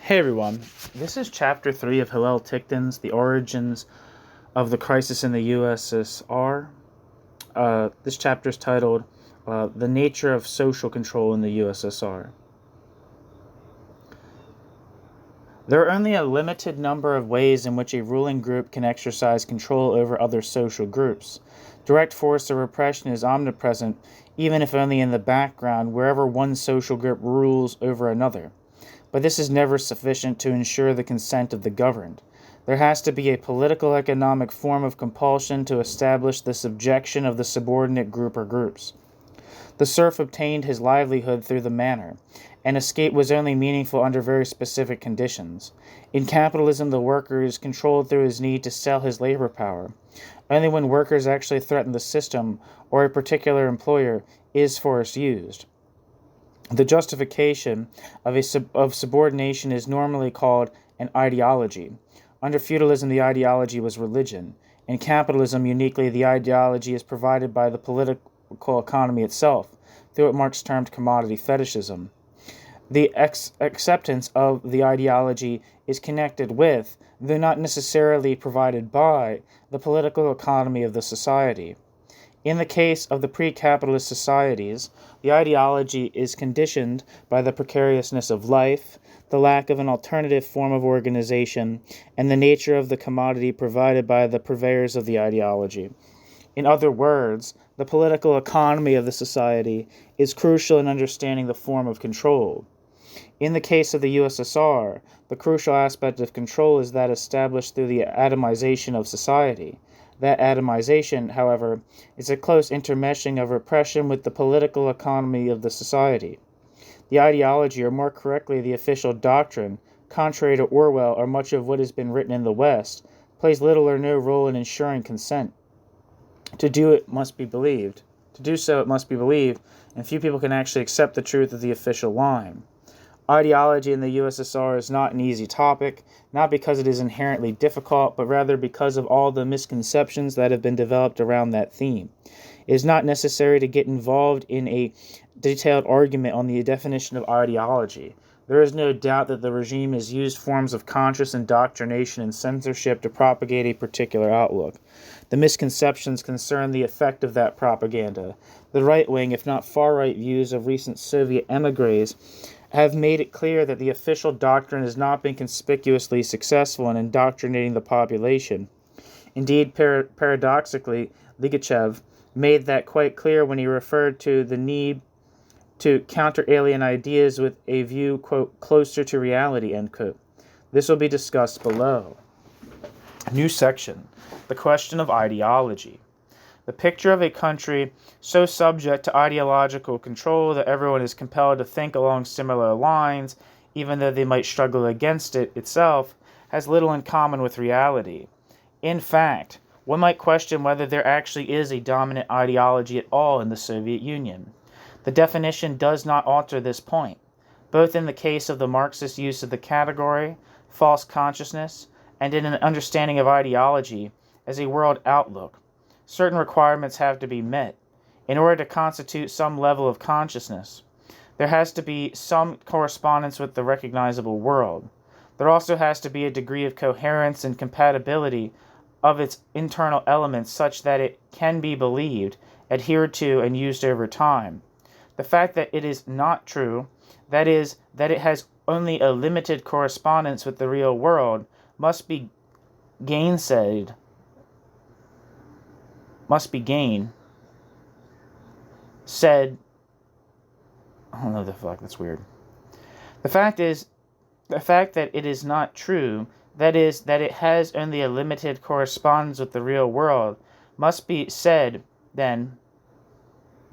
Hey everyone, this is Chapter 3 of Hillel Ticktin's The Origins of the Crisis in the USSR. This chapter is titled The Nature of Social Control in the USSR. There are only a limited number of ways in which a ruling group can exercise control over other social groups. Direct force of repression is omnipresent, even if only in the background, wherever one social group rules over another. But this is never sufficient to ensure the consent of the governed. There has to be a political economic form of compulsion to establish the subjection of the subordinate group or groups. The serf obtained his livelihood through the manor, and escape was only meaningful under very specific conditions. In capitalism, the worker is controlled through his need to sell his labor power. Only when workers actually threaten the system or a particular employer is force used. The justification of subordination is normally called an ideology. Under feudalism, the ideology was religion. In capitalism, uniquely, the ideology is provided by the political economy itself, through what Marx termed commodity fetishism. The acceptance of the ideology is connected with, though not necessarily provided by, the political economy of the society. In the case of the pre-capitalist societies, the ideology is conditioned by the precariousness of life, the lack of an alternative form of organization, and the nature of the commodity provided by the purveyors of the ideology. In other words, the political economy of the society is crucial in understanding the form of control. In the case of the USSR, the crucial aspect of control is that established through the atomization of society. That atomization, however, is a close intermeshing of repression with the political economy of the society. The ideology, or more correctly the official doctrine, contrary to Orwell or much of what has been written in the West, plays little or no role in ensuring consent. To do so, it must be believed, and few people can actually accept the truth of the official line. Ideology in the USSR is not an easy topic, not because it is inherently difficult, but rather because of all the misconceptions that have been developed around that theme. It is not necessary to get involved in a detailed argument on the definition of ideology. There is no doubt that the regime has used forms of conscious indoctrination and censorship to propagate a particular outlook. The misconceptions concern the effect of that propaganda. The right-wing, if not far-right views of recent Soviet emigres have made it clear that the official doctrine has not been conspicuously successful in indoctrinating the population. Indeed, paradoxically, Ligachev made that quite clear when he referred to the need to counter alien ideas with a view, quote, closer to reality, end quote. This will be discussed below. New section, the question of ideology. The picture of a country so subject to ideological control that everyone is compelled to think along similar lines, even though they might struggle against it itself, has little in common with reality. In fact, one might question whether there actually is a dominant ideology at all in the Soviet Union. The definition does not alter this point, both in the case of the Marxist use of the category, false consciousness, and in an understanding of ideology as a world outlook. Certain requirements have to be met. In order to constitute some level of consciousness, there has to be some correspondence with the recognizable world. There also has to be a degree of coherence and compatibility of its internal elements such that it can be believed, adhered to, and used over time. The fact that it is not true, that is, that it has only a limited correspondence with the real world, must be gainsaid. Said, I don't know the fuck, that's weird. The fact that it is not true, that is, that it has only a limited correspondence with the real world, must be said, then,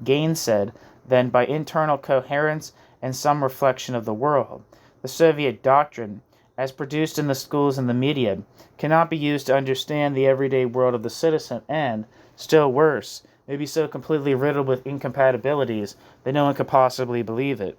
gainsaid, then by internal coherence and some reflection of the world. The Soviet doctrine, as produced in the schools and the media, cannot be used to understand the everyday world of the citizen and, still worse, may be so completely riddled with incompatibilities that no one could possibly believe it.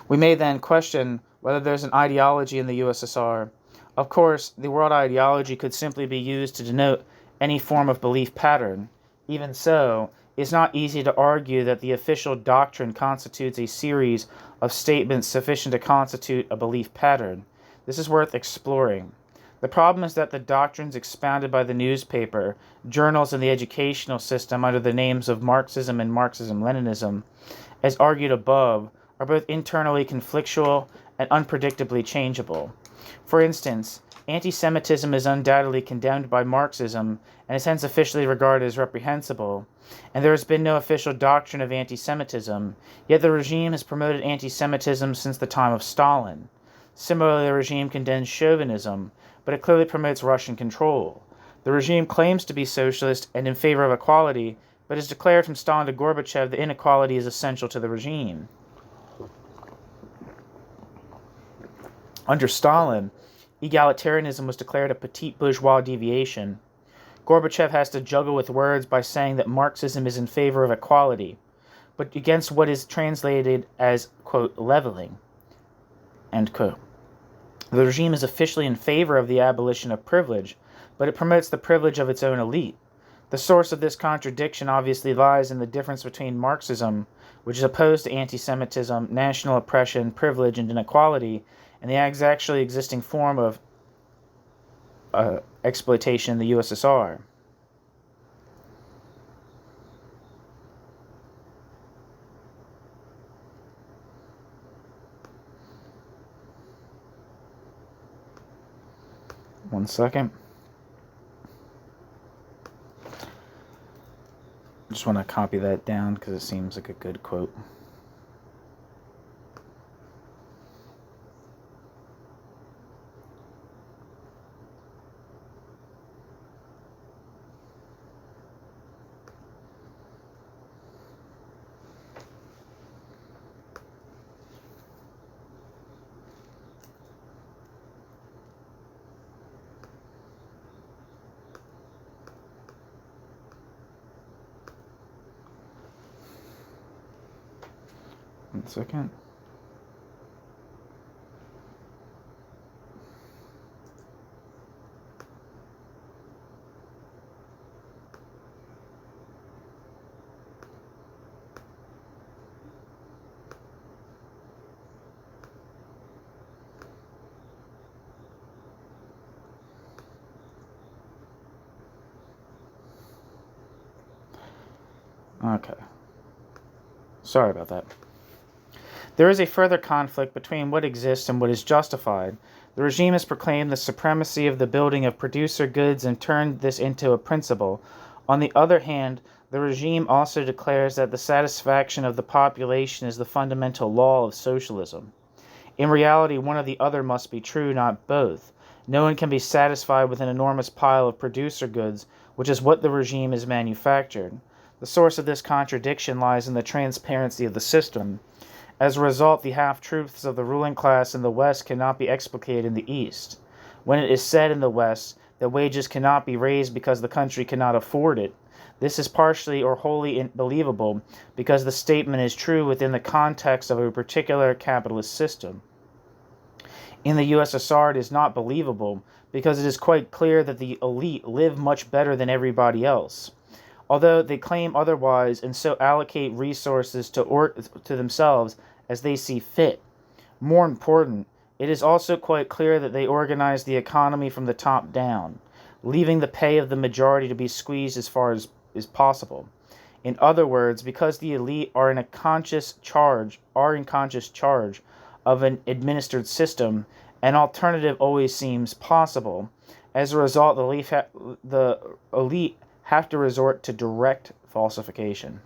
We may then question whether there's an ideology in the USSR. Of course, the word ideology could simply be used to denote any form of belief pattern. Even so, it's not easy to argue that the official doctrine constitutes a series of statements sufficient to constitute a belief pattern. This is worth exploring. The problem is that the doctrines expounded by the newspaper, journals, and the educational system under the names of Marxism and Marxism-Leninism, as argued above, are both internally conflictual and unpredictably changeable. For instance, anti-Semitism is undoubtedly condemned by Marxism and is hence officially regarded as reprehensible, and there has been no official doctrine of anti-Semitism, yet the regime has promoted anti-Semitism since the time of Stalin. Similarly, the regime condemns chauvinism, but it clearly promotes Russian control. The regime claims to be socialist and in favor of equality, but has declared from Stalin to Gorbachev that inequality is essential to the regime. Under Stalin, egalitarianism was declared a petite bourgeois deviation. Gorbachev has to juggle with words by saying that Marxism is in favor of equality, but against what is translated as, quote, leveling, end quote. The regime is officially in favor of the abolition of privilege, but it promotes the privilege of its own elite. The source of this contradiction obviously lies in the difference between Marxism, which is opposed to anti-Semitism, national oppression, privilege, and inequality, and the actually existing form of exploitation in the USSR. One second. I just want to copy that down because it seems like a good quote. One second. Okay. Sorry about that. There is a further conflict between what exists and what is justified. The regime has proclaimed the supremacy of the building of producer goods and turned this into a principle. On the other hand, the regime also declares that the satisfaction of the population is the fundamental law of socialism. In reality, one or the other must be true, not both. No one can be satisfied with an enormous pile of producer goods, which is what the regime has manufactured. The source of this contradiction lies in the transparency of the system. As a result, the half-truths of the ruling class in the West cannot be explicated in the East. When it is said in the West that wages cannot be raised because the country cannot afford it, this is partially or wholly believable because the statement is true within the context of a particular capitalist system. In the USSR, it is not believable because it is quite clear that the elite live much better than everybody else, although they claim otherwise and so allocate resources to themselves as they see fit. More important, it is also quite clear that they organize the economy from the top down, leaving the pay of the majority to be squeezed as far as is possible. In other words, because the elite are in conscious charge of an administered system, an alternative always seems possible. As a result, the elite have to resort to direct falsification.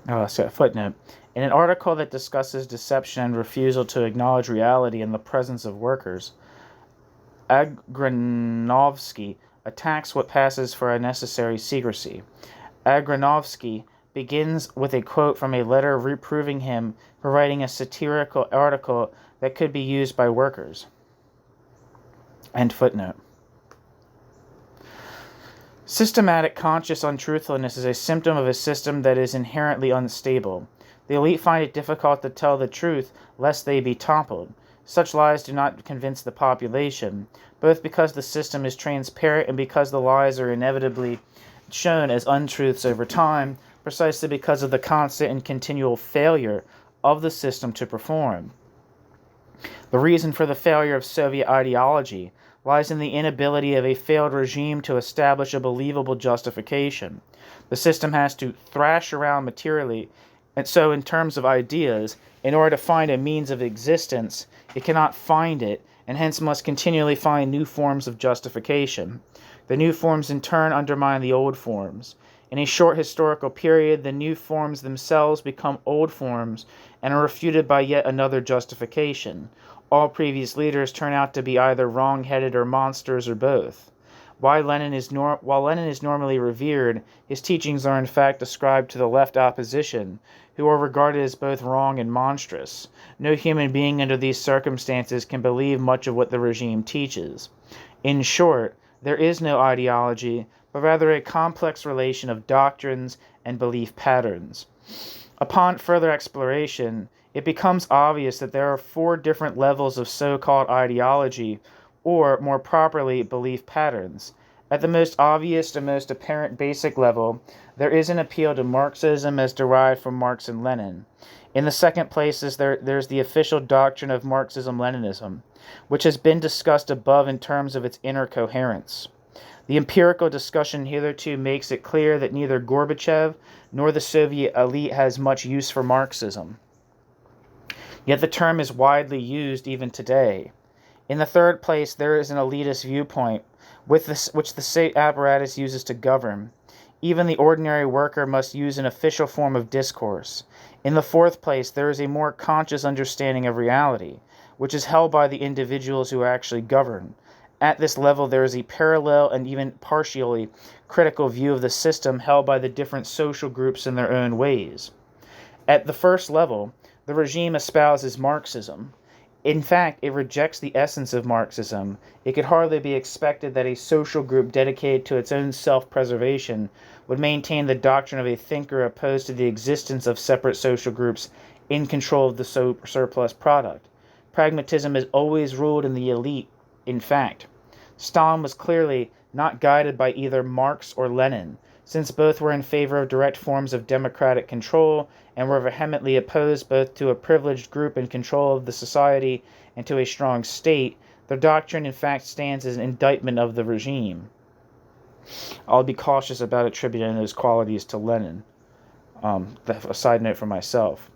Footnote. In an article that discusses deception and refusal to acknowledge reality in the presence of workers, Agranovsky attacks what passes for a necessary secrecy. Agranovsky begins with a quote from a letter reproving him for writing a satirical article that could be used by workers. End footnote. Systematic conscious untruthfulness is a symptom of a system that is inherently unstable. The elite find it difficult to tell the truth lest they be toppled. Such lies do not convince the population, both because the system is transparent and because the lies are inevitably shown as untruths over time, precisely because of the constant and continual failure of the system to perform. The reason for the failure of Soviet ideology lies in the inability of a failed regime to establish a believable justification. The system has to thrash around materially, and so in terms of ideas, in order to find a means of existence, it cannot find it, and hence must continually find new forms of justification. The new forms in turn undermine the old forms. In a short historical period, the new forms themselves become old forms and are refuted by yet another justification. All previous leaders turn out to be either wrong-headed or monsters or both. While Lenin is normally revered, his teachings are in fact ascribed to the left opposition, who are regarded as both wrong and monstrous. No human being under these circumstances can believe much of what the regime teaches. In short, there is no ideology, but rather a complex relation of doctrines and belief patterns. Upon further exploration, it becomes obvious that there are 4 different levels of so-called ideology, or, more properly, belief patterns. At the most obvious and most apparent basic level, there is an appeal to Marxism as derived from Marx and Lenin. In the second place, there's the official doctrine of Marxism-Leninism, which has been discussed above in terms of its inner coherence. The empirical discussion hitherto makes it clear that neither Gorbachev nor the Soviet elite has much use for Marxism. Yet the term is widely used even today. In the third place, there is an elitist viewpoint, which the state apparatus uses to govern. Even the ordinary worker must use an official form of discourse. In the fourth place, there is a more conscious understanding of reality, which is held by the individuals who actually govern. At this level, there is a parallel and even partially critical view of the system held by the different social groups in their own ways. At the first level, the regime espouses Marxism. In fact, it rejects the essence of Marxism. It could hardly be expected that a social group dedicated to its own self-preservation would maintain the doctrine of a thinker opposed to the existence of separate social groups in control of the surplus product. Pragmatism has always ruled in the elite, in fact. Stalin was clearly not guided by either Marx or Lenin, since both were in favor of direct forms of democratic control and were vehemently opposed both to a privileged group in control of the society and to a strong state. Their doctrine in fact stands as an indictment of the regime. I'll be cautious about attributing those qualities to Lenin. A side note for myself.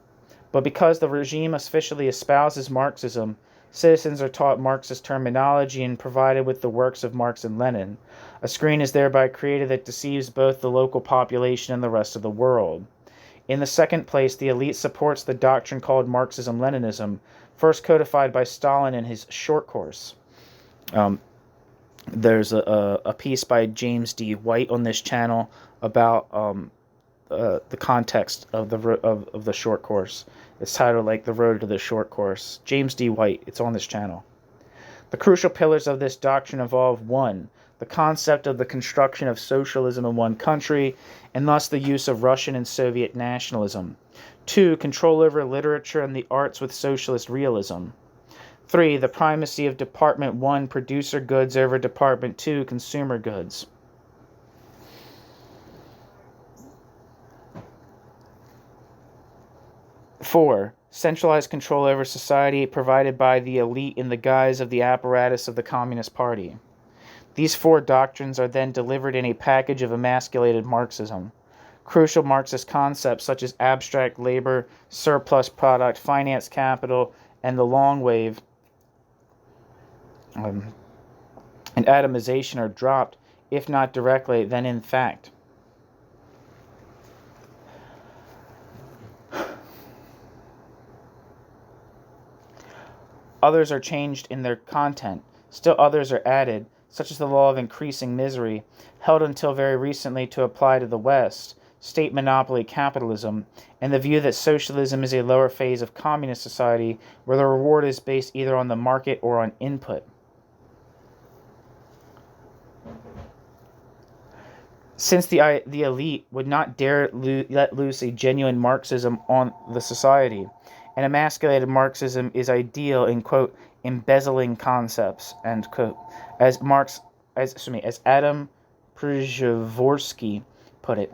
But because the regime officially espouses Marxism, citizens are taught Marxist terminology and provided with the works of Marx and Lenin. A screen is thereby created that deceives both the local population and the rest of the world. In the second place, the elite supports the doctrine called Marxism-Leninism, first codified by Stalin in his short course. There's a piece by James D. White on this channel about the context of the short course. It's titled like The Road to the Short Course. James D. White. It's on this channel. The crucial pillars of this doctrine involve 1. The concept of the construction of socialism in one country, and thus the use of Russian and Soviet nationalism. 2. Control over literature and the arts with socialist realism. 3. The primacy of Department 1 producer goods over Department 2 consumer goods. 4. Centralized control over society provided by the elite in the guise of the apparatus of the Communist Party. These 4 doctrines are then delivered in a package of emasculated Marxism. Crucial Marxist concepts such as abstract labor, surplus product, finance capital, and the long wave and atomization are dropped, if not directly, then in fact. Others are changed in their content. Still others are added, such as the law of increasing misery, held until very recently to apply to the West, state monopoly capitalism, and the view that socialism is a lower phase of communist society where the reward is based either on the market or on input. Since the elite would not dare let loose a genuine Marxism on the society, and emasculated Marxism is ideal in, quote, embezzling concepts, end quote, as Adam Przewórsky put it.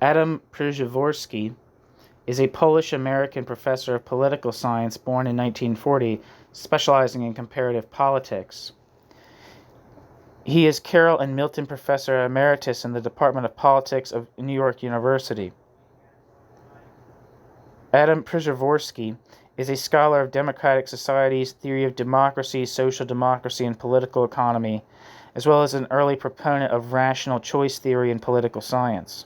Adam Przewórsky is a Polish-American professor of political science born in 1940, specializing in comparative politics. He is Carroll and Milton Professor Emeritus in the Department of Politics of New York University. Adam Przewórsky is a scholar of democratic societies, theory of democracy, social democracy, and political economy, as well as an early proponent of rational choice theory and political science.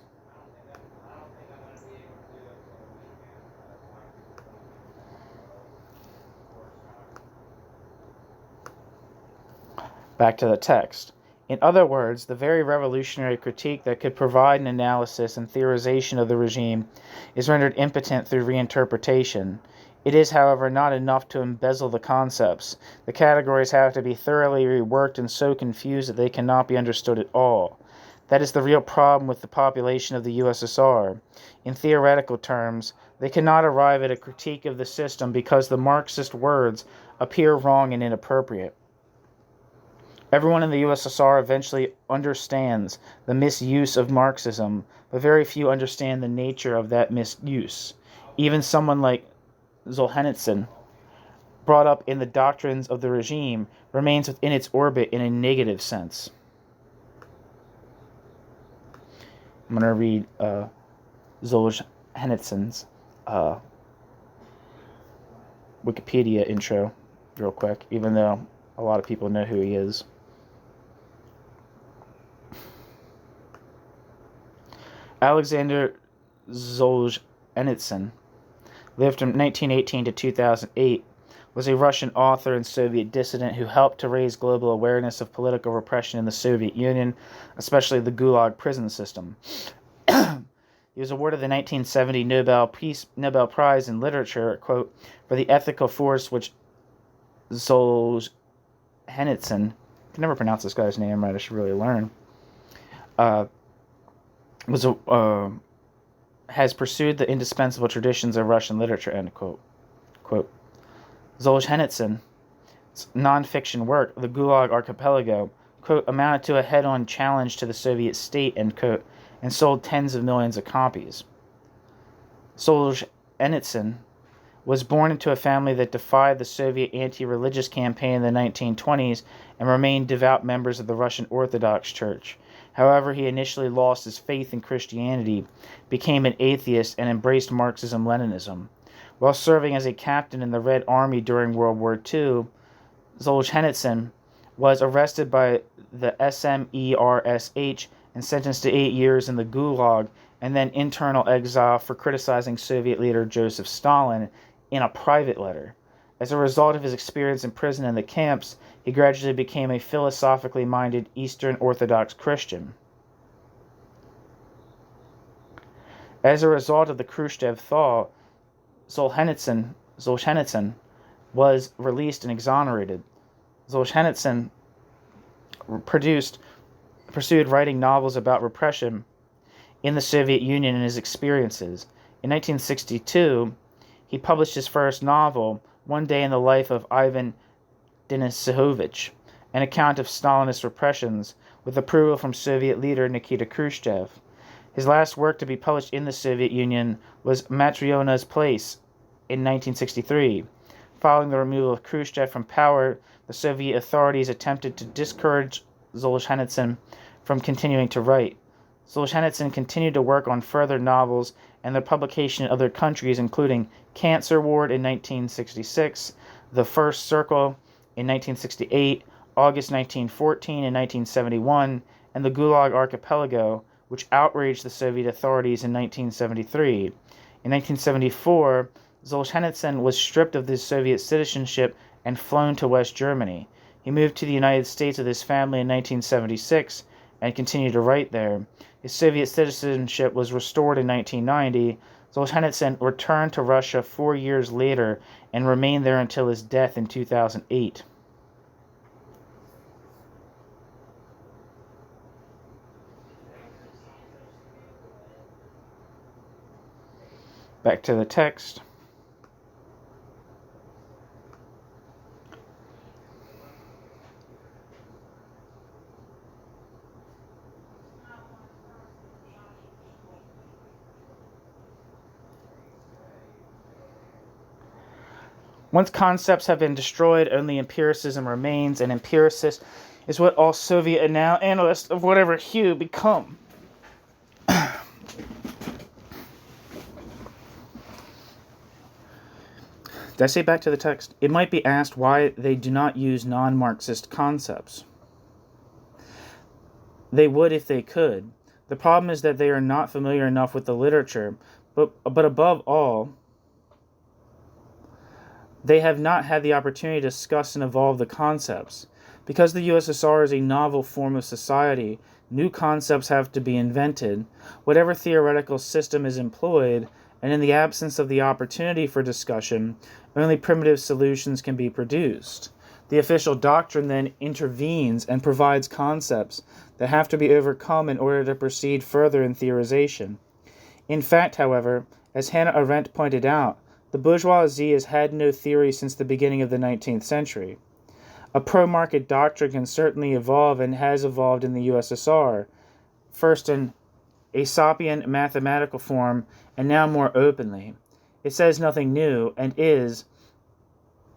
Back to the text. In other words, the very revolutionary critique that could provide an analysis and theorization of the regime is rendered impotent through reinterpretation. It is, however, not enough to embezzle the concepts. The categories have to be thoroughly reworked and so confused that they cannot be understood at all. That is the real problem with the population of the USSR. In theoretical terms, they cannot arrive at a critique of the system because the Marxist words appear wrong and inappropriate. Everyone in the USSR eventually understands the misuse of Marxism, but very few understand the nature of that misuse. Even someone like Solzhenitsyn, brought up in the doctrines of the regime, remains within its orbit in a negative sense. I'm going to read Solzhenitsyn's Wikipedia intro real quick, even though a lot of people know who he is. Alexander Solzhenitsyn lived from 1918 to 2008, was a Russian author and Soviet dissident who helped to raise global awareness of political repression in the Soviet Union, especially the Gulag prison system. He was awarded the 1970 Nobel Prize in Literature, quote, for the ethical force which Solzhenitsyn, I can never pronounce this guy's name right, I should really learn, has pursued the indispensable traditions of Russian literature, end quote. Quote, Solzhenitsyn's non-fiction work, The Gulag Archipelago, quote, amounted to a head-on challenge to the Soviet state, end quote, and sold tens of millions of copies. Solzhenitsyn was born into a family that defied the Soviet anti-religious campaign in the 1920s and remained devout members of the Russian Orthodox Church. However, he initially lost his faith in Christianity, became an atheist, and embraced Marxism-Leninism. While serving as a captain in the Red Army during World War II, Solzhenitsyn was arrested by the SMERSH and sentenced to 8 years in the Gulag and then internal exile for criticizing Soviet leader Joseph Stalin in a private letter. As a result of his experience in prison and the camps, he gradually became a philosophically minded Eastern Orthodox Christian. As a result of the Khrushchev thaw, Solzhenitsyn was released and exonerated. Solzhenitsyn pursued writing novels about repression in the Soviet Union and his experiences. In 1962, he published his first novel, One Day in the Life of Ivan Denisovich, an account of Stalinist repressions, with approval from Soviet leader Nikita Khrushchev. His last work to be published in the Soviet Union was Matryona's Place in 1963. Following the removal of Khrushchev from power, the Soviet authorities attempted to discourage Solzhenitsyn from continuing to write. Solzhenitsyn continued to work on further novels and their publication in other countries, including Cancer Ward in 1966, The First Circle in 1968, August 1914 and 1971, and the Gulag Archipelago, which outraged the Soviet authorities in 1973. In 1974, Solzhenitsyn was stripped of his Soviet citizenship and flown to West Germany. He moved to the United States with his family in 1976 and continued to write there. His Soviet citizenship was restored in 1990. Solzhenitsyn returned to Russia 4 years later and remained there until his death in 2008. Back to the text. Once concepts have been destroyed, only empiricism remains, and empiricist is what all Soviet analysts of whatever hue become. Did I say back to the text? It might be asked why they do not use non-Marxist concepts. They would if they could. The problem is that they are not familiar enough with the literature, but above all, they have not had the opportunity to discuss and evolve the concepts. Because the USSR is a novel form of society, new concepts have to be invented. Whatever theoretical system is employed, and in the absence of the opportunity for discussion, only primitive solutions can be produced. The official doctrine then intervenes and provides concepts that have to be overcome in order to proceed further in theorization. In fact, however, as Hannah Arendt pointed out, the bourgeoisie has had no theory since the beginning of the 19th century. A pro-market doctrine can certainly evolve and has evolved in the USSR, first in Aesopian mathematical form and now more openly. It says nothing new and is,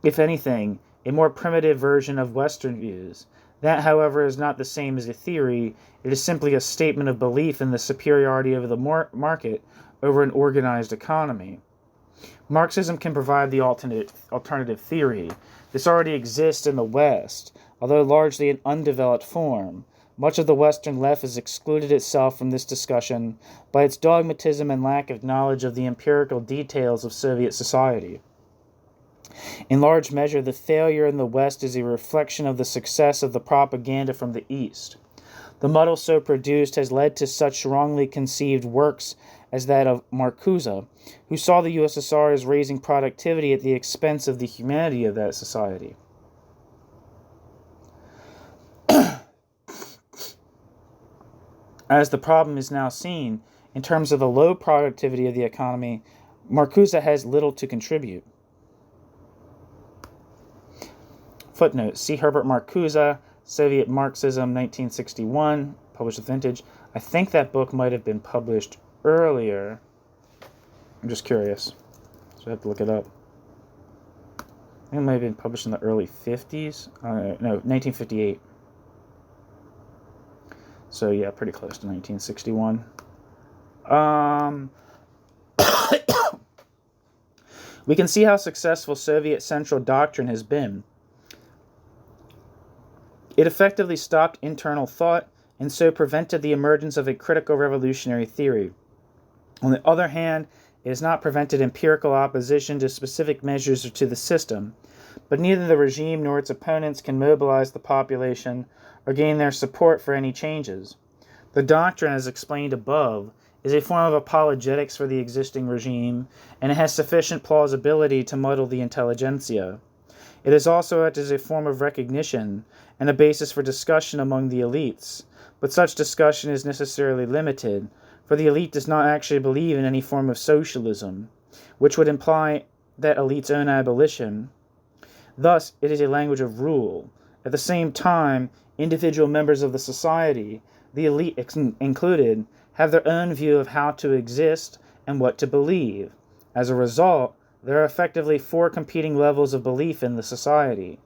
if anything, a more primitive version of Western views. That, however, is not the same as a theory. It is simply a statement of belief in the superiority of the market over an organized economy. Marxism can provide the alternative theory. This already exists in the West, although largely in undeveloped form. Much of the Western left has excluded itself from this discussion by its dogmatism and lack of knowledge of the empirical details of Soviet society. In large measure, the failure in the West is a reflection of the success of the propaganda from the East. The muddle so produced has led to such wrongly conceived works as that of Marcuse, who saw the USSR as raising productivity at the expense of the humanity of that society. As the problem is now seen, in terms of the low productivity of the economy, Marcuse has little to contribute. Footnote, see Herbert Marcuse, Soviet Marxism, 1961, published with Vintage. I think that book might have been published earlier. I'm just curious, so I have to look it up. I think it might have been published in the early 50s. No, 1958. So yeah, pretty close to 1961. We can see how successful Soviet central doctrine has been. It effectively stopped internal thought and so prevented the emergence of a critical revolutionary theory. On the other hand, it has not prevented empirical opposition to specific measures or to the system, but neither the regime nor its opponents can mobilize the population or gain their support for any changes. The doctrine, as explained above, is a form of apologetics for the existing regime, and it has sufficient plausibility to muddle the intelligentsia. It is also acted as a form of recognition and a basis for discussion among the elites, but such discussion is necessarily limited, for the elite does not actually believe in any form of socialism, which would imply that elites own abolition. Thus, it is a language of rule. At the same time, individual members of the society, the elite included, have their own view of how to exist and what to believe. As a result, there are effectively four competing levels of belief in the society.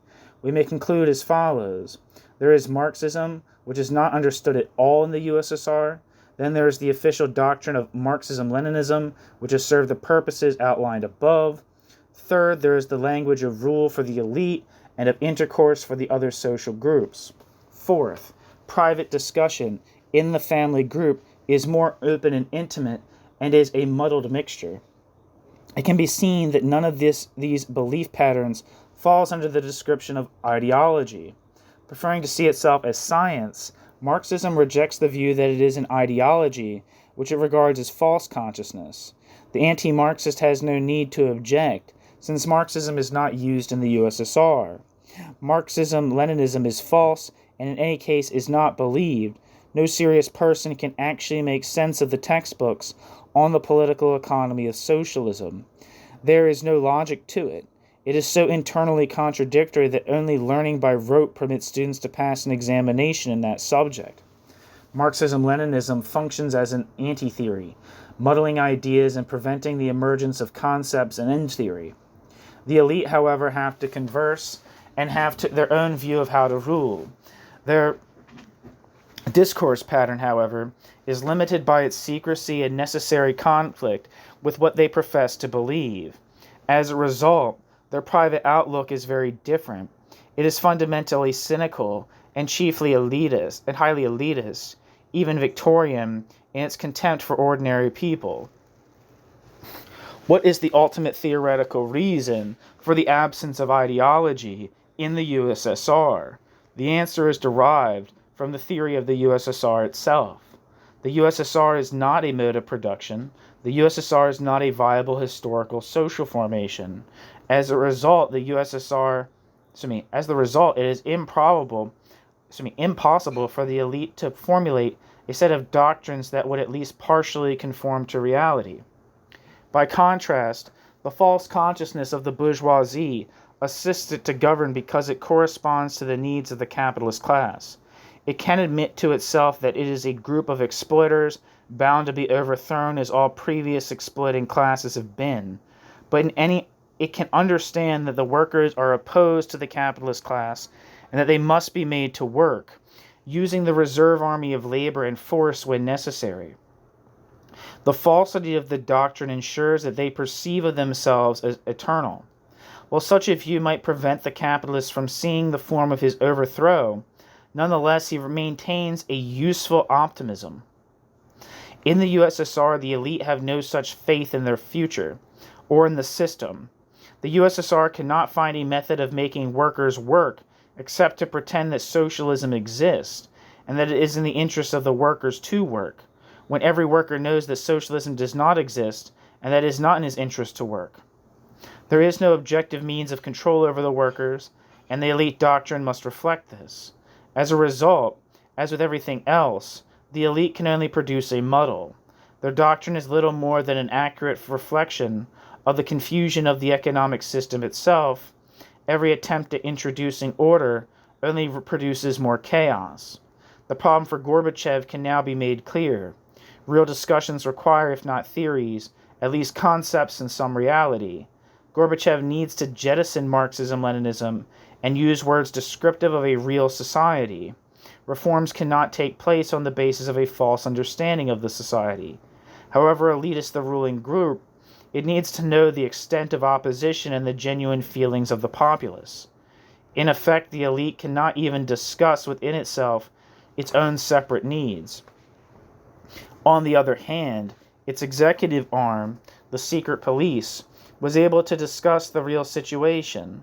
We may conclude as follows. There is Marxism, which is not understood at all in the USSR. Then there is the official doctrine of Marxism-Leninism, which has served the purposes outlined above. Third, there is the language of rule for the elite and of intercourse for the other social groups. Fourth, private discussion in the family group is more open and intimate and is a muddled mixture. It can be seen that none of these belief patterns falls under the description of ideology. Preferring to see itself as science, Marxism rejects the view that it is an ideology, which it regards as false consciousness. The anti-Marxist has no need to object, since Marxism is not used in the USSR. Marxism-Leninism is false, and in any case is not believed. No serious person can actually make sense of the textbooks on the political economy of socialism. There is no logic to it. It is so internally contradictory that only learning by rote permits students to pass an examination in that subject. Marxism-Leninism functions as an anti-theory, muddling ideas and preventing the emergence of concepts and end theory. The elite, however, have to converse and have their own view of how to rule. Their discourse pattern, however, is limited by its secrecy and necessary conflict with what they profess to believe. As a result, their private outlook is very different. It is fundamentally cynical and chiefly elitist, and highly elitist, even Victorian, in its contempt for ordinary people. What is the ultimate theoretical reason for the absence of ideology in the USSR? The answer is derived from the theory of the USSR itself. The USSR is not a mode of production. The USSR is not a viable historical social formation. As a result, it is impossible for the elite to formulate a set of doctrines that would at least partially conform to reality. By contrast, the false consciousness of the bourgeoisie assists it to govern because it corresponds to the needs of the capitalist class. It can admit to itself that it is a group of exploiters bound to be overthrown as all previous exploiting classes have been, but it can understand that the workers are opposed to the capitalist class and that they must be made to work, using the reserve army of labor and force when necessary. The falsity of the doctrine ensures that they perceive of themselves as eternal. While such a view might prevent the capitalist from seeing the form of his overthrow, nonetheless he maintains a useful optimism. In the USSR, the elite have no such faith in their future or in the system. The USSR cannot find a method of making workers work except to pretend that socialism exists and that it is in the interest of the workers to work, when every worker knows that socialism does not exist and that it is not in his interest to work. There is no objective means of control over the workers, and the elite doctrine must reflect this. As a result, as with everything else, the elite can only produce a muddle. Their doctrine is little more than an accurate reflection of the confusion of the economic system itself. Every attempt at introducing order only produces more chaos. The problem for Gorbachev can now be made clear. Real discussions require, if not theories, at least concepts and some reality. Gorbachev needs to jettison Marxism-Leninism and use words descriptive of a real society. Reforms cannot take place on the basis of a false understanding of the society. However elitist the ruling group, it needs to know the extent of opposition and the genuine feelings of the populace. In effect, the elite cannot even discuss within itself its own separate needs. On the other hand, its executive arm, the secret police, was able to discuss the real situation.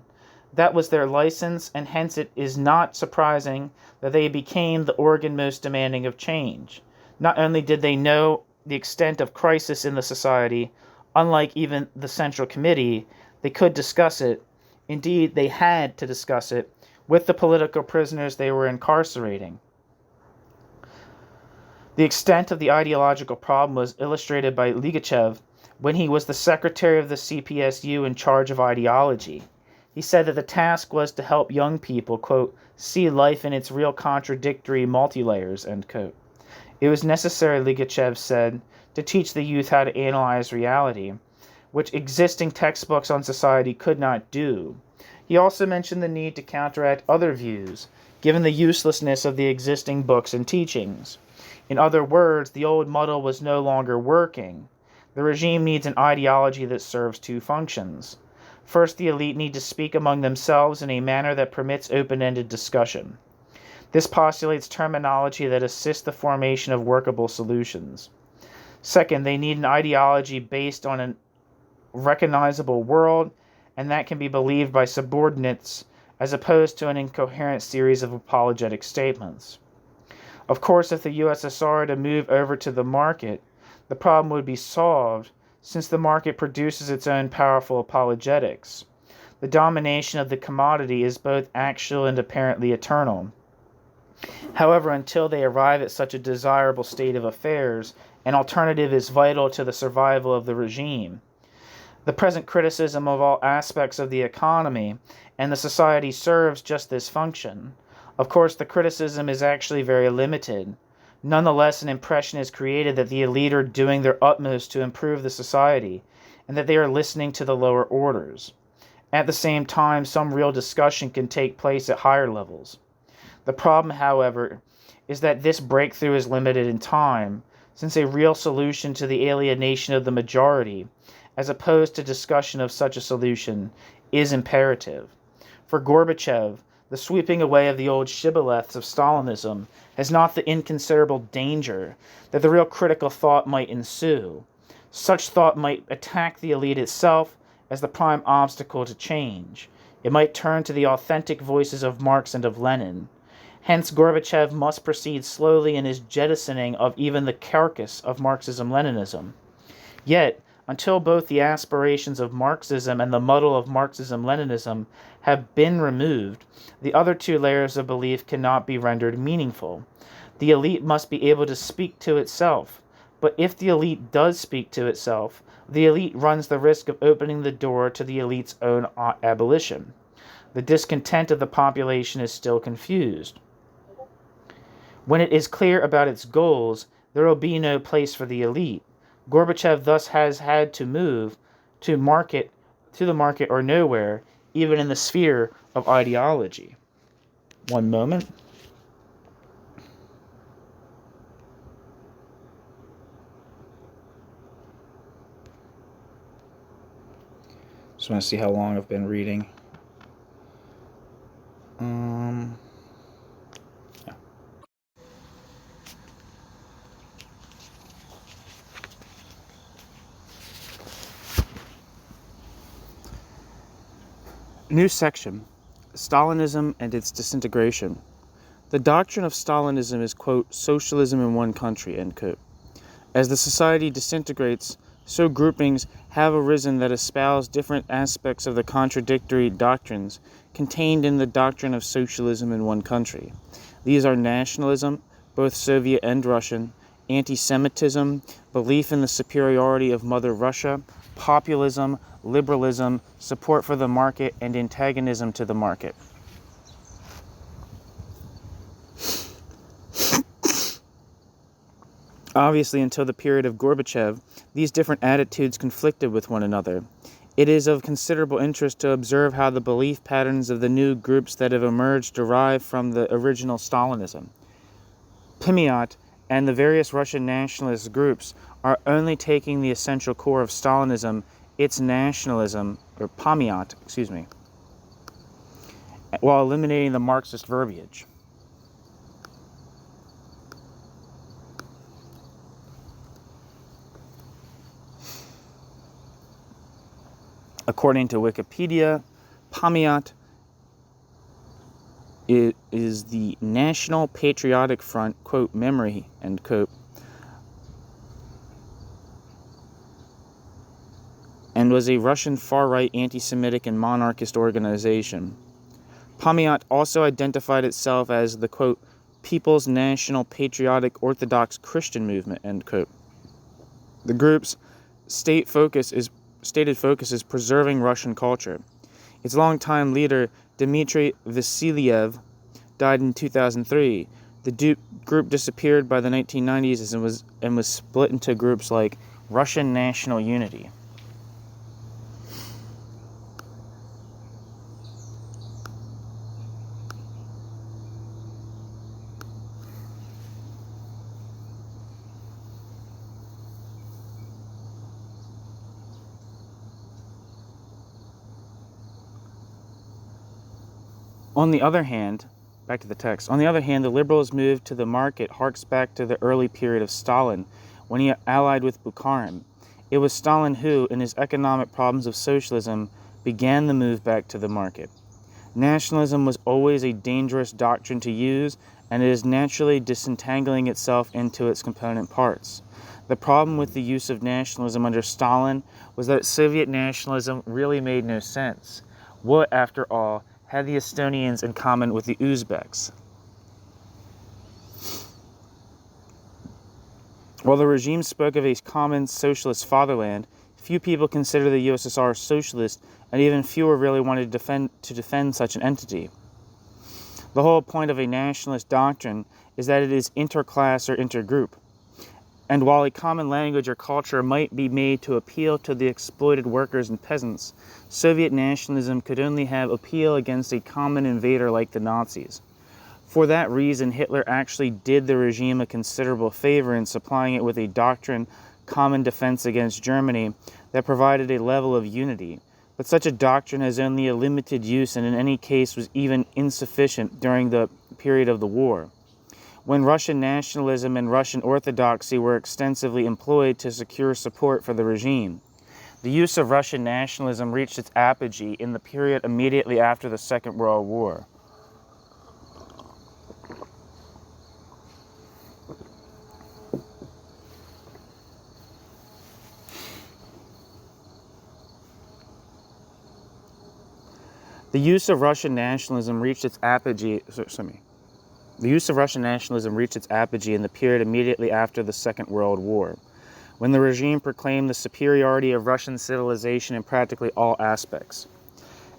That was their license, and hence it is not surprising that they became the organ most demanding of change. Not only did they know the extent of crisis in the society, unlike even the Central Committee, they could discuss it. Indeed, they had to discuss it with the political prisoners they were incarcerating. The extent of the ideological problem was illustrated by Ligachev when he was the secretary of the CPSU in charge of ideology. He said that the task was to help young people, quote, see life in its real contradictory multilayers, end quote. It was necessary, Ligachev said, to teach the youth how to analyze reality, which existing textbooks on society could not do. He also mentioned the need to counteract other views, given the uselessness of the existing books and teachings. In other words, the old model was no longer working. The regime needs an ideology that serves two functions. First, the elite need to speak among themselves in a manner that permits open-ended discussion. This postulates terminology that assists the formation of workable solutions. Second, they need an ideology based on a recognizable world, and that can be believed by subordinates as opposed to an incoherent series of apologetic statements. Of course, if the USSR were to move over to the market, the problem would be solved, since the market produces its own powerful apologetics. The domination of the commodity is both actual and apparently eternal. However, until they arrive at such a desirable state of affairs, an alternative is vital to the survival of the regime. The present criticism of all aspects of the economy and the society serves just this function. Of course, the criticism is actually very limited. Nonetheless, an impression is created that the elite are doing their utmost to improve the society, and that they are listening to the lower orders. At the same time, some real discussion can take place at higher levels. The problem, however, is that this breakthrough is limited in time, since a real solution to the alienation of the majority, as opposed to discussion of such a solution, is imperative. For Gorbachev, the sweeping away of the old shibboleths of Stalinism has not the inconsiderable danger that the real critical thought might ensue. Such thought might attack the elite itself as the prime obstacle to change. It might turn to the authentic voices of Marx and of Lenin. Hence, Gorbachev must proceed slowly in his jettisoning of even the carcass of Marxism-Leninism. Yet, until both the aspirations of Marxism and the muddle of Marxism-Leninism have been removed, the other two layers of belief cannot be rendered meaningful. The elite must be able to speak to itself. But if the elite does speak to itself, the elite runs the risk of opening the door to the elite's own abolition. The discontent of the population is still confused. When it is clear about its goals, there will be no place for the elite. Gorbachev thus has had to move to the market or nowhere, even in the sphere of ideology. One moment. Just want to see how long I've been reading. Yeah. New section, Stalinism and its disintegration. The doctrine of Stalinism is, quote, socialism in one country, end quote. As the society disintegrates, so groupings have arisen that espouse different aspects of the contradictory doctrines contained in the doctrine of socialism in one country. These are nationalism, both Soviet and Russian, anti-Semitism, belief in the superiority of Mother Russia, populism, liberalism, support for the market, and antagonism to the market. Obviously, until the period of Gorbachev, these different attitudes conflicted with one another. It is of considerable interest to observe how the belief patterns of the new groups that have emerged derive from the original Stalinism. Pamiat and the various Russian nationalist groups are only taking the essential core of Stalinism, its nationalism, or Pamiat, while eliminating the Marxist verbiage. According to Wikipedia, Pamiat is the National Patriotic Front, quote, memory, end quote, and was a Russian far-right anti-Semitic and monarchist organization. Pamiat also identified itself as the, quote, People's National Patriotic Orthodox Christian Movement, end quote. The group's stated focus is preserving Russian culture. Its longtime leader, Dmitry Vasilyev, died in 2003. The group disappeared by the 1990s and was split into groups like Russian National Unity. On the other hand, back to the text, on the other hand, the liberals' move to the market harks back to the early period of Stalin, when he allied with Bukharin. It was Stalin who, in his economic problems of socialism, began the move back to the market. Nationalism was always a dangerous doctrine to use, and it is naturally disentangling itself into its component parts. The problem with the use of nationalism under Stalin was that Soviet nationalism really made no sense. What, after all, had the Estonians in common with the Uzbeks? While the regime spoke of a common socialist fatherland, few people considered the USSR socialist, and even fewer really wanted to defend such an entity. The whole point of a nationalist doctrine is that it is interclass or intergroup. And while a common language or culture might be made to appeal to the exploited workers and peasants, Soviet nationalism could only have appeal against a common invader like the Nazis. For that reason, Hitler actually did the regime a considerable favor in supplying it with a doctrine, common defense against Germany, that provided a level of unity. But such a doctrine has only a limited use and in any case was even insufficient during the period of the war, when Russian nationalism and Russian orthodoxy were extensively employed to secure support for the regime. The use of Russian nationalism reached its apogee in the period immediately after the Second World War. The use of Russian nationalism reached its apogee in the period immediately after the Second World War, when the regime proclaimed the superiority of Russian civilization in practically all aspects.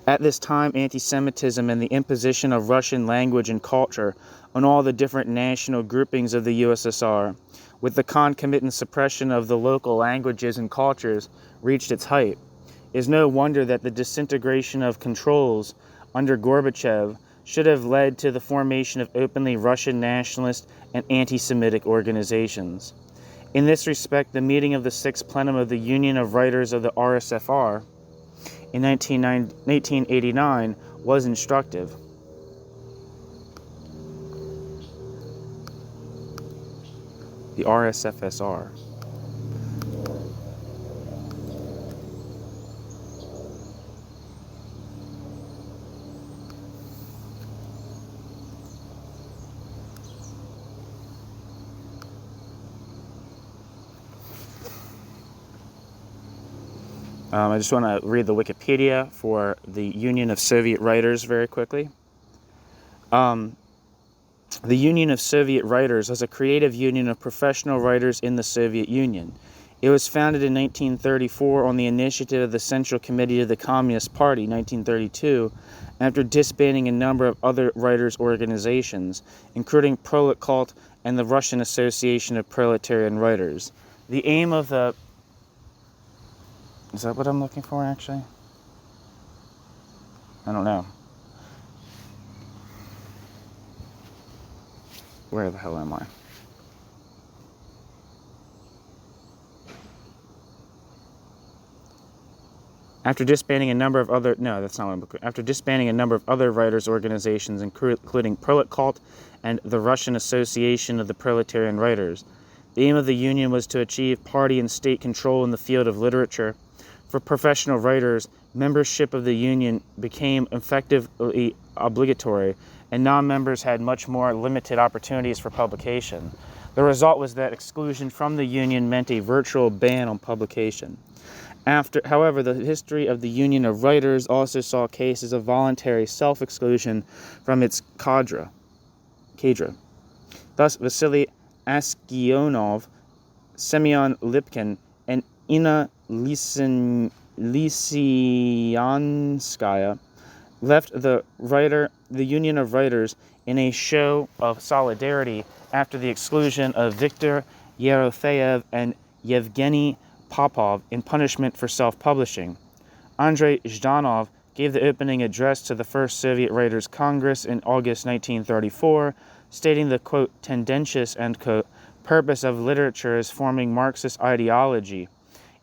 At this time, anti-Semitism and the imposition of Russian language and culture on all the different national groupings of the USSR, with the concomitant suppression of the local languages and cultures, reached its height. It is no wonder that the disintegration of controls under Gorbachev should have led to the formation of openly Russian nationalist and anti-Semitic organizations. In this respect, the meeting of the Sixth Plenum of the Union of Writers of the RSFR in 1989 was instructive. The RSFSR. I just want to read the Wikipedia for the Union of Soviet Writers very quickly. The Union of Soviet Writers was a creative union of professional writers in the Soviet Union. It was founded in 1934 on the initiative of the Central Committee of the Communist Party, 1932, after disbanding a number of other writers' organizations, including Prolet Cult and the Russian Association of Proletarian Writers. The aim of the... Is that what I'm looking for, actually? I don't know. Where the hell am I? After disbanding a number of other... No, that's not what I'm looking for. After disbanding a number of other writers' organizations, including Prolet Cult and the Russian Association of the Proletarian Writers, the aim of the union was to achieve party and state control in the field of literature. For professional writers, membership of the union became effectively obligatory, and non-members had much more limited opportunities for publication. The result was that exclusion from the union meant a virtual ban on publication. However, the history of the Union of Writers also saw cases of voluntary self-exclusion from its cadre. Thus, Vasily Askionov, Semyon Lipkin, and Inna Lysianskaya left the Union of Writers in a show of solidarity after the exclusion of Viktor Yerofeyev and Yevgeny Popov in punishment for self-publishing. Andrei Zhdanov gave the opening address to the First Soviet Writers' Congress in August 1934, stating the, quote, tendentious, end quote, purpose of literature is forming Marxist ideology.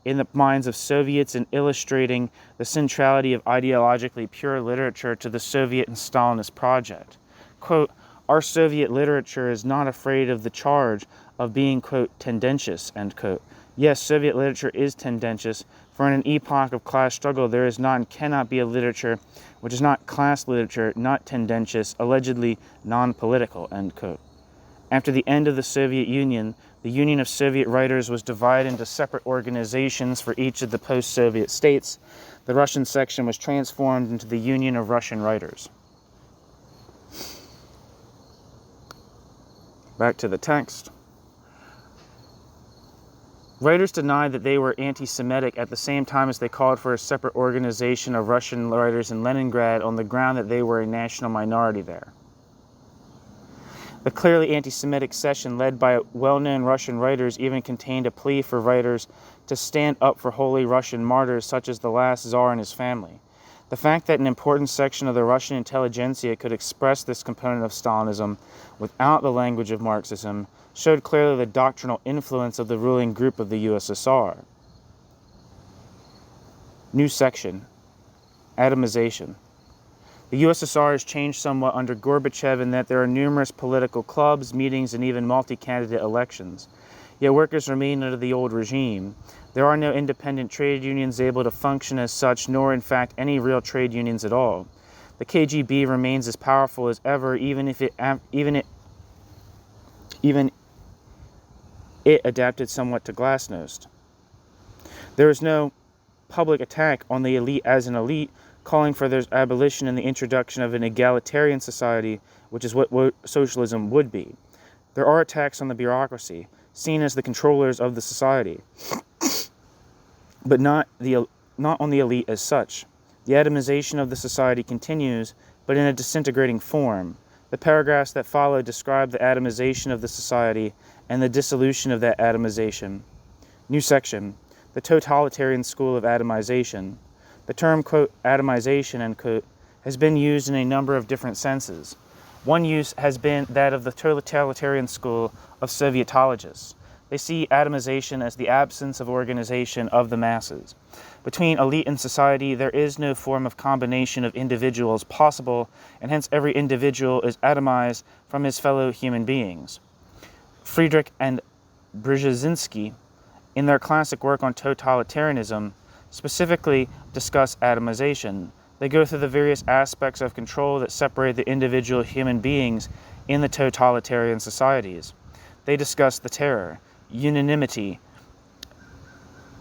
in the minds of Soviets and illustrating the centrality of ideologically pure literature to the Soviet and Stalinist project. Quote, our Soviet literature is not afraid of the charge of being, quote, tendentious, end quote. Yes, Soviet literature is tendentious, for in an epoch of class struggle there is not and cannot be a literature which is not class literature, not tendentious, allegedly non-political, end quote. After the end of the Soviet Union, the Union of Soviet Writers was divided into separate organizations for each of the post-Soviet states. The Russian section was transformed into the Union of Russian Writers. Back to the text. Writers denied that they were anti-Semitic at the same time as they called for a separate organization of Russian writers in Leningrad on the ground that they were a national minority there. The clearly anti-Semitic session led by well-known Russian writers even contained a plea for writers to stand up for holy Russian martyrs such as the last Tsar and his family. The fact that an important section of the Russian intelligentsia could express this component of Stalinism without the language of Marxism showed clearly the doctrinal influence of the ruling group of the USSR. New section, atomization. The USSR has changed somewhat under Gorbachev in that there are numerous political clubs, meetings, and even multi-candidate elections. Yet workers remain under the old regime. There are no independent trade unions able to function as such, nor in fact any real trade unions at all. The KGB remains as powerful as ever, even it adapted somewhat to glasnost. There is no public attack on the elite as an elite, calling for their abolition and the introduction of an egalitarian society, which is what socialism would be. There are attacks on the bureaucracy, seen as the controllers of the society, but not on the elite as such. The atomization of the society continues, but in a disintegrating form. The paragraphs that follow describe the atomization of the society and the dissolution of that atomization. New section, the totalitarian school of atomization. The term, quote, atomization, end quote, has been used in a number of different senses. One use has been that of the totalitarian school of Sovietologists. They see atomization as the absence of organization of the masses. Between elite and society, there is no form of combination of individuals possible, and hence every individual is atomized from his fellow human beings. Friedrich and Brzezinski, in their classic work on totalitarianism, specifically discuss atomization. They go through the various aspects of control that separate the individual human beings in the totalitarian societies. They discuss the terror, unanimity,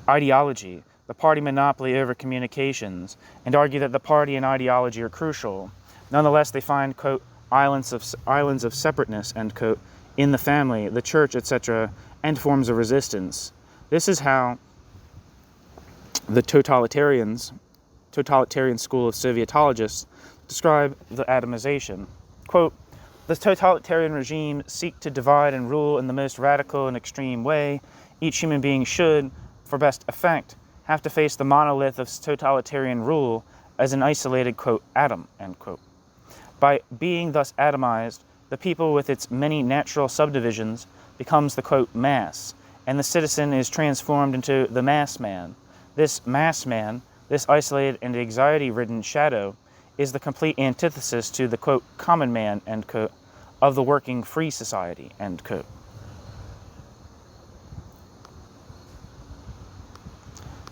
ideology, the party monopoly over communications, and argue that the party and ideology are crucial. Nonetheless, they find, quote, islands of separateness, end quote, in the family, the church, etc., and forms of resistance. This is how the totalitarian school of Sovietologists describe the atomization. Quote, the totalitarian regime seek to divide and rule in the most radical and extreme way. Each human being should, for best effect, have to face the monolith of totalitarian rule as an isolated, quote, atom, end quote. By being thus atomized, the people with its many natural subdivisions becomes the, quote, mass, and the citizen is transformed into the mass man. This mass man, this isolated and anxiety-ridden shadow, is the complete antithesis to the, quote, common man, end quote, of the working free society, end quote.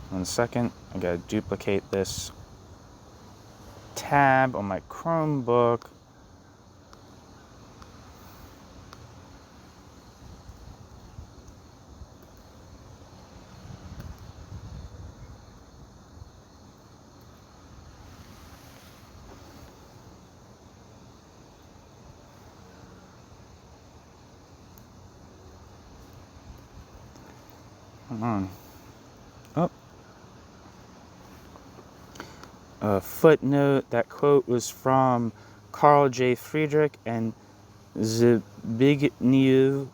One second, I gotta duplicate this tab on my Chromebook. Hold on. Oh. A footnote, that quote was from Carl J. Friedrich and Zbigniew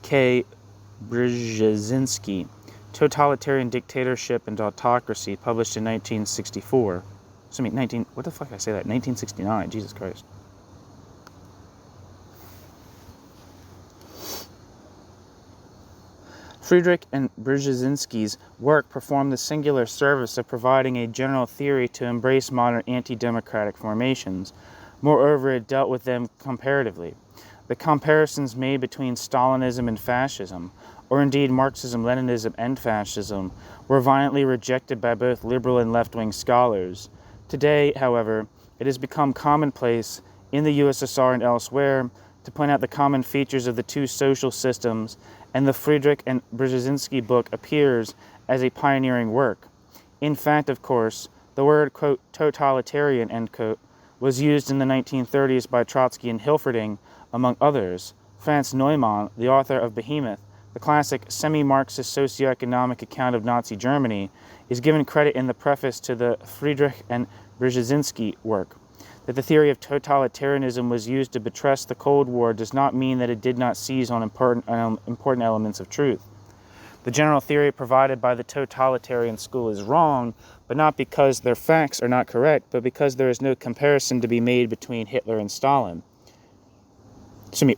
K. Brzezinski, Totalitarian Dictatorship and Autocracy, published in 1964. What the fuck did I say that? 1969, Jesus Christ. Friedrich and Brzezinski's work performed the singular service of providing a general theory to embrace modern anti-democratic formations. Moreover, it dealt with them comparatively. The comparisons made between Stalinism and fascism, or indeed Marxism-Leninism and fascism, were violently rejected by both liberal and left-wing scholars. Today, however, it has become commonplace in the USSR and elsewhere to point out the common features of the two social systems, and the Friedrich and Brzezinski book appears as a pioneering work. In fact, of course, the word, quote, totalitarian, end quote, was used in the 1930s by Trotsky and Hilferding, among others. Franz Neumann, the author of Behemoth, the classic semi-Marxist socioeconomic account of Nazi Germany, is given credit in the preface to the Friedrich and Brzezinski work. That the theory of totalitarianism was used to buttress the Cold War does not mean that it did not seize on important elements of truth. The general theory provided by the totalitarian school is wrong, but not because their facts are not correct, but because there is no comparison to be made between Hitler and Stalin.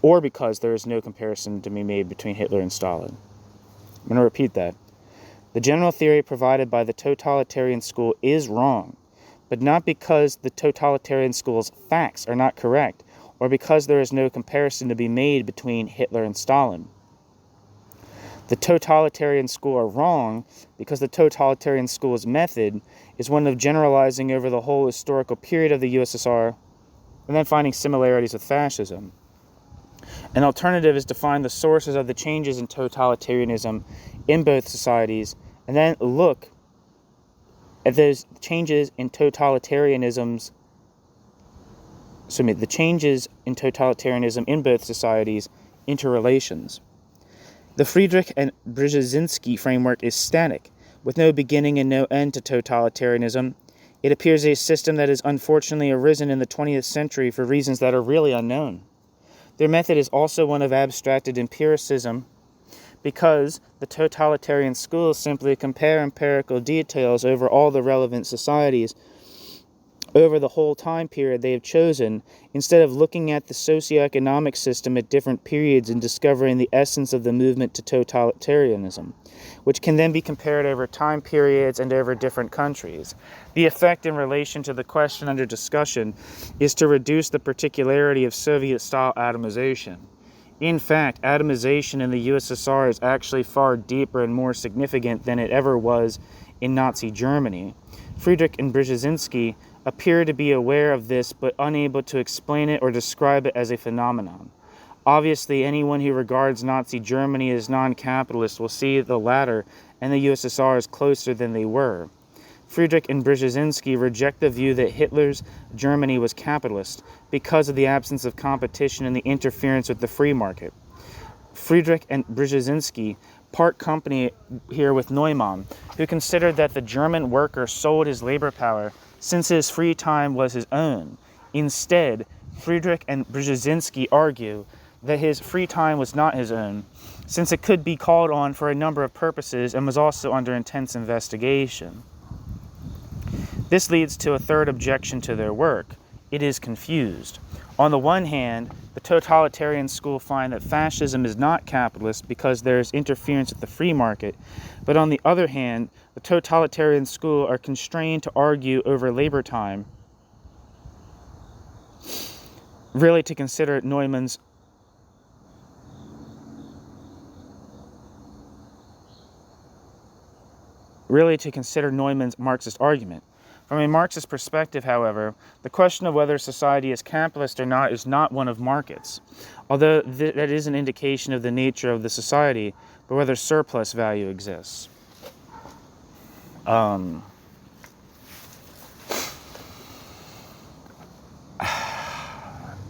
Or because there is no comparison to be made between Hitler and Stalin. I'm going to repeat that. The general theory provided by the totalitarian school is wrong, but not because the totalitarian school's facts are not correct, or because there is no comparison to be made between Hitler and Stalin. The totalitarian school are wrong because the totalitarian school's method is one of generalizing over the whole historical period of the USSR and then finding similarities with fascism. An alternative is to find the sources of the changes in totalitarianism in both societies and then look at those changes in totalitarianism in both societies interrelations. The Friedrich and Brzezinski framework is static, with no beginning and no end to totalitarianism. It appears a system that has unfortunately arisen in the 20th century for reasons that are really unknown. Their method is also one of abstracted empiricism, because the totalitarian schools simply compare empirical details over all the relevant societies over the whole time period they have chosen, instead of looking at the socioeconomic system at different periods and discovering the essence of the movement to totalitarianism, which can then be compared over time periods and over different countries. The effect in relation to the question under discussion is to reduce the particularity of Soviet-style atomization. In fact, atomization in the USSR is actually far deeper and more significant than it ever was in Nazi Germany. Friedrich and Brzezinski appear to be aware of this but unable to explain it or describe it as a phenomenon. Obviously, anyone who regards Nazi Germany as non-capitalist will see the latter and the USSR as closer than they were. Friedrich and Brzezinski reject the view that Hitler's Germany was capitalist because of the absence of competition and the interference with the free market. Friedrich and Brzezinski part company here with Neumann, who considered that the German worker sold his labor power since his free time was his own. Instead, Friedrich and Brzezinski argue that his free time was not his own, since it could be called on for a number of purposes and was also under intense investigation. This leads to a third objection to their work. It is confused. On the one hand, the totalitarian school find that fascism is not capitalist because there is interference with the free market, but on the other hand, the totalitarian school are constrained to argue over labor time, really to consider Neumann's Marxist argument. From a Marxist perspective, however, the question of whether society is capitalist or not is not one of markets, although that is an indication of the nature of the society, but whether surplus value exists.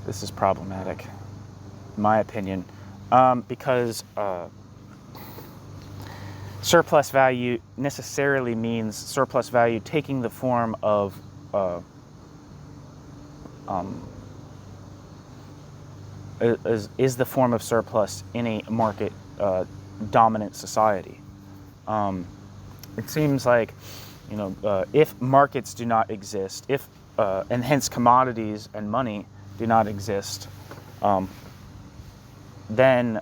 This is problematic, in my opinion, because surplus value necessarily means surplus value taking the form of is the form of surplus in a market dominant society. It seems like, if markets do not exist, and hence commodities and money do not exist, then,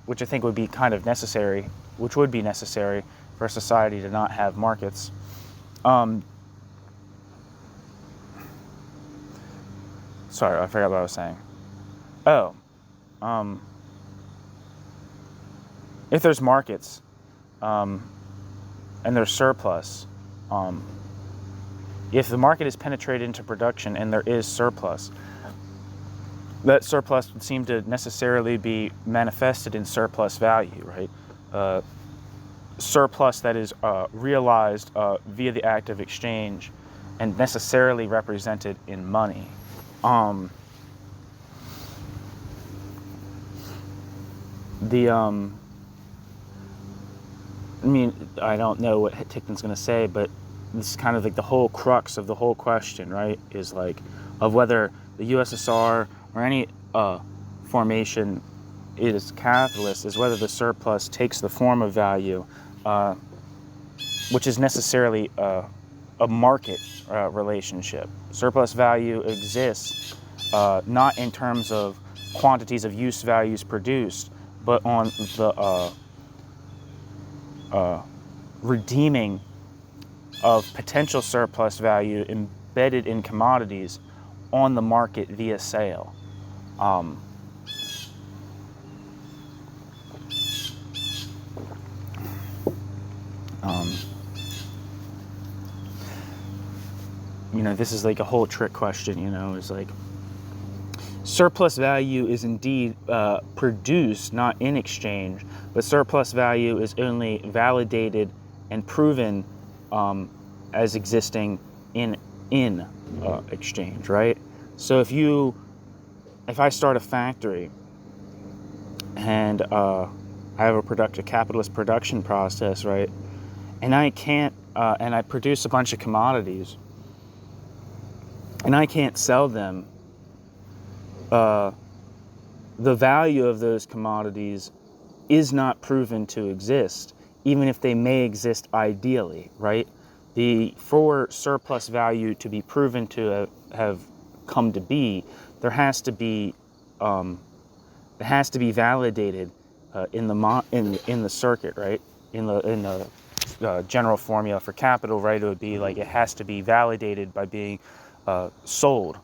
which I think would be kind of necessary which would be necessary for society to not have markets. Sorry, I forgot what I was saying. If there's markets, and there's surplus, if the market is penetrated into production and there is surplus, that surplus would seem to necessarily be manifested in surplus value, right? Surplus that is realized via the act of exchange and necessarily represented in money. I mean, I don't know what Ticktin's going to say, but this is kind of like the whole crux of the whole question, right? Is like of whether the USSR or any formation is capitalist, is whether the surplus takes the form of value, which is necessarily a market relationship. Surplus value exists not in terms of quantities of use values produced, but on the redeeming of potential surplus value embedded in commodities on the market via sale. This is like a whole trick question, it's like surplus value is indeed produced, not in exchange, but surplus value is only validated and proven as existing in exchange, right? So if I start a factory and I have a capitalist production process, right, and I can't, and I produce a bunch of commodities, and I can't sell them, the value of those commodities is not proven to exist, even if they may exist ideally, right? For surplus value to be proven to have come to be, it has to be validated in the circuit, right? In the general formula for capital, right? It would be like it has to be validated by being sold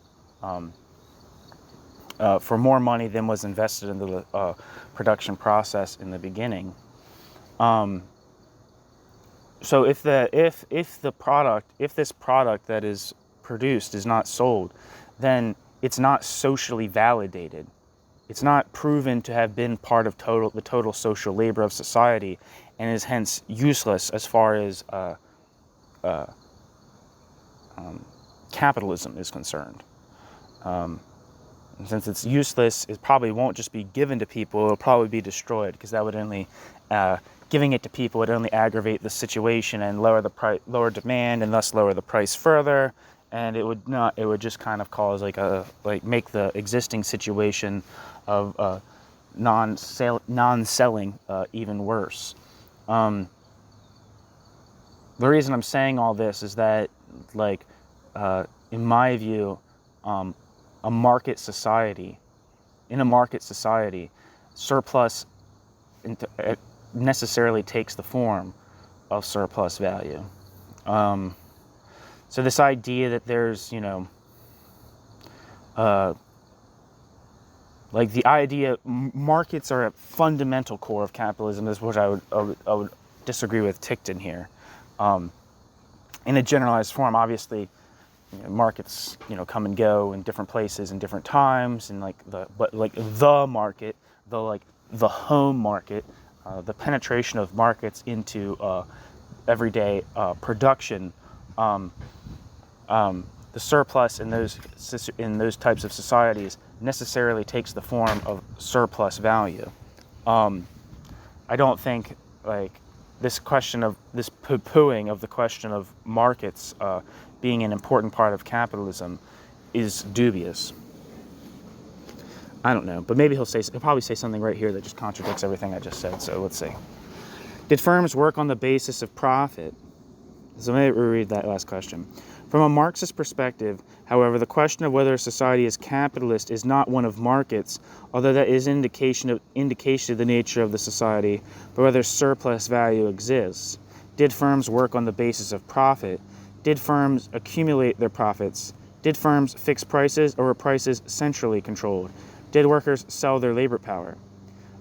for more money than was invested in the production process in the beginning. So if this product that is produced is not sold, then it's not socially validated. It's not proven to have been part of the total social labor of society, and is hence useless as far as capitalism is concerned. Since it's useless, it probably won't just be given to people, it'll probably be destroyed, because that would only, giving it to people would only aggravate the situation and lower demand, and thus lower the price further, and it would just kind of cause make the existing situation of non-selling even worse. The reason I'm saying all this is that, in my view, in a market society, surplus necessarily takes the form of surplus value. So this idea that there's, the idea markets are a fundamental core of capitalism, is what I would disagree with Ticktin here. In a generalized form, obviously, markets, come and go in different places in different times, and the market, the home market, the penetration of markets into everyday production, the surplus in those types of societies necessarily takes the form of surplus value. I don't think this poo-pooing of the question of markets being an important part of capitalism is dubious. I don't know, but maybe he'll probably say something right here that just contradicts everything I just said. So let's see. Did firms work on the basis of profit? So let me reread that last question. From a Marxist perspective, however, the question of whether a society is capitalist is not one of markets, although that is an indication of the nature of the society, but whether surplus value exists. Did firms work on the basis of profit? Did firms accumulate their profits? Did firms fix prices, or were prices centrally controlled? Did workers sell their labor power?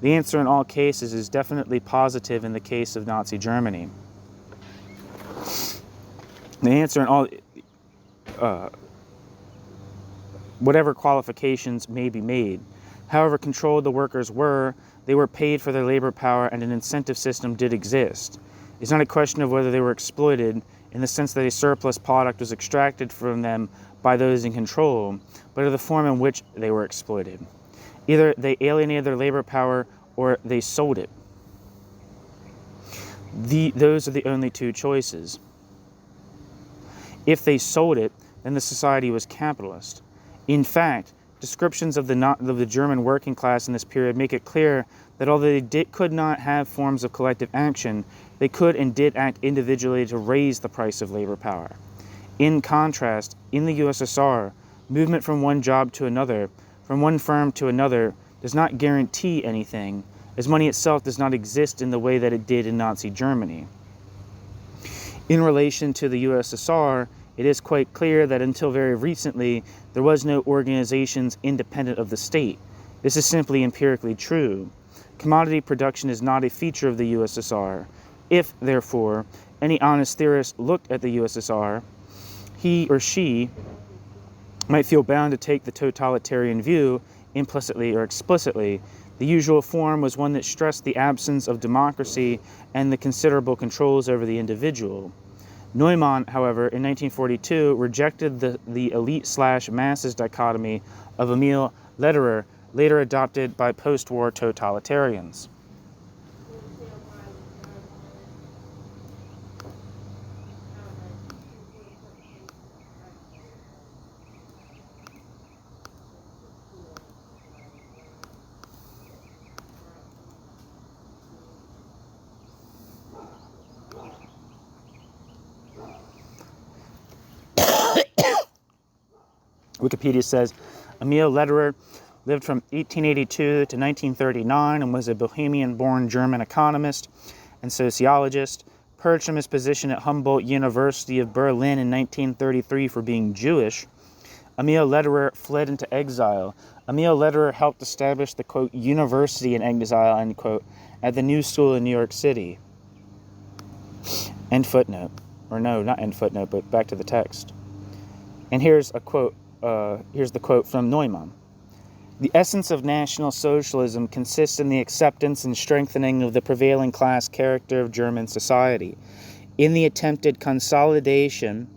The answer in all cases is definitely positive in the case of Nazi Germany. The answer in all, whatever qualifications may be made, however controlled the workers were, they were paid for their labor power and an incentive system did exist. It's not a question of whether they were exploited in the sense that a surplus product was extracted from them by those in control, but of the form in which they were exploited. Either they alienated their labor power or they sold it. Those are the only two choices. If they sold it, then the society was capitalist. In fact, descriptions of the German working class in this period make it clear that although they could not have forms of collective action, they could and did act individually to raise the price of labor power. In contrast, in the USSR, movement from one job to another, from one firm to another, does not guarantee anything, as money itself does not exist in the way that it did in Nazi Germany. In relation to the USSR, it is quite clear that until very recently, there was no organizations independent of the state. This is simply empirically true. Commodity production is not a feature of the USSR. If, therefore, any honest theorist looked at the USSR, he or she might feel bound to take the totalitarian view, implicitly or explicitly. The usual form was one that stressed the absence of democracy and the considerable controls over the individual. Neumann, however, in 1942 rejected the elite/masses dichotomy of Emil Lederer, later adopted by post-war totalitarians. Wikipedia says, Emil Lederer lived from 1882 to 1939 and was a Bohemian-born German economist and sociologist, purged from his position at Humboldt University of Berlin in 1933 for being Jewish. Emil Lederer fled into exile. Emil Lederer helped establish the, quote, university in exile, end quote, at the New School in New York City. End footnote. Or no, not end footnote, but back to the text. And here's a quote. Here's the quote from Neumann. The essence of National Socialism consists in the acceptance and strengthening of the prevailing class character of German society, in the attempted consolidation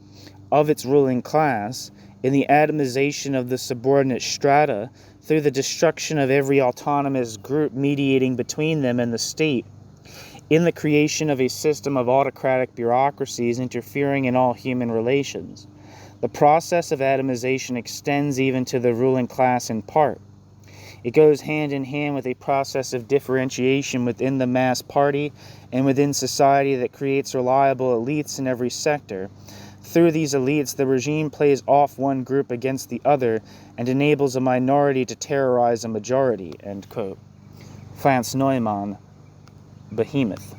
of its ruling class, in the atomization of the subordinate strata, through the destruction of every autonomous group mediating between them and the state, in the creation of a system of autocratic bureaucracies interfering in all human relations. The process of atomization extends even to the ruling class in part. It goes hand in hand with a process of differentiation within the mass party and within society that creates reliable elites in every sector. Through these elites, the regime plays off one group against the other and enables a minority to terrorize a majority, end quote. Franz Neumann, Behemoth.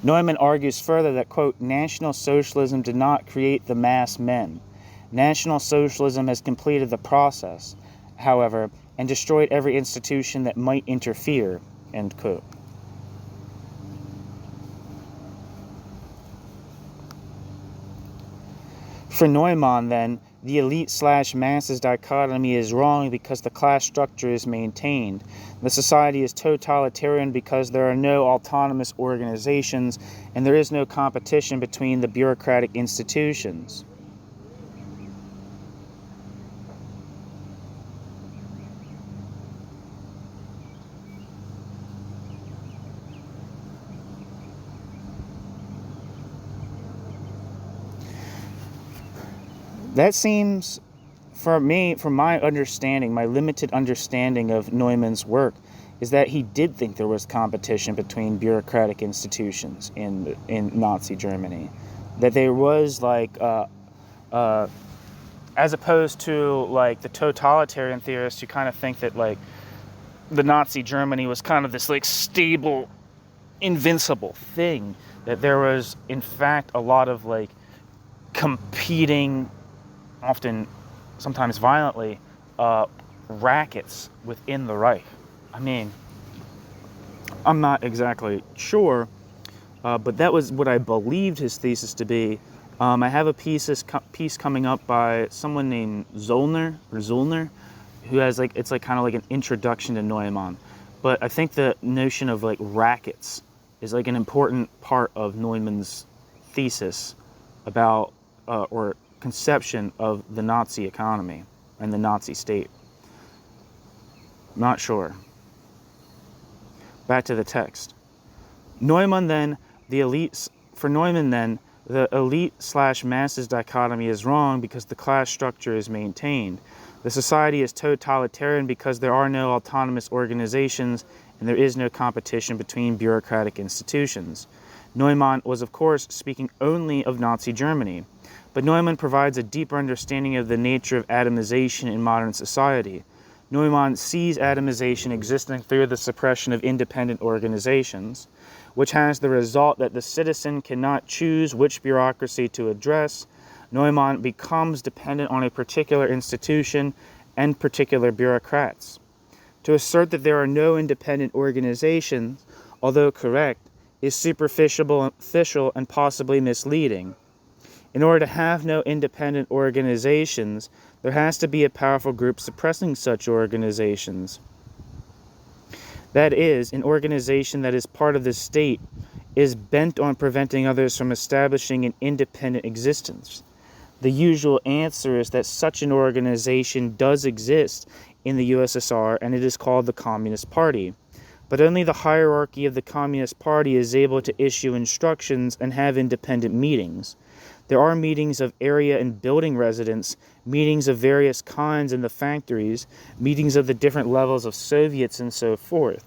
Neumann argues further that, quote, National Socialism did not create the mass men. National Socialism has completed the process, however, and destroyed every institution that might interfere, end quote. For Neumann, then, the elite/masses dichotomy is wrong because the class structure is maintained. The society is totalitarian because there are no autonomous organizations and there is no competition between the bureaucratic institutions. That seems, for me, from my understanding, my limited understanding of Neumann's work, is that he did think there was competition between bureaucratic institutions in Nazi Germany. That there was as opposed to the totalitarian theorists who kind of think that the Nazi Germany was kind of this stable, invincible thing, that there was in fact a lot of competing, often sometimes violently, rackets within the Reich. I mean, I'm not exactly sure, but that was what I believed his thesis to be. I have a piece coming up by someone named Zollner, who has it's kind of an introduction to Neumann. But I think the notion of rackets is an important part of Neumann's thesis about or conception of the Nazi economy and the Nazi state. Not sure. Back to the text. For Neumann then, the elite/masses dichotomy is wrong because the class structure is maintained. The society is totalitarian because there are no autonomous organizations and there is no competition between bureaucratic institutions. Neumann was, of course, speaking only of Nazi Germany, but Neumann provides a deeper understanding of the nature of atomization in modern society. Neumann sees atomization existing through the suppression of independent organizations, which has the result that the citizen cannot choose which bureaucracy to address. Neumann becomes dependent on a particular institution and particular bureaucrats. To assert that there are no independent organizations, although correct, is superficial and possibly misleading. In order to have no independent organizations, there has to be a powerful group suppressing such organizations. That is, an organization that is part of the state is bent on preventing others from establishing an independent existence. The usual answer is that such an organization does exist in the USSR, and it is called the Communist Party. But only the hierarchy of the Communist Party is able to issue instructions and have independent meetings. There are meetings of area and building residents, meetings of various kinds in the factories, meetings of the different levels of Soviets, and so forth.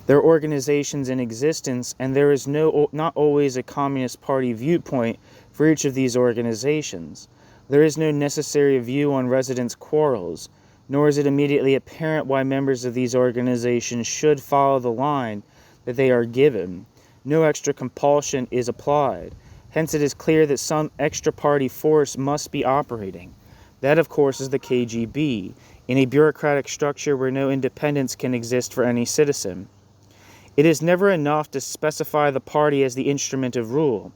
There are organizations in existence, and there is not always a Communist Party viewpoint for each of these organizations. There is no necessary view on residents' quarrels, nor is it immediately apparent why members of these organizations should follow the line that they are given. No extra compulsion is applied. Hence, it is clear that some extra-party force must be operating. That, of course, is the KGB, in a bureaucratic structure where no independence can exist for any citizen. It is never enough to specify the party as the instrument of rule.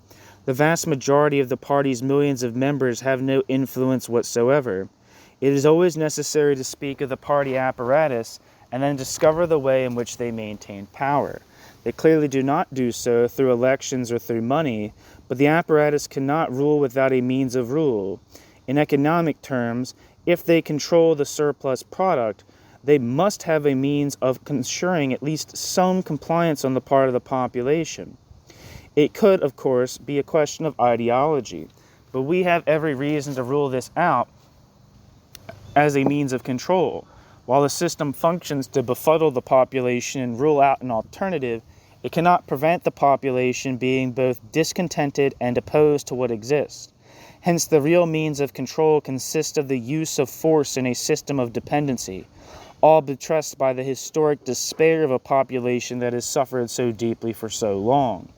The vast majority of the party's millions of members have no influence whatsoever. It is always necessary to speak of the party apparatus and then discover the way in which they maintain power. They clearly do not do so through elections or through money, but the apparatus cannot rule without a means of rule. In economic terms, if they control the surplus product, they must have a means of ensuring at least some compliance on the part of the population. It could, of course, be a question of ideology, but we have every reason to rule this out as a means of control. While the system functions to befuddle the population and rule out an alternative, it cannot prevent the population being both discontented and opposed to what exists. Hence, the real means of control consists of the use of force in a system of dependency, all buttressed by the historic despair of a population that has suffered so deeply for so long.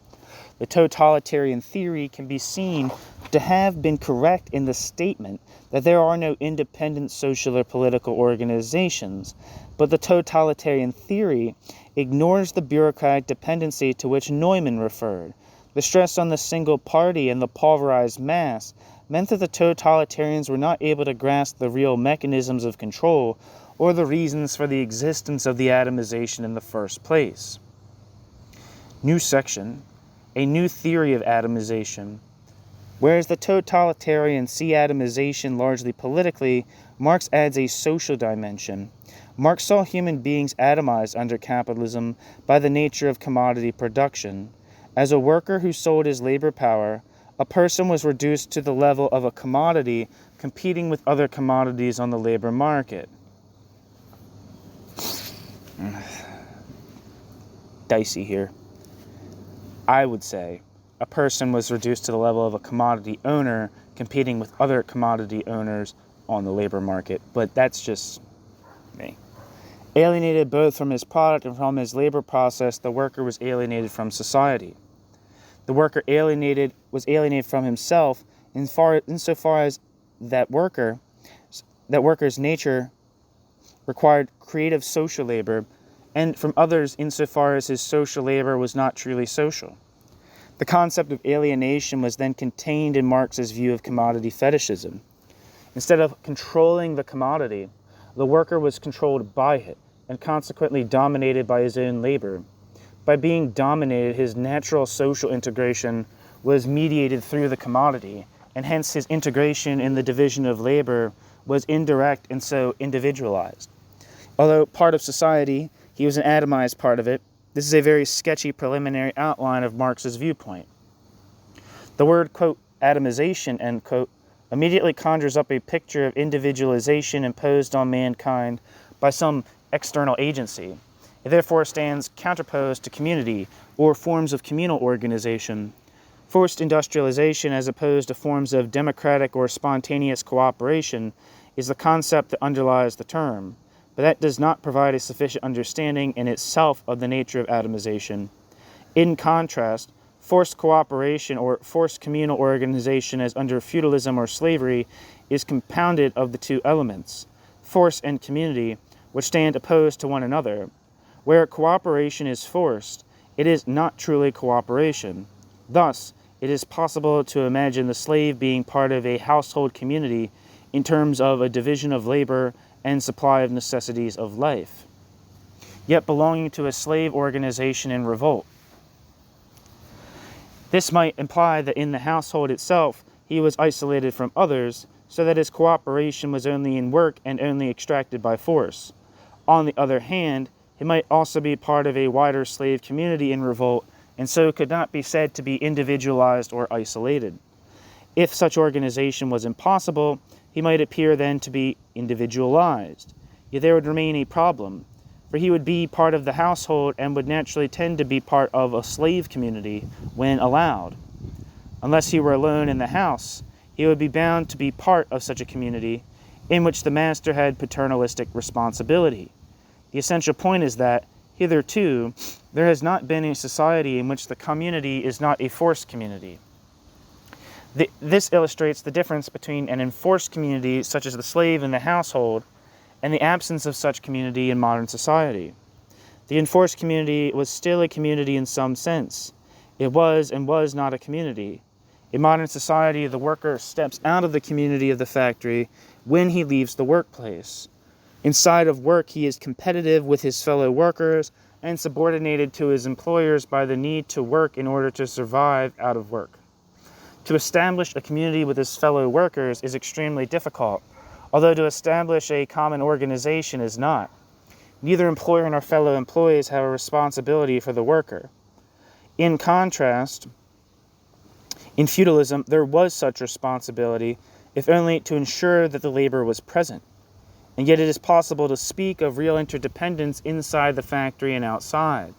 The totalitarian theory can be seen to have been correct in the statement that there are no independent social or political organizations, but the totalitarian theory ignores the bureaucratic dependency to which Neumann referred. The stress on the single party and the pulverized mass meant that the totalitarians were not able to grasp the real mechanisms of control or the reasons for the existence of the atomization in the first place. New section. A new theory of atomization. Whereas the totalitarians see atomization largely politically, Marx adds a social dimension. Marx saw human beings atomized under capitalism by the nature of commodity production. As a worker who sold his labor power, a person was reduced to the level of a commodity competing with other commodities on the labor market. dicey here. I would say a person was reduced to the level of a commodity owner competing with other commodity owners on the labor market, but that's just me. Alienated both from his product and from his labor process, the worker was alienated from society. The worker was alienated from himself insofar as that worker's nature required creative social labor, and from others insofar as his social labor was not truly social. The concept of alienation was then contained in Marx's view of commodity fetishism. Instead of controlling the commodity, the worker was controlled by it, and consequently dominated by his own labor. By being dominated, his natural social integration was mediated through the commodity, and hence his integration in the division of labor was indirect and so individualized. Although part of society, he was an atomized part of it. This is a very sketchy preliminary outline of Marx's viewpoint. The word, quote, atomization, end quote, immediately conjures up a picture of individualization imposed on mankind by some external agency. It therefore stands counterposed to community or forms of communal organization. Forced industrialization, as opposed to forms of democratic or spontaneous cooperation, is the concept that underlies the term, but that does not provide a sufficient understanding in itself of the nature of atomization. In contrast, forced cooperation or forced communal organization, as under feudalism or slavery, is compounded of the two elements, force and community, which stand opposed to one another. Where cooperation is forced, it is not truly cooperation. Thus, it is possible to imagine the slave being part of a household community in terms of a division of labor and supply of necessities of life, yet belonging to a slave organization in revolt. This might imply that in the household itself he was isolated from others, so that his cooperation was only in work and only extracted by force. On the other hand, he might also be part of a wider slave community in revolt, and so could not be said to be individualized or isolated. If such organization was impossible, he might appear then to be individualized. Yet there would remain a problem, for he would be part of the household and would naturally tend to be part of a slave community when allowed. Unless he were alone in the house, he would be bound to be part of such a community in which the master had paternalistic responsibility. The essential point is that, hitherto, there has not been a society in which the community is not a forced community. This illustrates the difference between an enforced community, such as the slave in the household, and the absence of such community in modern society. The enforced community was still a community in some sense. It was and was not a community. In modern society, the worker steps out of the community of the factory when he leaves the workplace. Inside of work, he is competitive with his fellow workers and subordinated to his employers by the need to work in order to survive out of work. To establish a community with his fellow workers is extremely difficult, although to establish a common organization is not. Neither employer nor fellow employees have a responsibility for the worker. In contrast, in feudalism, there was such responsibility, if only to ensure that the labor was present. And yet it is possible to speak of real interdependence inside the factory and outside.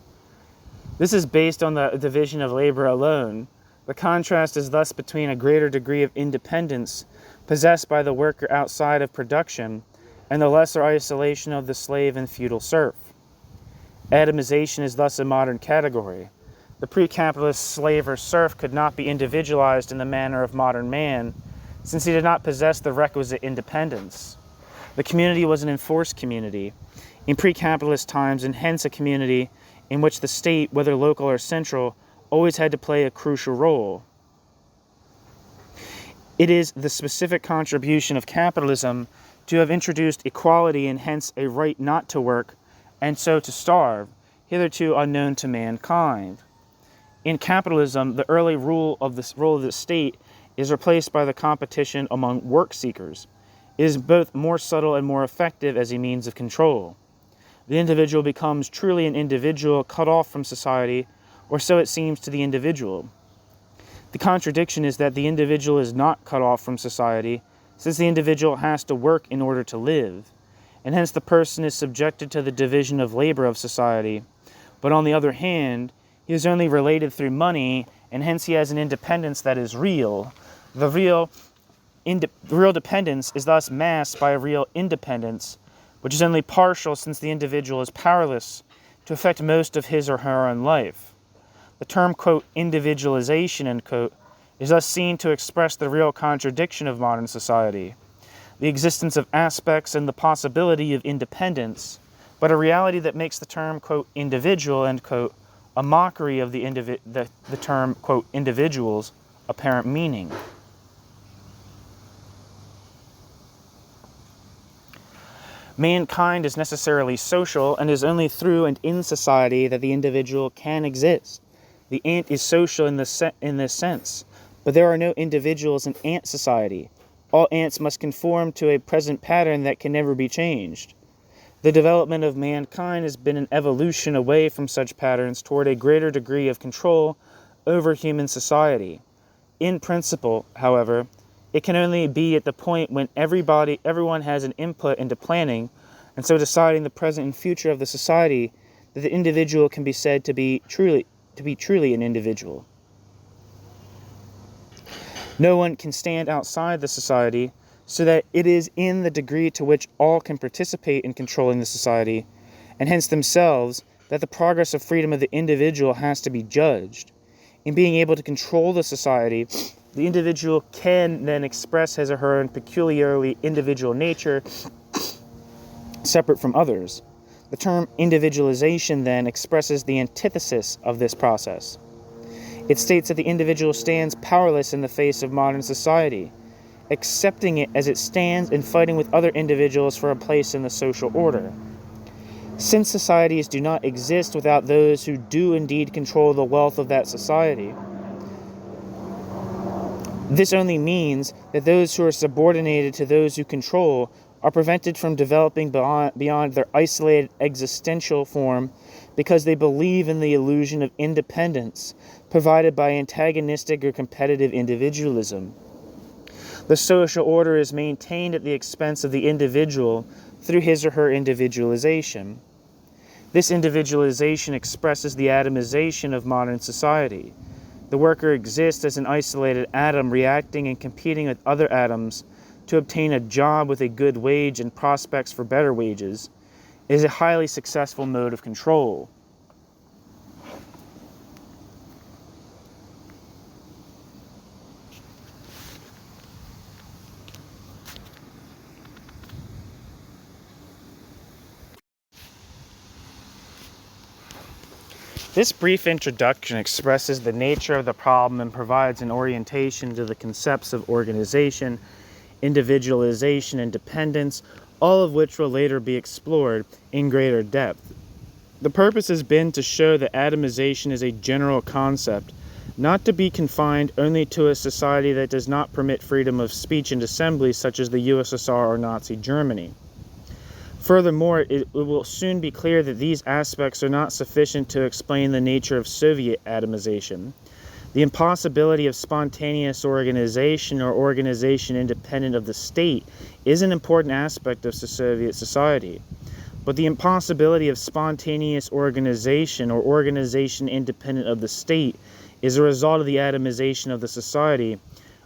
This is based on the division of labor alone. The contrast is thus between a greater degree of independence possessed by the worker outside of production and the lesser isolation of the slave and feudal serf. Atomization is thus a modern category. The pre-capitalist slave or serf could not be individualized in the manner of modern man, since he did not possess the requisite independence. The community was an enforced community in pre-capitalist times, and hence a community in which the state, whether local or central, always had to play a crucial role. It is the specific contribution of capitalism to have introduced equality and hence a right not to work and so to starve, hitherto unknown to mankind. In capitalism, the early role of the state is replaced by the competition among work seekers. It is both more subtle and more effective as a means of control. The individual becomes truly an individual cut off from society, or so it seems to the individual. The contradiction is that the individual is not cut off from society, since the individual has to work in order to live. and hence the person is subjected to the division of labor of society. But on the other hand, he is only related through money, and hence he has an independence that is real. The real dependence is thus masked by a real independence, which is only partial since the individual is powerless to affect most of his or her own life. The term, quote, individualization, end quote, is thus seen to express the real contradiction of modern society, the existence of aspects and the possibility of independence, but a reality that makes the term, quote, individual, end quote, a mockery of the term, quote, individual's apparent meaning. Mankind is necessarily social, and is only through and in society that the individual can exist. The ant is social in this sense, but there are no individuals in ant society. All ants must conform to a present pattern that can never be changed. The development of mankind has been an evolution away from such patterns toward a greater degree of control over human society. In principle, however, it can only be at the point when everyone has an input into planning, and so deciding the present and future of the society, that the individual can be said to be truly an individual. No one can stand outside the society, so that it is in the degree to which all can participate in controlling the society, and hence themselves, that the progress of freedom of the individual has to be judged. In being able to control the society, the individual can then express his or her own peculiarly individual nature, separate from others. The term individualization then expresses the antithesis of this process. It states that the individual stands powerless in the face of modern society, accepting it as it stands and fighting with other individuals for a place in the social order. Since societies do not exist without those who do indeed control the wealth of that society, this only means that those who are subordinated to those who control are prevented from developing beyond their isolated existential form because they believe in the illusion of independence provided by antagonistic or competitive individualism. The social order is maintained at the expense of the individual through his or her individualization. This individualization expresses the atomization of modern society. The worker exists as an isolated atom reacting and competing with other atoms to obtain a job with a good wage and prospects for better wages. It is a highly successful mode of control. This brief introduction expresses the nature of the problem and provides an orientation to the concepts of organization, individualization, and dependence, all of which will later be explored in greater depth. The purpose has been to show that atomization is a general concept, not to be confined only to a society that does not permit freedom of speech and assembly, such as the USSR or Nazi Germany. Furthermore, it will soon be clear that these aspects are not sufficient to explain the nature of Soviet atomization. The impossibility of spontaneous organization or organization independent of the state is an important aspect of Soviet society. But the impossibility of spontaneous organization or organization independent of the state is a result of the atomization of the society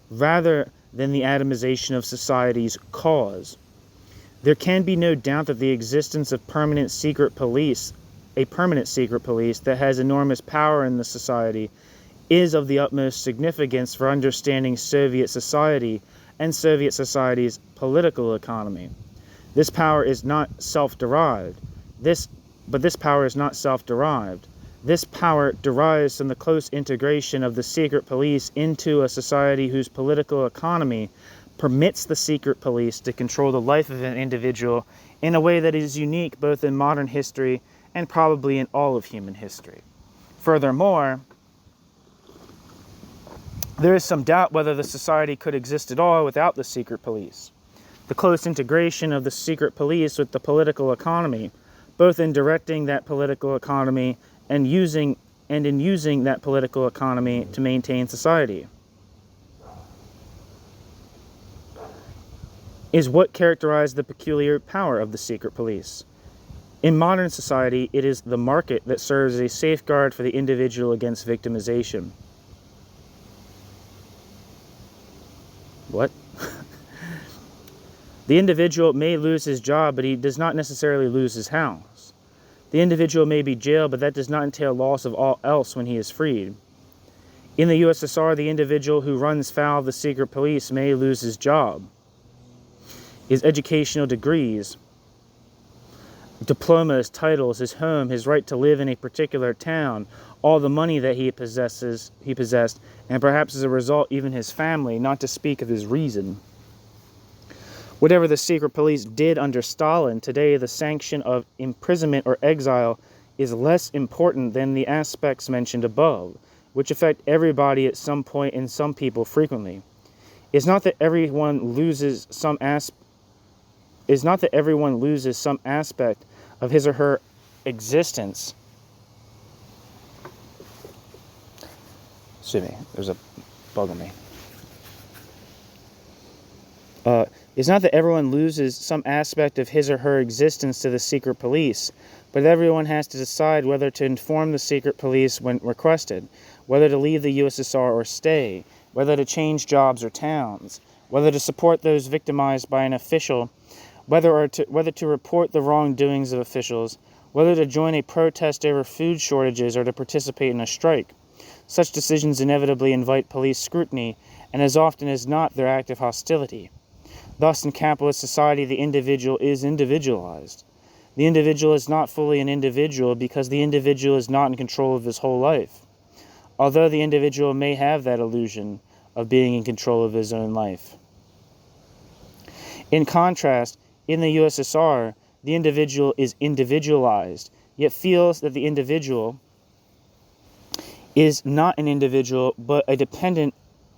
rather than the atomization of society's cause. There can be no doubt that the existence of a permanent secret police that has enormous power in the society is of the utmost significance for understanding Soviet society and Soviet society's political economy. This power is not self-derived. This power is not self-derived. This power derives from the close integration of the secret police into a society whose political economy permits the secret police to control the life of an individual in a way that is unique both in modern history and probably in all of human history. Furthermore, there is some doubt whether the society could exist at all without the secret police. The close integration of the secret police with the political economy, both in directing that political economy and in using that political economy to maintain society. is what characterized the peculiar power of the secret police. In modern society, it is the market that serves as a safeguard for the individual against victimization. What? The individual may lose his job, but he does not necessarily lose his house. The individual may be jailed, but that does not entail loss of all else when he is freed. In the USSR, the individual who runs foul of the secret police may lose his job, his educational degrees, diplomas, titles, his home, his right to live in a particular town, all the money that he possessed, and perhaps as a result, even his family, not to speak of his reason. Whatever the secret police did under Stalin, today the sanction of imprisonment or exile is less important than the aspects mentioned above, which affect everybody at some point and some people frequently. It's not that everyone loses some aspect of his or her existence. Excuse me, there's a bug on me. It's not that everyone loses some aspect of his or her existence to the secret police, but everyone has to decide whether to inform the secret police when requested, whether to leave the USSR or stay, whether to change jobs or towns, whether to support those victimized by an official, whether to report the wrongdoings of officials, whether to join a protest over food shortages or to participate in a strike. Such decisions inevitably invite police scrutiny, and as often as not, their active hostility. Thus, in capitalist society, the individual is individualized. The individual is not fully an individual because the individual is not in control of his whole life, although the individual may have that illusion of being in control of his own life. In contrast, in the USSR, the individual is individualized, yet feels that the individual is not an individual, but a dependent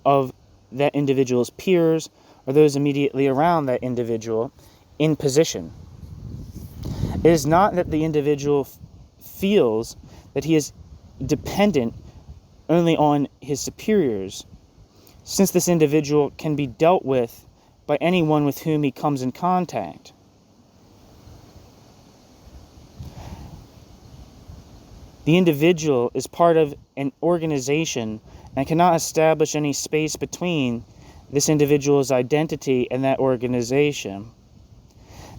of that individual's peers or those immediately around that individual in position. It is not that the individual feels that he is dependent only on his superiors, since this individual can be dealt with by anyone with whom he comes in contact. The individual is part of an organization and cannot establish any space between this individual's identity and that organization.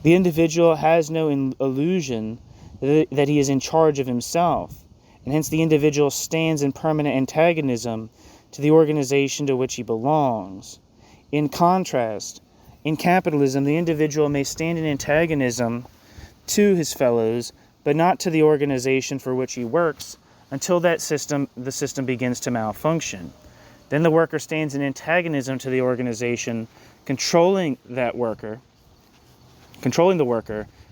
The individual has no illusion that he is in charge of himself, and hence the individual stands in permanent antagonism to the organization to which he belongs. In contrast, in capitalism, the individual may stand in antagonism to his fellows, but not to the organization for which he works, until the system begins to malfunction. Then the worker stands in antagonism to the organization, controlling the worker,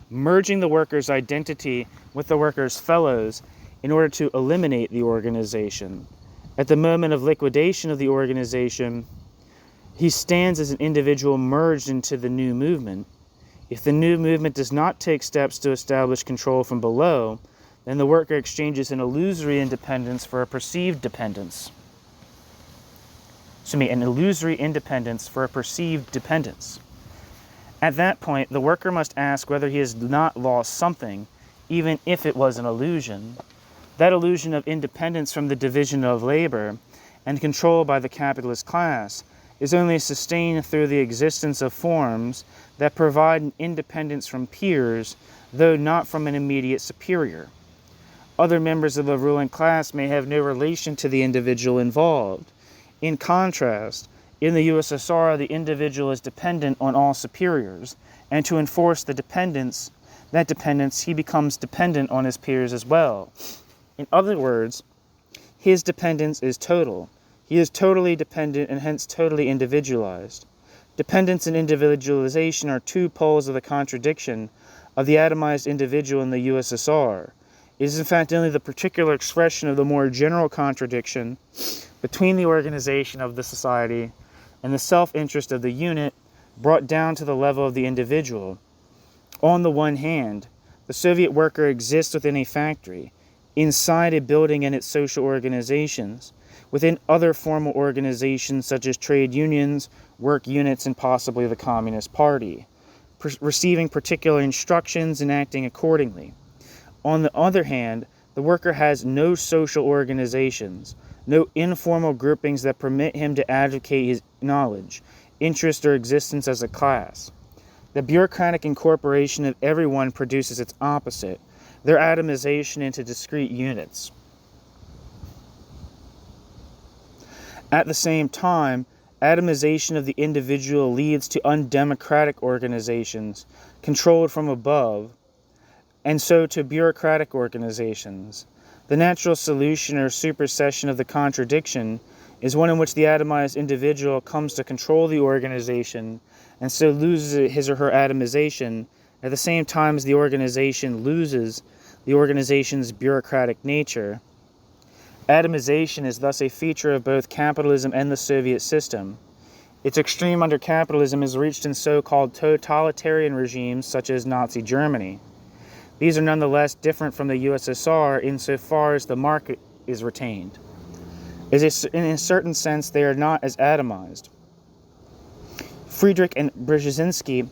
merging the worker's identity with the worker's fellows in order to eliminate the organization. At the moment of liquidation of the organization, he stands as an individual merged into the new movement. If the new movement does not take steps to establish control from below, then the worker exchanges an illusory independence for a perceived dependence. An illusory independence for a perceived dependence. At that point, the worker must ask whether he has not lost something, even if it was an illusion. That illusion of independence from the division of labor and control by the capitalist class is only sustained through the existence of forms that provide an independence from peers, though not from an immediate superior. Other members of the ruling class may have no relation to the individual involved. In contrast, in the USSR, the individual is dependent on all superiors, and to enforce that dependence, he becomes dependent on his peers as well. In other words, his dependence is total. He is totally dependent and hence totally individualized. Dependence and individualization are two poles of the contradiction of the atomized individual in the USSR. It is in fact only the particular expression of the more general contradiction between the organization of the society and the self-interest of the unit brought down to the level of the individual. On the one hand, the Soviet worker exists within a factory, inside a building and its social organizations, within other formal organizations such as trade unions, work units, and possibly the Communist Party, receiving particular instructions and acting accordingly. On the other hand, the worker has no social organizations, no informal groupings that permit him to advocate his knowledge, interest, or existence as a class. The bureaucratic incorporation of everyone produces its opposite, their atomization into discrete units. At the same time, atomization of the individual leads to undemocratic organizations, controlled from above, and so to bureaucratic organizations. The natural solution or supersession of the contradiction is one in which the atomized individual comes to control the organization and so loses his or her atomization at the same time as the organization loses the organization's bureaucratic nature. Atomization is thus a feature of both capitalism and the Soviet system. Its extreme under capitalism is reached in so-called totalitarian regimes such as Nazi Germany. These are nonetheless different from the USSR insofar as the market is retained. In a certain sense, they are not as atomized. Friedrich and Brzezinski's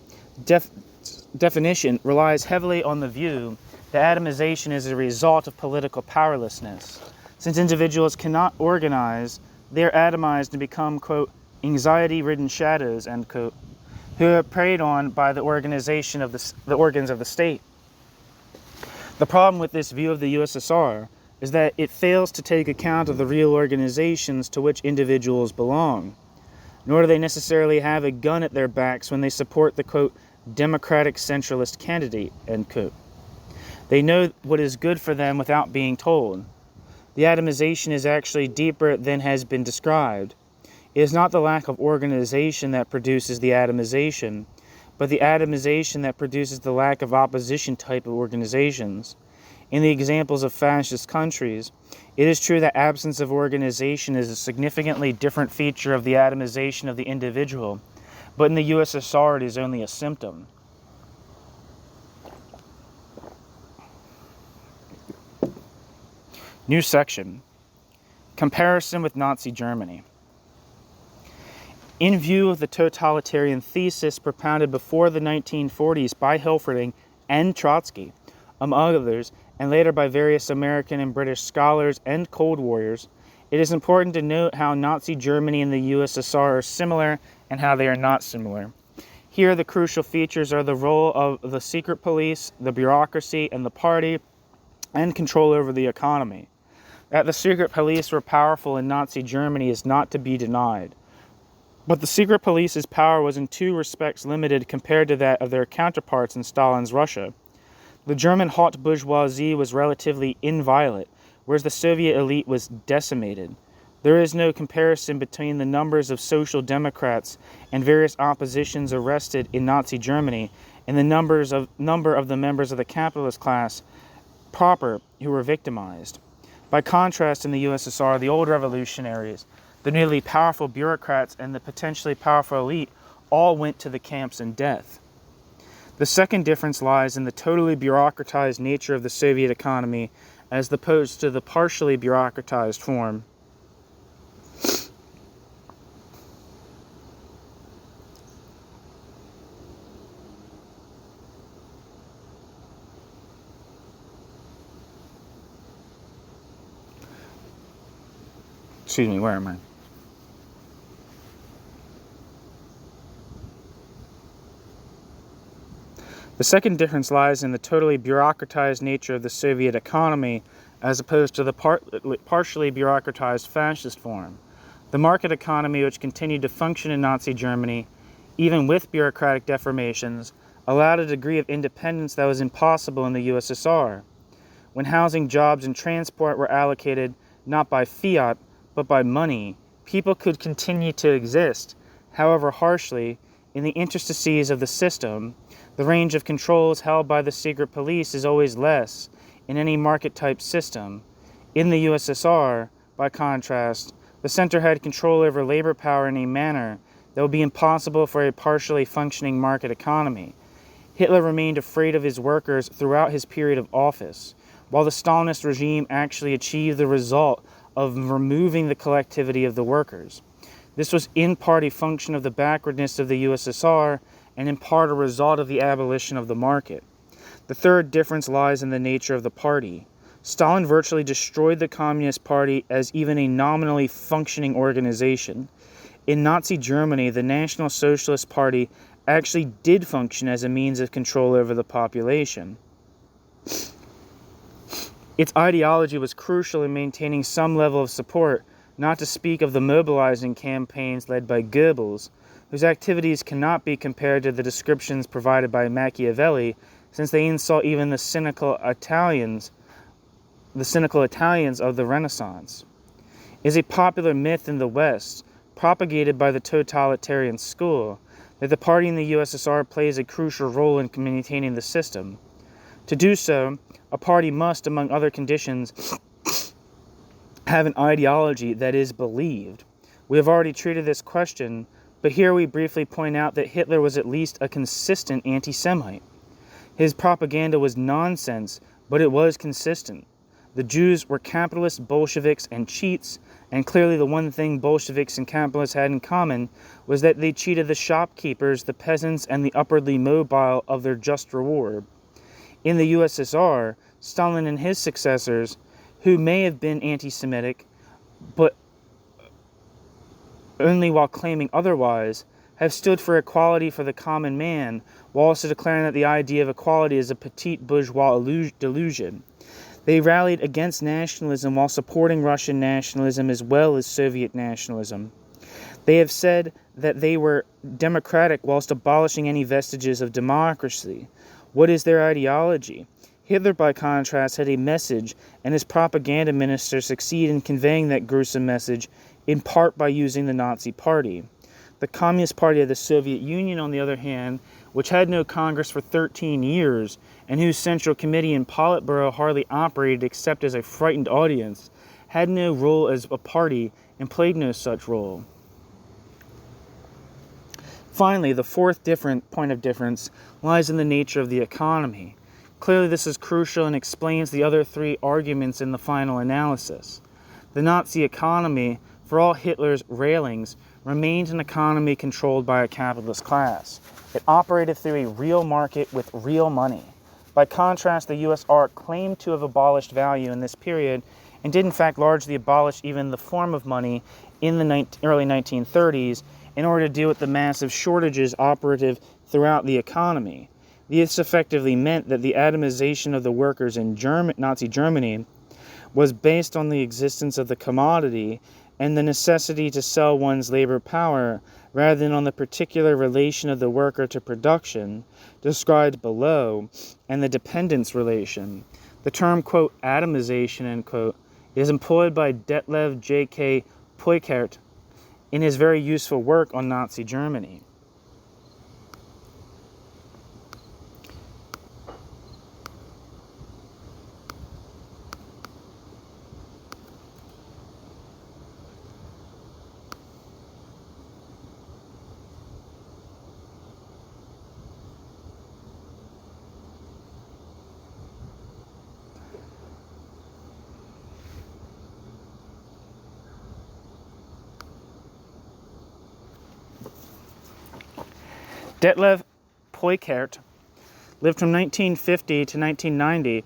definition relies heavily on the view that atomization is a result of political powerlessness. Since individuals cannot organize, they are atomized and become, quote, anxiety-ridden shadows, end quote, who are preyed on by the organization of the organs of the state. The problem with this view of the USSR is that it fails to take account of the real organizations to which individuals belong, nor do they necessarily have a gun at their backs when they support the, quote, democratic centralist candidate, end quote. They know what is good for them without being told. The atomization is actually deeper than has been described. It is not the lack of organization that produces the atomization, but the atomization that produces the lack of opposition type of organizations. In the examples of fascist countries, it is true that absence of organization is a significantly different feature of the atomization of the individual, but in the USSR it is only a symptom. New section. Comparison with Nazi Germany. In view of the totalitarian thesis propounded before the 1940s by Hilferding and Trotsky, among others, and later by various American and British scholars and Cold Warriors, it is important to note how Nazi Germany and the USSR are similar and how they are not similar. Here, the crucial features are the role of the secret police, the bureaucracy, and the party, and control over the economy. That the secret police were powerful in Nazi Germany is not to be denied. But the secret police's power was in two respects limited compared to that of their counterparts in Stalin's Russia. The German haute bourgeoisie was relatively inviolate, whereas the Soviet elite was decimated. There is no comparison between the numbers of social democrats and various oppositions arrested in Nazi Germany and the number of the members of the capitalist class proper who were victimized. By contrast, in the USSR, the old revolutionaries, the newly powerful bureaucrats, and the potentially powerful elite all went to the camps in death. The second difference lies in the totally bureaucratized nature of the Soviet economy as opposed to the partially bureaucratized form. Excuse me, where am I? The second difference lies in the totally bureaucratized nature of the Soviet economy as opposed to the partially bureaucratized fascist form. The market economy, which continued to function in Nazi Germany, even with bureaucratic deformations, allowed a degree of independence that was impossible in the USSR. When housing, jobs, and transport were allocated not by fiat, but by money, people could continue to exist, however harshly, in the interstices of the system. The range of controls held by the secret police is always less in any market-type system. In the USSR, by contrast, the center had control over labor power in a manner that would be impossible for a partially functioning market economy. Hitler remained afraid of his workers throughout his period of office, while the Stalinist regime actually achieved the result of removing the collectivity of the workers. This was in part a function of the backwardness of the USSR and in part a result of the abolition of the market. The third difference lies in the nature of the party. Stalin virtually destroyed the Communist Party as even a nominally functioning organization. In Nazi Germany, the National Socialist Party actually did function as a means of control over the population. Its ideology was crucial in maintaining some level of support, not to speak of the mobilizing campaigns led by Goebbels, whose activities cannot be compared to the descriptions provided by Machiavelli, since they insult even the cynical Italians of the Renaissance. It is a popular myth in the West, propagated by the totalitarian school, that the party in the USSR plays a crucial role in maintaining the system. To do so, a party must, among other conditions, have an ideology that is believed. We have already treated this question, but here we briefly point out that Hitler was at least a consistent anti-Semite. His propaganda was nonsense, but it was consistent. The Jews were capitalists, Bolsheviks, and cheats, and clearly the one thing Bolsheviks and capitalists had in common was that they cheated the shopkeepers, the peasants, and the upwardly mobile of their just reward. In the USSR, Stalin and his successors, who may have been anti-Semitic, but only while claiming otherwise, have stood for equality for the common man, while also declaring that the idea of equality is a petite bourgeois delusion. They rallied against nationalism while supporting Russian nationalism as well as Soviet nationalism. They have said that they were democratic whilst abolishing any vestiges of democracy. What is their ideology? Hitler, by contrast, had a message, and his propaganda ministers succeed in conveying that gruesome message, in part by using the Nazi Party. The Communist Party of the Soviet Union, on the other hand, which had no Congress for 13 years, and whose Central Committee and Politburo hardly operated except as a frightened audience, had no role as a party and played no such role. Finally, the fourth point of difference lies in the nature of the economy. Clearly, this is crucial and explains the other three arguments in the final analysis. The Nazi economy, for all Hitler's railings, remained an economy controlled by a capitalist class. It operated through a real market with real money. By contrast, the USSR claimed to have abolished value in this period and did in fact largely abolish even the form of money in the early 1930s in order to deal with the massive shortages operative throughout the economy. This effectively meant that the atomization of the workers in Nazi Germany was based on the existence of the commodity and the necessity to sell one's labor power rather than on the particular relation of the worker to production described below and the dependence relation. The term, quote, atomization, end quote, is employed by Detlev J.K. Peukert in his very useful work on Nazi Germany. Detlev Peukert lived from 1950 to 1990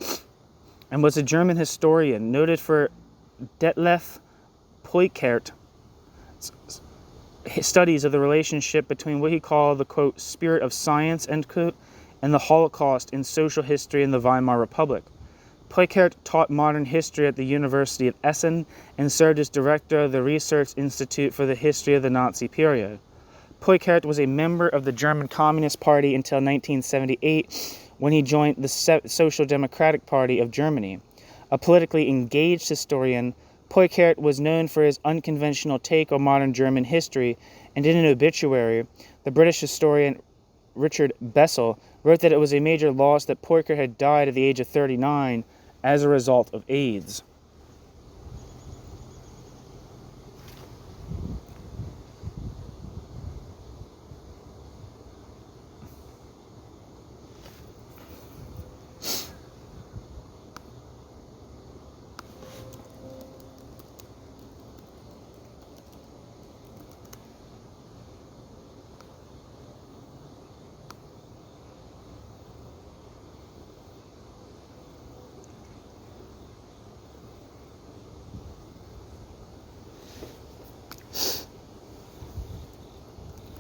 and was a German historian noted for Detlev Peukert's studies of the relationship between what he called the, quote, spirit of science, end quote, and the Holocaust in social history in the Weimar Republic. Peukert taught modern history at the University of Essen and served as director of the Research Institute for the History of the Nazi Period. Peukert was a member of the German Communist Party until 1978, when he joined the Social Democratic Party of Germany. A politically engaged historian, Peukert was known for his unconventional take on modern German history, and in an obituary, the British historian Richard Bessel wrote that it was a major loss that Peukert had died at the age of 39 as a result of AIDS.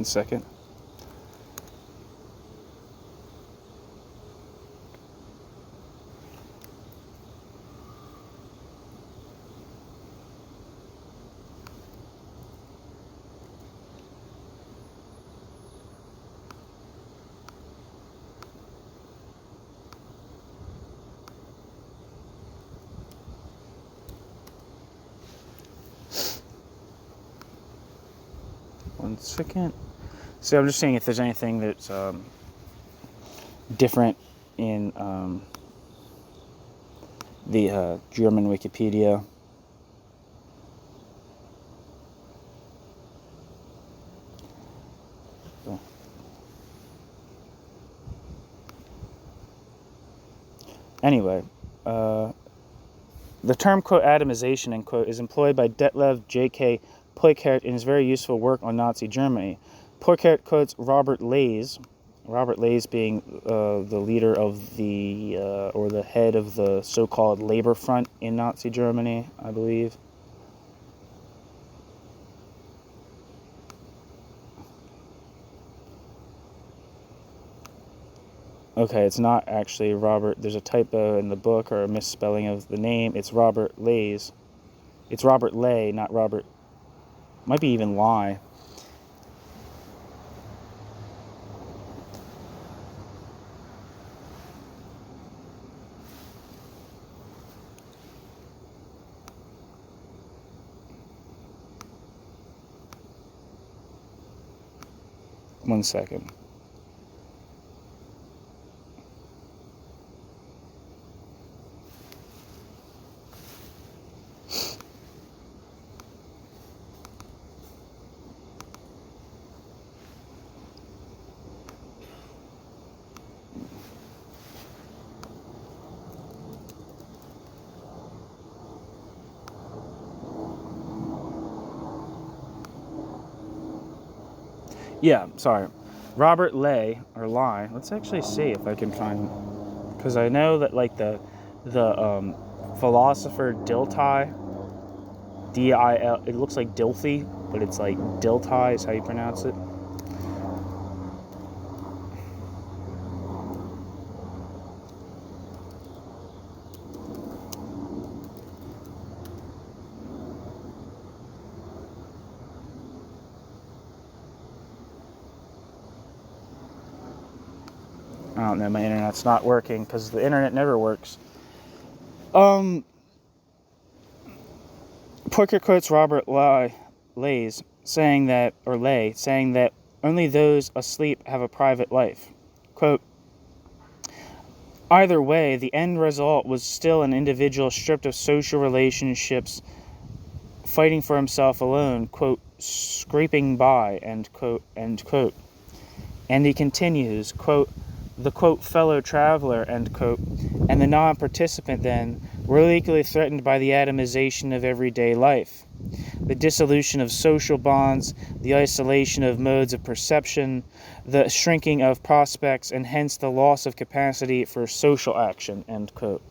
1 second. So I'm just seeing if there's anything that's different in the German Wikipedia. Anyway, the term, quote, atomization, end quote, is employed by Detlev J.K. Peukert in his very useful work on Nazi Germany. Peukert quotes Robert Lays being the leader of the, or the head of the so-called Labor Front in Nazi Germany, I believe. Okay, it's not actually Robert. There's a typo in the book or a misspelling of the name. It's Robert Lays. It's Robert Lay, not Robert. Might be even Lie. One second. Yeah, sorry. Robert Lay, or Lie. Let's actually see if I can find, because I know that like the philosopher Dilthey, D-I-L, it looks like Dilthy, but it's like Dilthey is how you pronounce it. I don't know, my internet's not working because the internet never works. Peukert quotes Robert Lays saying that only those asleep have a private life. Quote, either way, the end result was still an individual stripped of social relationships, fighting for himself alone, quote, scraping by, end quote, end quote. And he continues, quote, the, quote, fellow traveler, end quote, and the non-participant, then, were equally threatened by the atomization of everyday life, the dissolution of social bonds, the isolation of modes of perception, the shrinking of prospects, and hence the loss of capacity for social action, end quote.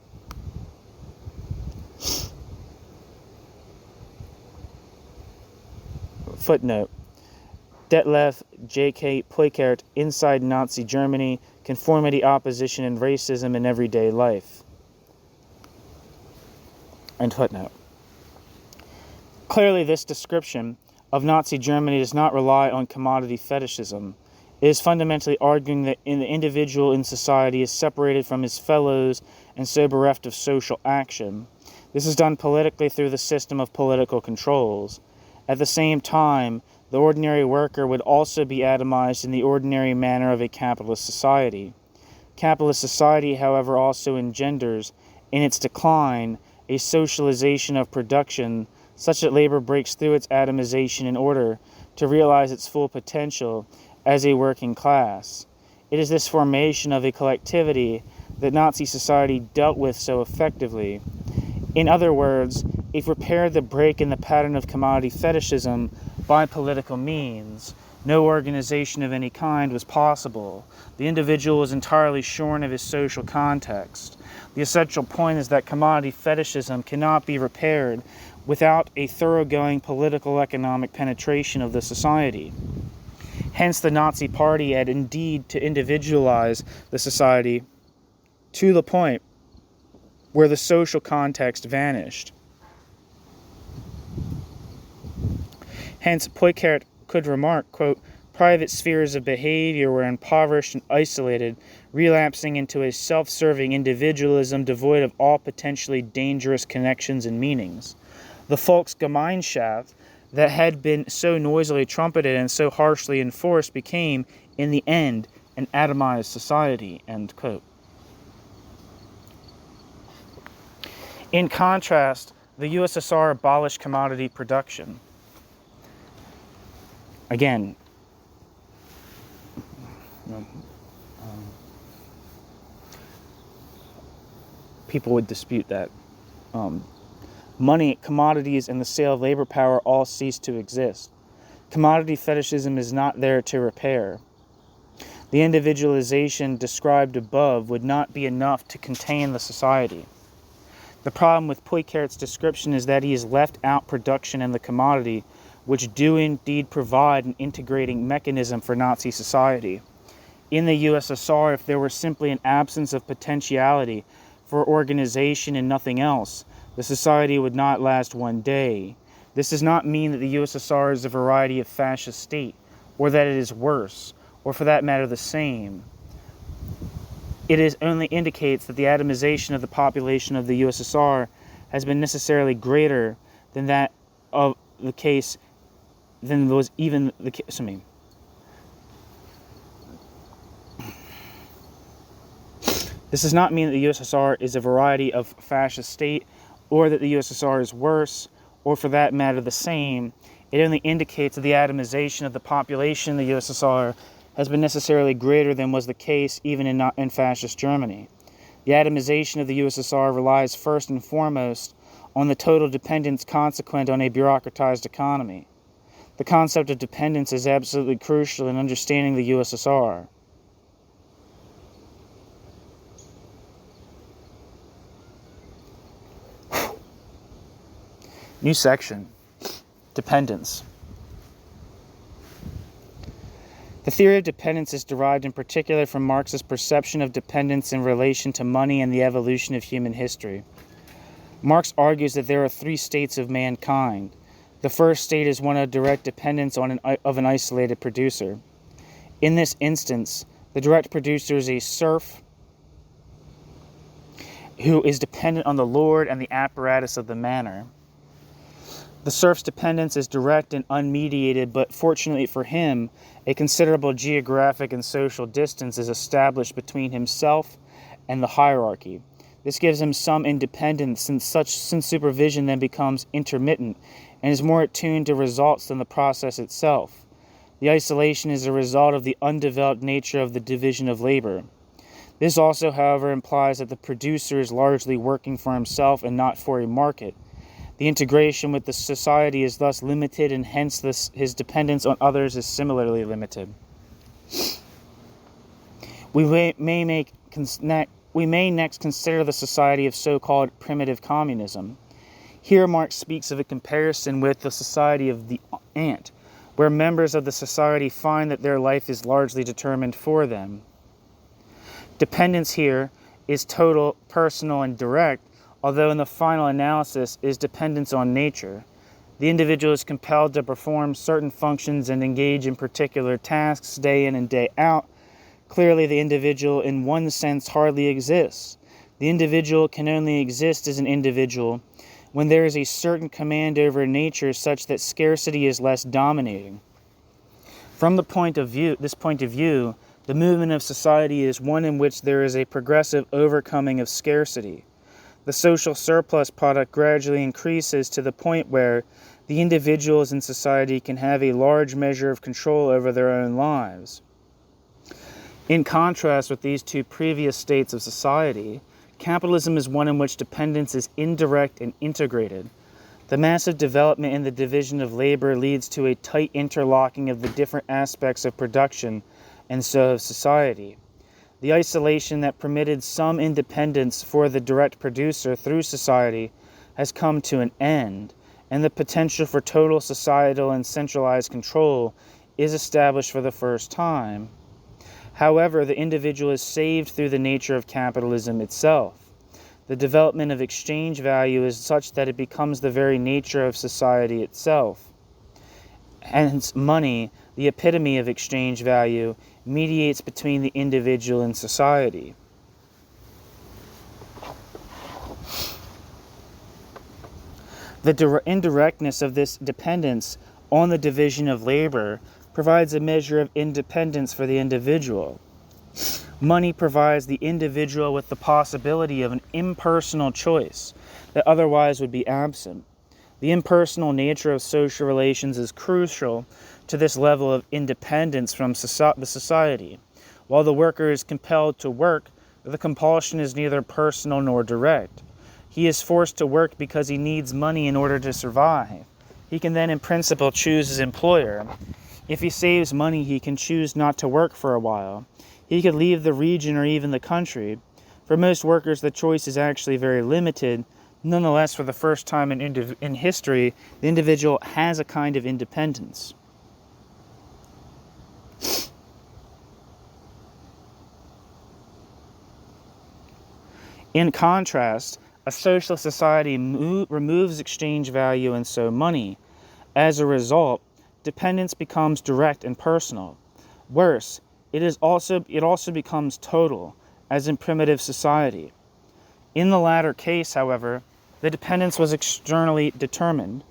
Footnote. Detlev J.K. Peukert, Inside Nazi Germany, Conformity, Opposition, and Racism in Everyday Life. End footnote. Clearly, this description of Nazi Germany does not rely on commodity fetishism. It is fundamentally arguing that the individual in society is separated from his fellows and so bereft of social action. This is done politically through the system of political controls. At the same time, the ordinary worker would also be atomized in the ordinary manner of a capitalist society. Capitalist society, however, also engenders, in its decline, a socialization of production such that labor breaks through its atomization in order to realize its full potential as a working class. It is this formation of a collectivity that Nazi society dealt with so effectively. In other words, it repaired the break in the pattern of commodity fetishism by political means. No organization of any kind was possible. The individual was entirely shorn of his social context. The essential point is that commodity fetishism cannot be repaired without a thoroughgoing political economic penetration of the society. Hence, the Nazi Party had indeed to individualize the society to the point where the social context vanished. Hence, Poincare could remark, quote, private spheres of behavior were impoverished and isolated, relapsing into a self-serving individualism devoid of all potentially dangerous connections and meanings. The Volksgemeinschaft that had been so noisily trumpeted and so harshly enforced became, in the end, an atomized society, end quote. In contrast, the USSR abolished commodity production. Again, people would dispute that. Money, commodities, and the sale of labor power all cease to exist. Commodity fetishism is not there to repair. The individualization described above would not be enough to contain the society. The problem with Poincare's description is that he has left out production and the commodity, which do indeed provide an integrating mechanism for Nazi society. In the USSR, if there were simply an absence of potentiality for organization and nothing else, the society would not last one day. This does not mean that the USSR is a variety of fascist state, or that it is worse, or for that matter the same. It only indicates that the atomization of the population of the USSR has been necessarily greater than that of the case than was even the case. This does not mean that the USSR is a variety of fascist state, or that the USSR is worse, or for that matter the same. It only indicates that the atomization of the population of the USSR has been necessarily greater than was the case even in fascist Germany. The atomization of the USSR relies first and foremost on the total dependence consequent on a bureaucratized economy. The concept of dependence is absolutely crucial in understanding the USSR. New section, dependence. The theory of dependence is derived in particular from Marx's perception of dependence in relation to money and the evolution of human history. Marx argues that there are three states of mankind. The first state is one of direct dependence on an isolated producer. In this instance, the direct producer is a serf who is dependent on the lord and the apparatus of the manor. The serf's dependence is direct and unmediated, but fortunately for him, a considerable geographic and social distance is established between himself and the hierarchy. This gives him some independence, since supervision then becomes intermittent and is more attuned to results than the process itself. The isolation is a result of the undeveloped nature of the division of labor. This also, however, implies that the producer is largely working for himself and not for a market. The integration with the society is thus limited, and hence his dependence on others is similarly limited. We may next consider the society of so-called primitive communism. Here Marx speaks of a comparison with the society of the ant, where members of the society find that their life is largely determined for them. Dependence here is total, personal, and direct, although in the final analysis is dependence on nature. The individual is compelled to perform certain functions and engage in particular tasks day in and day out. Clearly, the individual in one sense hardly exists. The individual can only exist as an individual when there is a certain command over nature such that scarcity is less dominating. From this point of view, the movement of society is one in which there is a progressive overcoming of scarcity. The social surplus product gradually increases to the point where the individuals in society can have a large measure of control over their own lives. In contrast with these two previous states of society, capitalism is one in which dependence is indirect and integrated. The massive development in the division of labor leads to a tight interlocking of the different aspects of production and so of society. The isolation that permitted some independence for the direct producer through society has come to an end, and the potential for total societal and centralized control is established for the first time. However, the individual is saved through the nature of capitalism itself. The development of exchange value is such that it becomes the very nature of society itself. Hence, money, the epitome of exchange value, mediates between the individual and society. The indirectness of this dependence on the division of labor provides a measure of independence for the individual. Money provides the individual with the possibility of an impersonal choice that otherwise would be absent. The impersonal nature of social relations is crucial to this level of independence from the society. While the worker is compelled to work, the compulsion is neither personal nor direct. He is forced to work because he needs money in order to survive. He can then, in principle, choose his employer. If he saves money, he can choose not to work for a while. He could leave the region or even the country. For most workers, the choice is actually very limited. Nonetheless, for the first time in history, the individual has a kind of independence. In contrast, a socialist society removes exchange value and so money. As a result, dependence becomes direct and personal. Worse, it also becomes total, as in primitive society. In the latter case, however, the dependence was externally determined.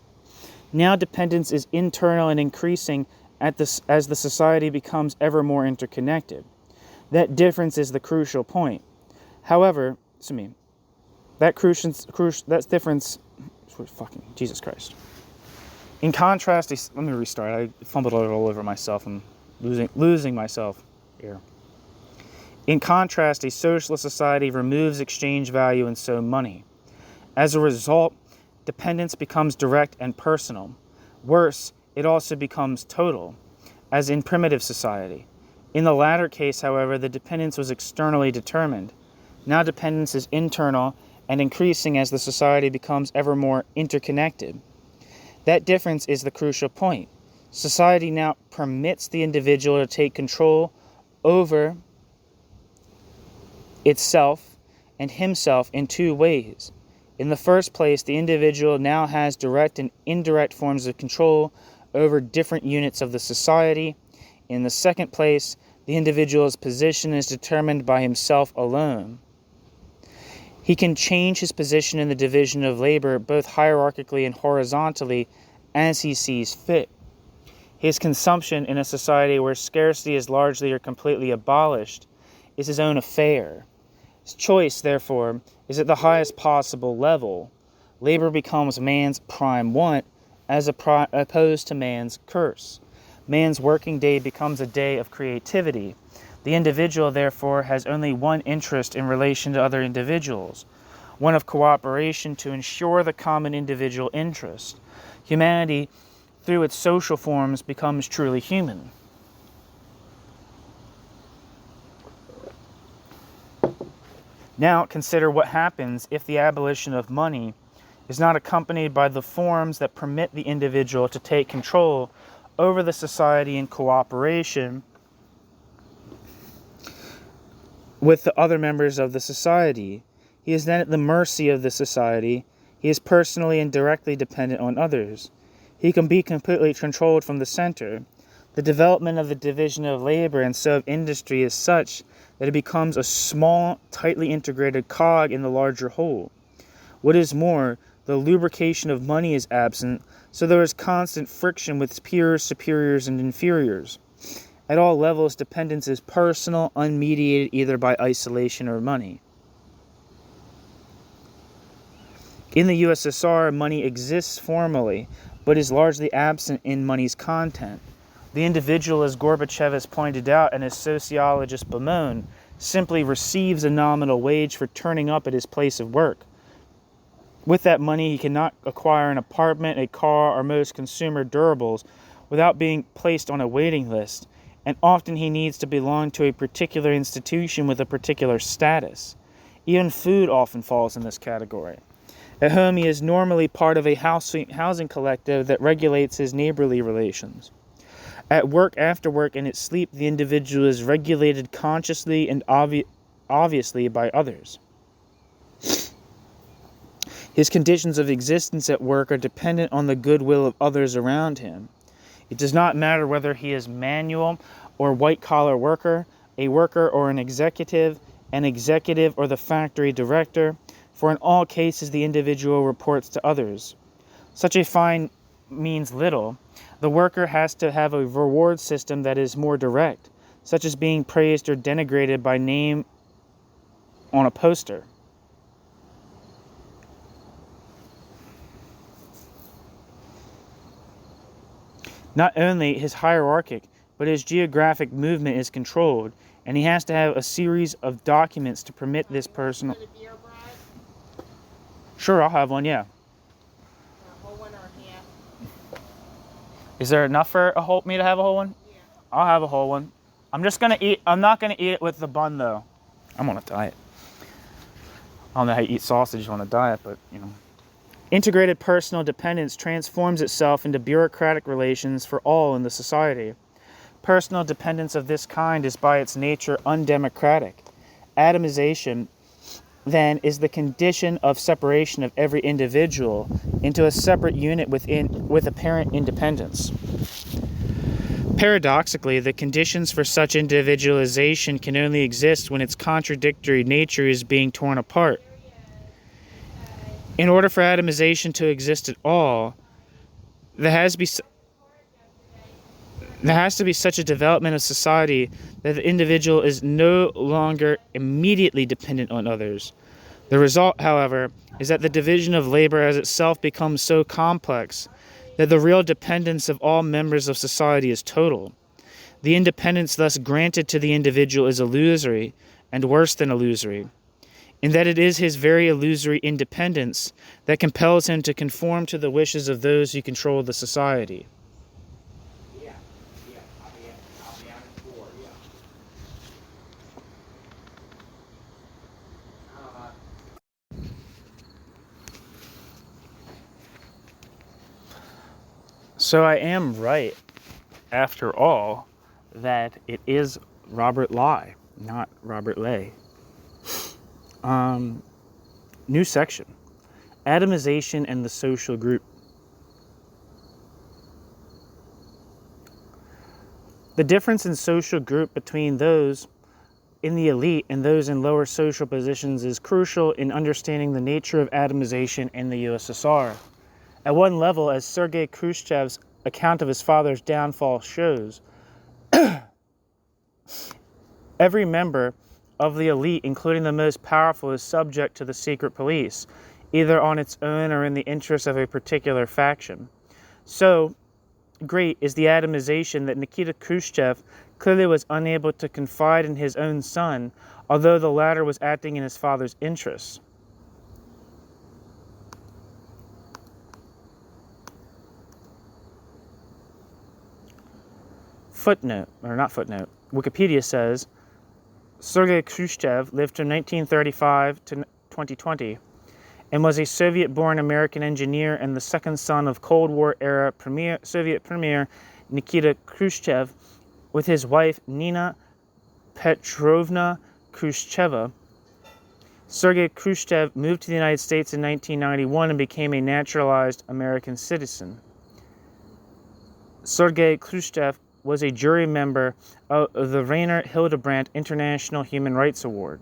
Now dependence is internal and increasing as the society becomes ever more interconnected. That difference is the crucial point. However, Jesus Christ. In contrast, let me restart. I fumbled it all over myself. I'm losing myself here. In contrast, a socialist society removes exchange value and so money. As a result, dependence becomes direct and personal. Worse, it also becomes total, as in primitive society. In the latter case, however, the dependence was externally determined. Now dependence is internal and increasing as the society becomes ever more interconnected. That difference is the crucial point. Society now permits the individual to take control over itself and himself in two ways. In the first place, the individual now has direct and indirect forms of control over different units of the society. In the second place, the individual's position is determined by himself alone. He can change his position in the division of labor both hierarchically and horizontally as he sees fit. His consumption in a society where scarcity is largely or completely abolished is his own affair. His choice, therefore, is at the highest possible level. Labor becomes man's prime want as opposed to man's curse. Man's working day becomes a day of creativity. The individual, therefore, has only one interest in relation to other individuals, one of cooperation to ensure the common individual interest. Humanity, through its social forms, becomes truly human. Now consider what happens if the abolition of money is not accompanied by the forms that permit the individual to take control over the society in cooperation with the other members of the society. He is then at the mercy of the society. He is personally and directly dependent on others. He can be completely controlled from the center. The development of the division of labor and so of industry is such that it becomes a small, tightly integrated cog in the larger whole. What is more, the lubrication of money is absent, so there is constant friction with peers, superiors, and inferiors. At all levels, dependence is personal, unmediated either by isolation or money. In the USSR, money exists formally, but is largely absent in money's content. The individual, as Gorbachev has pointed out and as sociologist Bamon, simply receives a nominal wage for turning up at his place of work. With that money, he cannot acquire an apartment, a car, or most consumer durables without being placed on a waiting list, and often he needs to belong to a particular institution with a particular status. Even food often falls in this category. At home, he is normally part of a housing collective that regulates his neighborly relations. At work, after work, and at sleep, the individual is regulated consciously and obviously by others. His conditions of existence at work are dependent on the goodwill of others around him. It does not matter whether he is manual or white-collar worker, a worker or an executive or the factory director, for in all cases the individual reports to others. Such a fine means little. The worker has to have a reward system that is more direct, such as being praised or denigrated by name on a poster. Not only his hierarchic, but his geographic movement is controlled, and he has to have a series of documents to permit this personal... Sure, I'll have one, yeah. Is there enough for me to have a whole one? Yeah. I'll have a whole one. I'm not gonna eat it with the bun though. I'm on a diet. I don't know how you eat sausage on a diet, but you know. Integrated personal dependence transforms itself into bureaucratic relations for all in the society. Personal dependence of this kind is by its nature undemocratic. Atomization, then, is the condition of separation of every individual into a separate unit with apparent independence. Paradoxically, the conditions for such individualization can only exist when its contradictory nature is being torn apart. In order for atomization to exist at all, there has to be such a development of society that the individual is no longer immediately dependent on others. The result, however, is that the division of labor has itself become so complex that the real dependence of all members of society is total. The independence thus granted to the individual is illusory, and worse than illusory, in that it is his very illusory independence that compels him to conform to the wishes of those who control the society. So I am right, after all, that it is Robert Lye, not Robert Lay. New section. Atomization and the social group. The difference in social group between those in the elite and those in lower social positions is crucial in understanding the nature of atomization in the USSR. At one level, as Sergei Khrushchev's account of his father's downfall shows, every member of the elite, including the most powerful, is subject to the secret police, either on its own or in the interest of a particular faction. So great is the atomization that Nikita Khrushchev clearly was unable to confide in his own son, although the latter was acting in his father's interests. Wikipedia says, Sergei Khrushchev lived from 1935 to 2020 and was a Soviet-born American engineer and the second son of Cold War-era Soviet Premier Nikita Khrushchev with his wife Nina Petrovna Khrushcheva. Sergei Khrushchev moved to the United States in 1991 and became a naturalized American citizen. Sergei Khrushchev was a jury member of the Rainer Hildebrandt International Human Rights Award.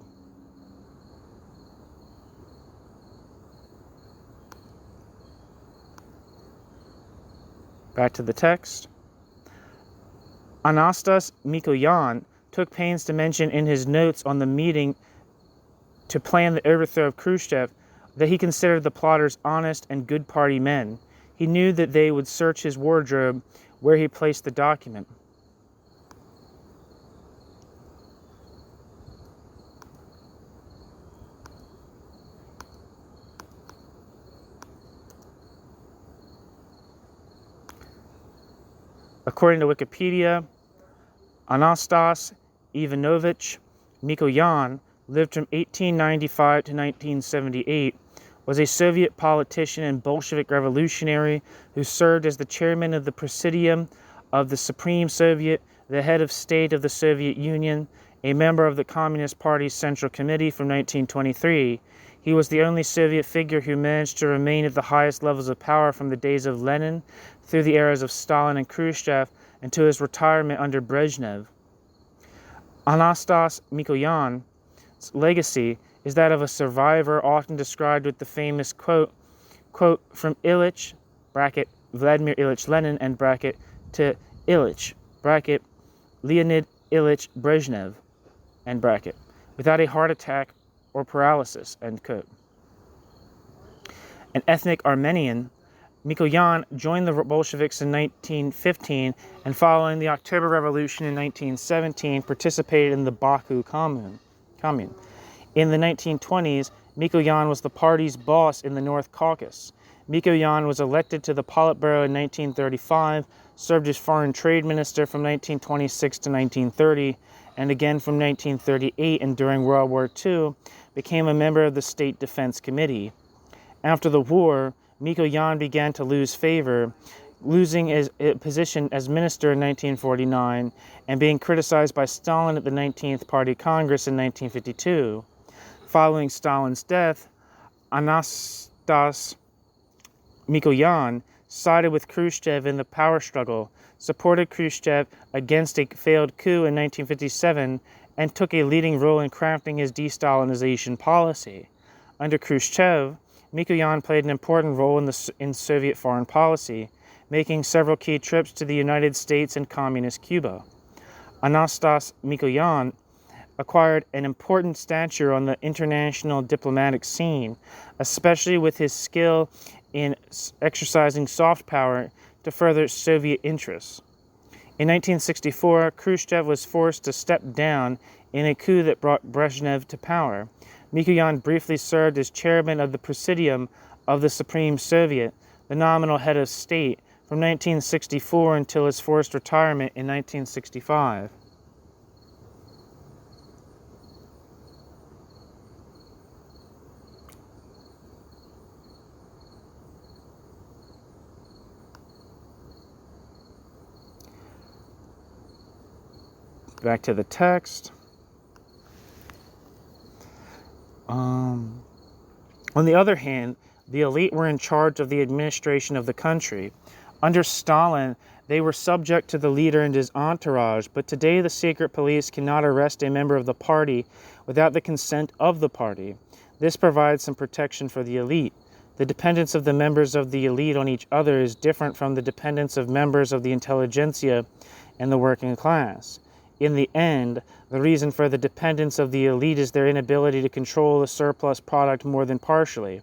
Back to the text. Anastas Mikoyan took pains to mention in his notes on the meeting to plan the overthrow of Khrushchev that he considered the plotters honest and good party men. He knew that they would search his wardrobe where he placed the document. According to Wikipedia, Anastas Ivanovich Mikoyan lived from 1895 to 1978, was a Soviet politician and Bolshevik revolutionary who served as the chairman of the Presidium of the Supreme Soviet, the head of state of the Soviet Union, a member of the Communist Party's Central Committee from 1923. He was the only Soviet figure who managed to remain at the highest levels of power from the days of Lenin through the eras of Stalin and Khrushchev and to his retirement under Brezhnev. Anastas Mikoyan's legacy is that of a survivor, often described with the famous quote from Ilyich, bracket, Vladimir Ilyich Lenin, and bracket, to Ilyich, bracket, Leonid Ilyich Brezhnev, end bracket, without a heart attack or paralysis, end quote. An ethnic Armenian, Mikoyan joined the Bolsheviks in 1915 and following the October Revolution in 1917 participated in the Baku Commune. In the 1920s, Mikoyan was the party's boss in the North Caucasus. Mikoyan was elected to the Politburo in 1935, served as foreign trade minister from 1926 to 1930, and again from 1938 and during World War II, became a member of the State Defense Committee. After the war, Mikoyan began to lose favor, losing his position as minister in 1949 and being criticized by Stalin at the 19th Party Congress in 1952. Following Stalin's death, Anastas Mikoyan sided with Khrushchev in the power struggle, supported Khrushchev against a failed coup in 1957, and took a leading role in crafting his de-Stalinization policy. Under Khrushchev, Mikoyan played an important role in Soviet foreign policy, making several key trips to the United States and Communist Cuba. Anastas Mikoyan acquired an important stature on the international diplomatic scene, especially with his skill in exercising soft power to further Soviet interests. In 1964, Khrushchev was forced to step down in a coup that brought Brezhnev to power. Mikoyan briefly served as chairman of the Presidium of the Supreme Soviet, the nominal head of state, from 1964 until his forced retirement in 1965. Back to the text. On the other hand, the elite were in charge of the administration of the country. Under Stalin, they were subject to the leader and his entourage, but today the secret police cannot arrest a member of the party without the consent of the party. This provides some protection for the elite. The dependence of the members of the elite on each other is different from the dependence of members of the intelligentsia and the working class. In the end, the reason for the dependence of the elite is their inability to control the surplus product more than partially.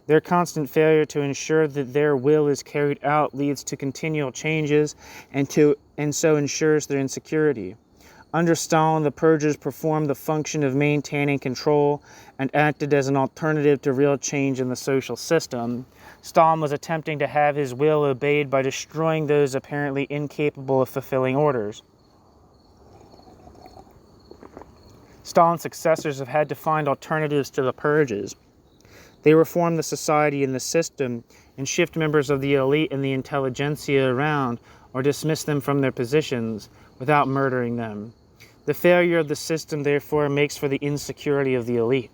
Their constant failure to ensure that their will is carried out leads to continual changes and so ensures their insecurity. Under Stalin, the purgers performed the function of maintaining control and acted as an alternative to real change in the social system. Stalin was attempting to have his will obeyed by destroying those apparently incapable of fulfilling orders. Stalin's successors have had to find alternatives to the purges. They reform the society and the system and shift members of the elite and the intelligentsia around or dismiss them from their positions without murdering them. The failure of the system, therefore, makes for the insecurity of the elite.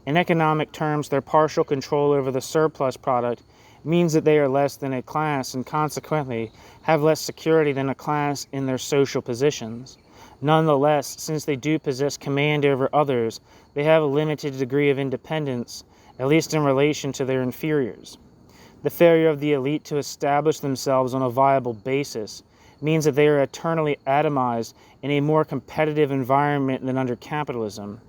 In economic terms, their partial control over the surplus product means that they are less than a class and consequently have less security than a class in their social positions. Nonetheless, since they do possess command over others, they have a limited degree of independence, at least in relation to their inferiors. The failure of the elite to establish themselves on a viable basis means that they are eternally atomized in a more competitive environment than under capitalism.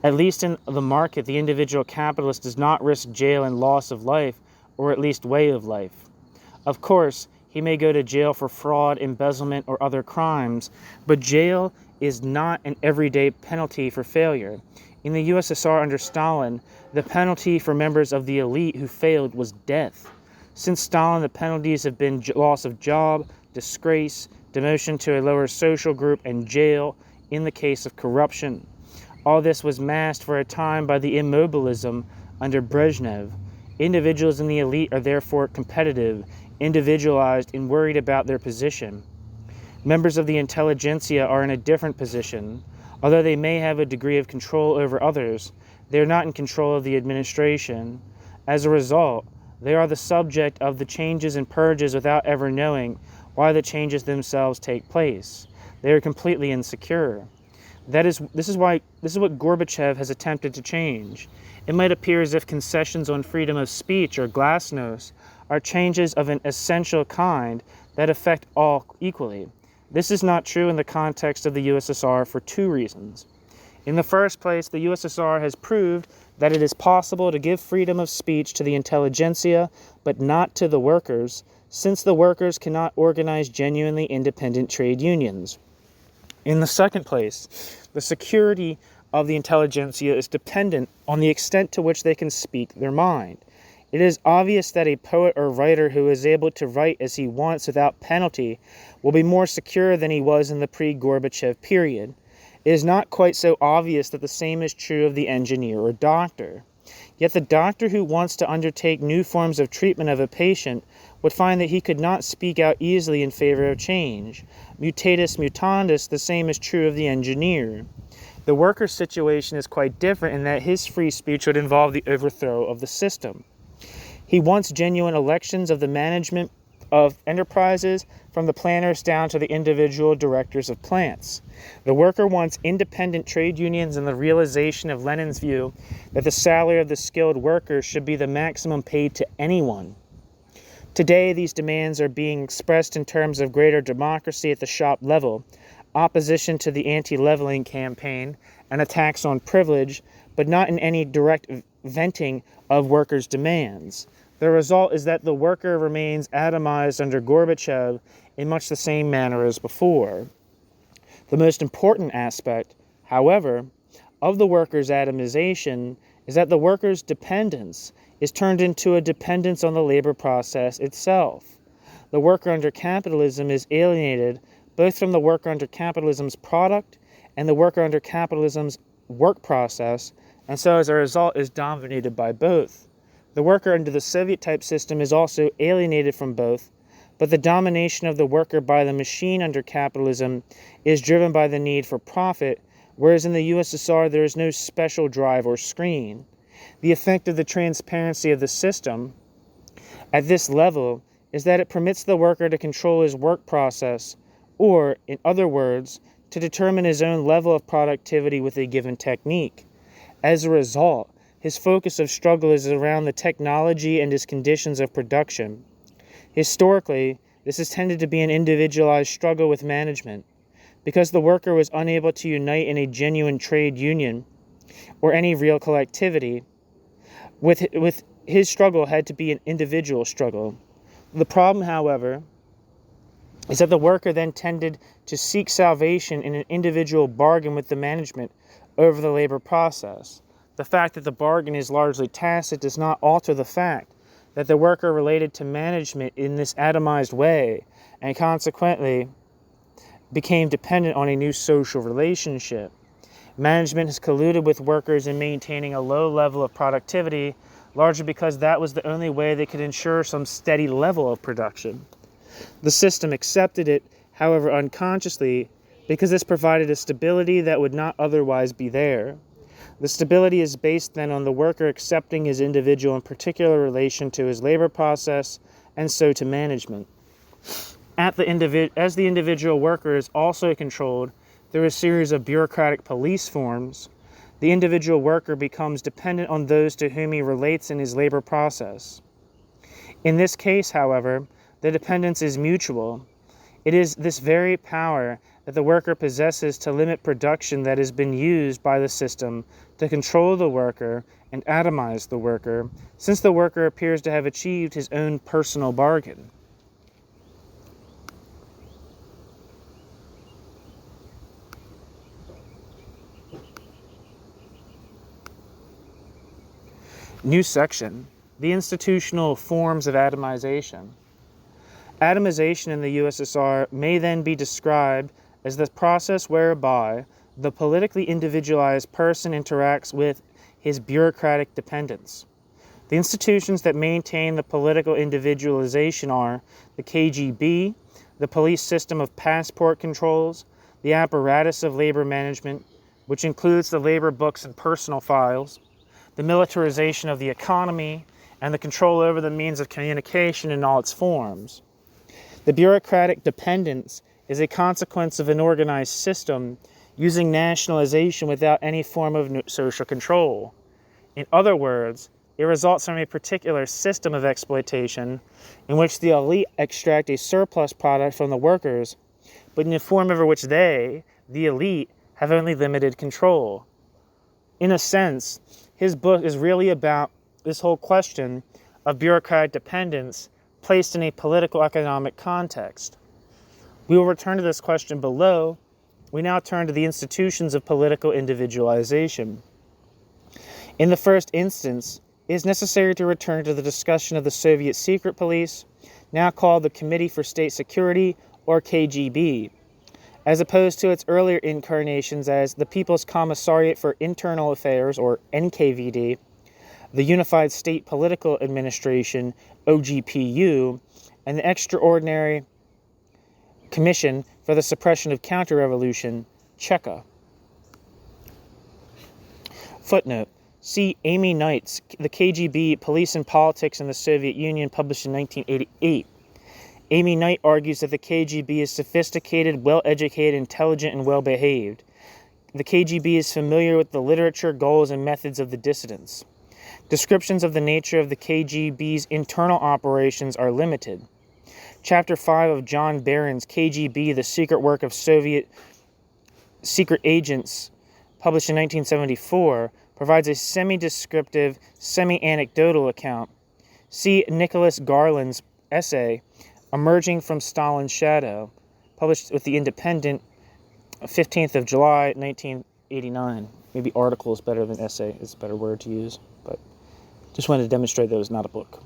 At least in the market, the individual capitalist does not risk jail and loss of life, or at least way of life. Of course, he may go to jail for fraud, embezzlement, or other crimes, but jail is not an everyday penalty for failure. In the USSR under Stalin, the penalty for members of the elite who failed was death. Since Stalin, the penalties have been loss of job, disgrace, demotion to a lower social group, and jail in the case of corruption. All this was masked for a time by the immobilism under Brezhnev. Individuals in the elite are therefore competitive individualized, and worried about their position. Members of the intelligentsia are in a different position. Although they may have a degree of control over others, they are not in control of the administration. As a result, they are the subject of the changes and purges without ever knowing why the changes themselves take place. They are completely insecure. This is what Gorbachev has attempted to change. It might appear as if concessions on freedom of speech or glasnost are changes of an essential kind that affect all equally. This is not true in the context of the USSR for two reasons. In the first place, the USSR has proved that it is possible to give freedom of speech to the intelligentsia, but not to the workers, since the workers cannot organize genuinely independent trade unions. In the second place, the security of the intelligentsia is dependent on the extent to which they can speak their mind. It is obvious that a poet or writer who is able to write as he wants without penalty will be more secure than he was in the pre-Gorbachev period. It is not quite so obvious that the same is true of the engineer or doctor. Yet the doctor who wants to undertake new forms of treatment of a patient would find that he could not speak out easily in favor of change. Mutatis mutandis, the same is true of the engineer. The worker's situation is quite different in that his free speech would involve the overthrow of the system. He wants genuine elections of the management of enterprises, from the planners down to the individual directors of plants. The worker wants independent trade unions and the realization of Lenin's view that the salary of the skilled worker should be the maximum paid to anyone. Today, these demands are being expressed in terms of greater democracy at the shop level, opposition to the anti-leveling campaign, and attacks on privilege, but not in any direct venting of workers' demands. The result is that the worker remains atomized under Gorbachev in much the same manner as before. The most important aspect, however, of the worker's atomization is that the worker's dependence is turned into a dependence on the labor process itself. The worker under capitalism is alienated both from the worker under capitalism's product and the worker under capitalism's work process, and so as a result is dominated by both. The worker under the Soviet-type system is also alienated from both, but the domination of the worker by the machine under capitalism is driven by the need for profit, whereas in the USSR there is no special drive or screen. The effect of the transparency of the system at this level is that it permits the worker to control his work process, or, in other words, to determine his own level of productivity with a given technique. As a result, his focus of struggle is around the technology and his conditions of production. Historically, this has tended to be an individualized struggle with management. Because the worker was unable to unite in a genuine trade union or any real collectivity, with his struggle had to be an individual struggle. The problem, however, is that the worker then tended to seek salvation in an individual bargain with the management over the labor process. The fact that the bargain is largely tacit does not alter the fact that the worker related to management in this atomized way and consequently became dependent on a new social relationship. Management has colluded with workers in maintaining a low level of productivity, largely because that was the only way they could ensure some steady level of production. The system accepted it, however, unconsciously, because this provided a stability that would not otherwise be there. The stability is based then on the worker accepting his individual and particular relation to his labor process, and so to management. As the individual worker is also controlled through a series of bureaucratic police forms, the individual worker becomes dependent on those to whom he relates in his labor process. In this case, however, the dependence is mutual. It is this very power that the worker possesses to limit production that has been used by the system to control the worker and atomize the worker, since the worker appears to have achieved his own personal bargain. New section: the institutional forms of atomization. Atomization in the USSR may then be described as the process whereby the politically individualized person interacts with his bureaucratic dependents. The institutions that maintain the political individualization are the KGB, the police system of passport controls, the apparatus of labor management, which includes the labor books and personal files, the militarization of the economy, and the control over the means of communication in all its forms. The bureaucratic dependence is a consequence of an organized system using nationalization without any form of social control. In other words, it results from a particular system of exploitation in which the elite extract a surplus product from the workers, but in a form over which they, the elite, have only limited control. In a sense, his book is really about this whole question of bureaucratic dependence placed in a political economic context. We will return to this question below. We now turn to the institutions of political individualization. In the first instance, it is necessary to return to the discussion of the Soviet secret police, now called the Committee for State Security, or KGB, as opposed to its earlier incarnations as the People's Commissariat for Internal Affairs, or NKVD, the Unified State Political Administration, OGPU, and the Extraordinary Commission for the Suppression of Counter-Revolution, Cheka. Footnote. See Amy Knight's The KGB, Police and Politics in the Soviet Union, published in 1988. Amy Knight argues that the KGB is sophisticated, well-educated, intelligent, and well-behaved. The KGB is familiar with the literature, goals, and methods of the dissidents. Descriptions of the nature of the KGB's internal operations are limited. Chapter 5 of John Barron's KGB, The Secret Work of Soviet Secret Agents, published in 1974, provides a semi-descriptive, semi-anecdotal account. See Nicholas Garland's essay, Emerging from Stalin's Shadow, published with The Independent, 15th of July, 1989. Maybe article is better than essay. It's a better word to use, but just wanted to demonstrate that it was not a book.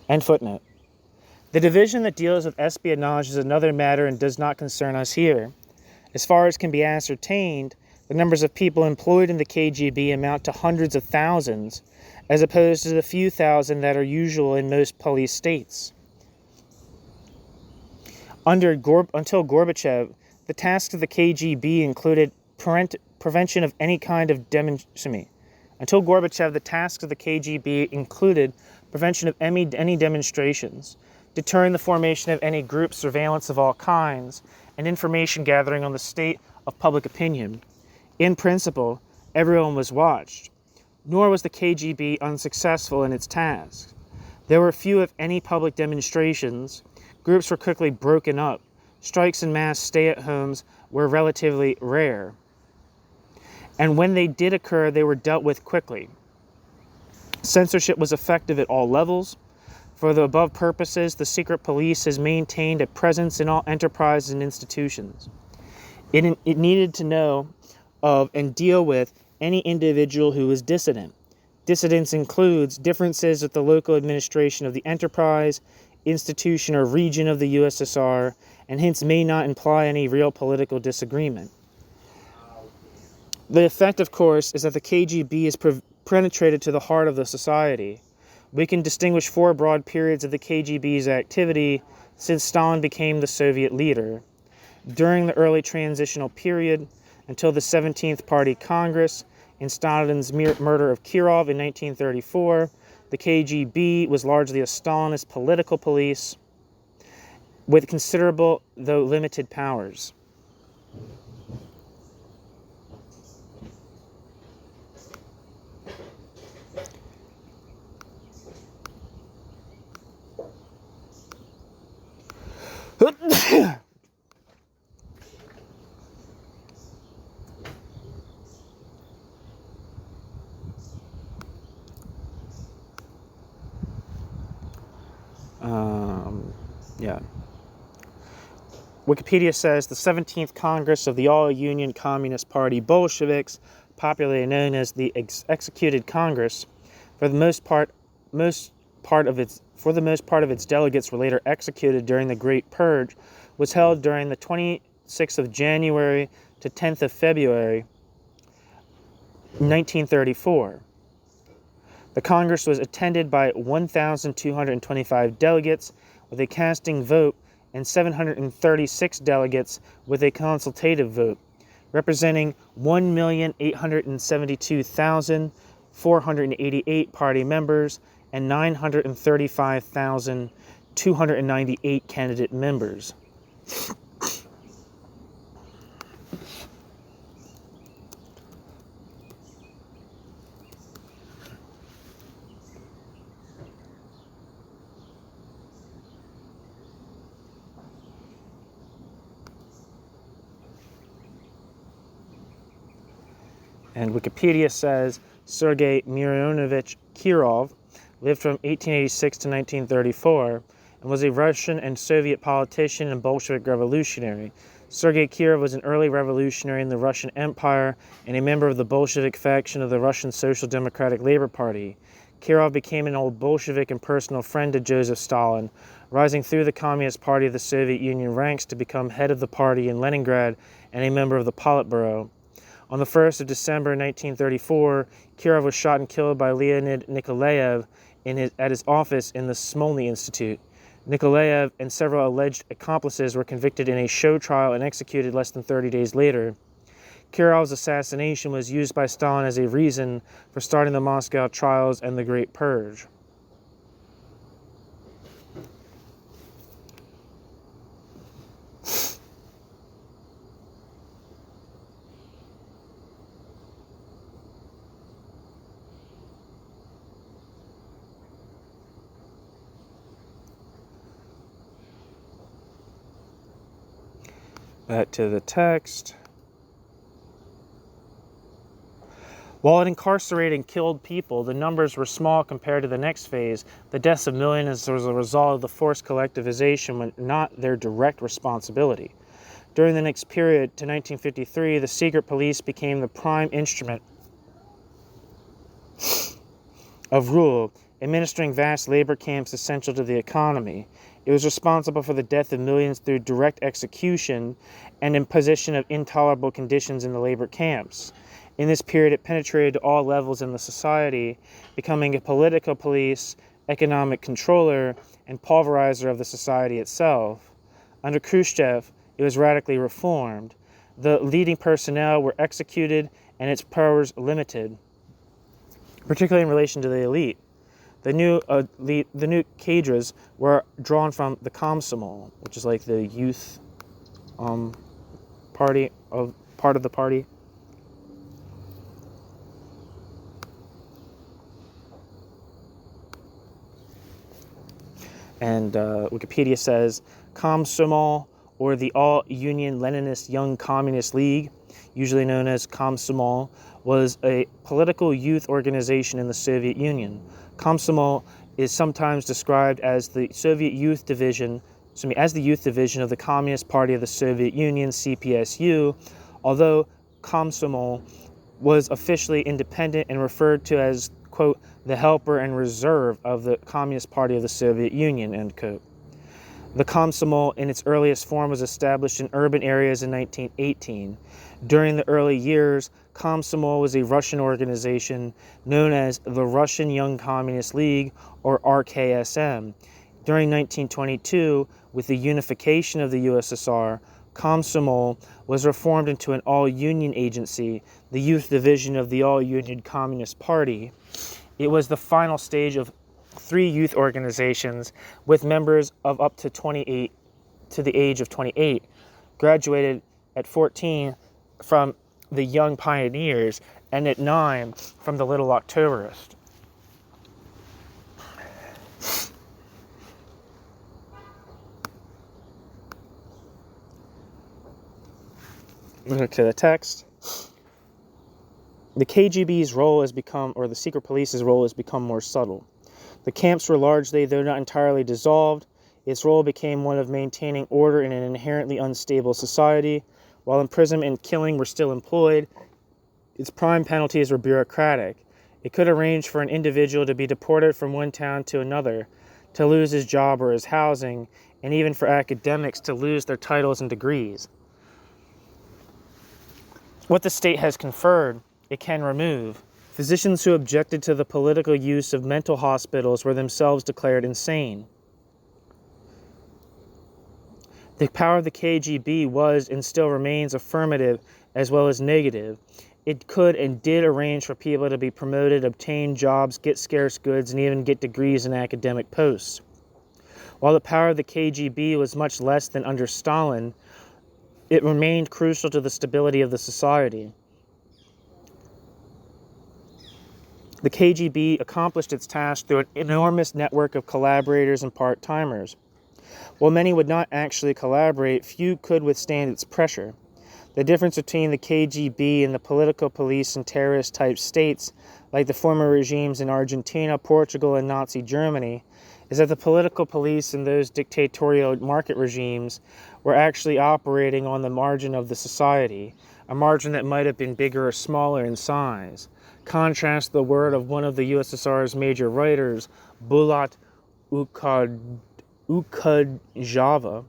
End footnote. The division that deals with espionage is another matter and does not concern us here. As far as can be ascertained, the numbers of people employed in the KGB amount to hundreds of thousands, as opposed to the few thousand that are usual in most police states. Until Gorbachev, the tasks of the KGB included prevention of any kind of Until Gorbachev, the tasks of the KGB included prevention of any demonstrations, deterring the formation of any group, surveillance of all kinds, and information gathering on the state of public opinion. In principle, everyone was watched, nor was the KGB unsuccessful in its tasks. There were few, if any, public demonstrations. Groups were quickly broken up. Strikes and mass stay-at-homes were relatively rare. And when they did occur, they were dealt with quickly. Censorship was effective at all levels. For the above purposes, the secret police has maintained a presence in all enterprises and institutions. It needed to know of and deal with any individual who is dissident. Dissidence includes differences with the local administration of the enterprise, institution, or region of the USSR, and hence may not imply any real political disagreement. The effect, of course, is that the KGB is penetrated to the heart of the society. We can distinguish 4 broad periods of the KGB's activity since Stalin became the Soviet leader. During the early transitional period, until the 17th Party Congress in Stalin's murder of Kirov in 1934, the KGB was largely a Stalinist political police with considerable, though limited, powers. Wikipedia says the 17th Congress of the All-Union Communist Party Bolsheviks, popularly known as the Executed Congress, for the most part of its delegates were later executed during the Great Purge, was held during the 26th of January to 10th of February 1934. The Congress was attended by 1,225 delegates with a casting vote and 736 delegates with a consultative vote, representing 1,872,488 party members and 935,298 candidate members. And Wikipedia says Sergei Mironovich Kirov lived from 1886 to 1934 and was a Russian and Soviet politician and Bolshevik revolutionary. Sergei Kirov was an early revolutionary in the Russian Empire and a member of the Bolshevik faction of the Russian Social Democratic Labor Party. Kirov became an old Bolshevik and personal friend to Joseph Stalin, rising through the Communist Party of the Soviet Union ranks to become head of the party in Leningrad and a member of the Politburo. On the 1st of December 1934, Kirov was shot and killed by Leonid Nikolaev at his office in the Smolny Institute. Nikolaev and several alleged accomplices were convicted in a show trial and executed less than 30 days later. Kirov's assassination was used by Stalin as a reason for starting the Moscow trials and the Great Purge. Back to the text. While it incarcerated and killed people, the numbers were small compared to the next phase. The deaths of millions as a result of the forced collectivization were not their direct responsibility. During the next period, to 1953, the secret police became the prime instrument of rule, administering vast labor camps essential to the economy. It was responsible for the death of millions through direct execution and imposition of intolerable conditions in the labor camps. In this period, it penetrated to all levels in the society, becoming a political police, economic controller, and pulverizer of the society itself. Under Khrushchev, it was radically reformed. The leading personnel were executed and its powers limited, particularly in relation to the elite. The new cadres were drawn from the Komsomol, which is like the youth part of the party. And Wikipedia says Komsomol, or the All-Union Leninist Young Communist League, usually known as Komsomol, was a political youth organization in the Soviet Union. Komsomol is sometimes described as the youth division of the Communist Party of the Soviet Union, CPSU, although Komsomol was officially independent and referred to as, quote, the helper and reserve of the Communist Party of the Soviet Union, end quote. The Komsomol in its earliest form was established in urban areas in 1918. During the early years, Komsomol was a Russian organization known as the Russian Young Communist League, or RKSM. During 1922, with the unification of the USSR, Komsomol was reformed into an all-union agency, the youth division of the All-Union Communist Party. It was the final stage of 3 youth organizations with members of up to 28 to the age of 28, graduated at 14 from the Young Pioneers and at 9 from the Little Octoberist. Look to the text. The KGB's role has become, or the secret police's role has become more subtle. The camps were largely, though not entirely, dissolved. Its role became one of maintaining order in an inherently unstable society. While imprisonment and killing were still employed, its prime penalties were bureaucratic. It could arrange for an individual to be deported from one town to another, to lose his job or his housing, and even for academics to lose their titles and degrees. What the state has conferred, it can remove. Physicians who objected to the political use of mental hospitals were themselves declared insane. The power of the KGB was and still remains affirmative as well as negative. It could and did arrange for people to be promoted, obtain jobs, get scarce goods, and even get degrees in academic posts. While the power of the KGB was much less than under Stalin, it remained crucial to the stability of the society. The KGB accomplished its task through an enormous network of collaborators and part-timers. While many would not actually collaborate, few could withstand its pressure. The difference between the KGB and the political police and terrorist-type states, like the former regimes in Argentina, Portugal, and Nazi Germany, is that the political police and those dictatorial market regimes were actually operating on the margin of the society, a margin that might have been bigger or smaller in size. Contrast the word of one of the USSR's major writers, Bulat Okudjava, Okudzhava,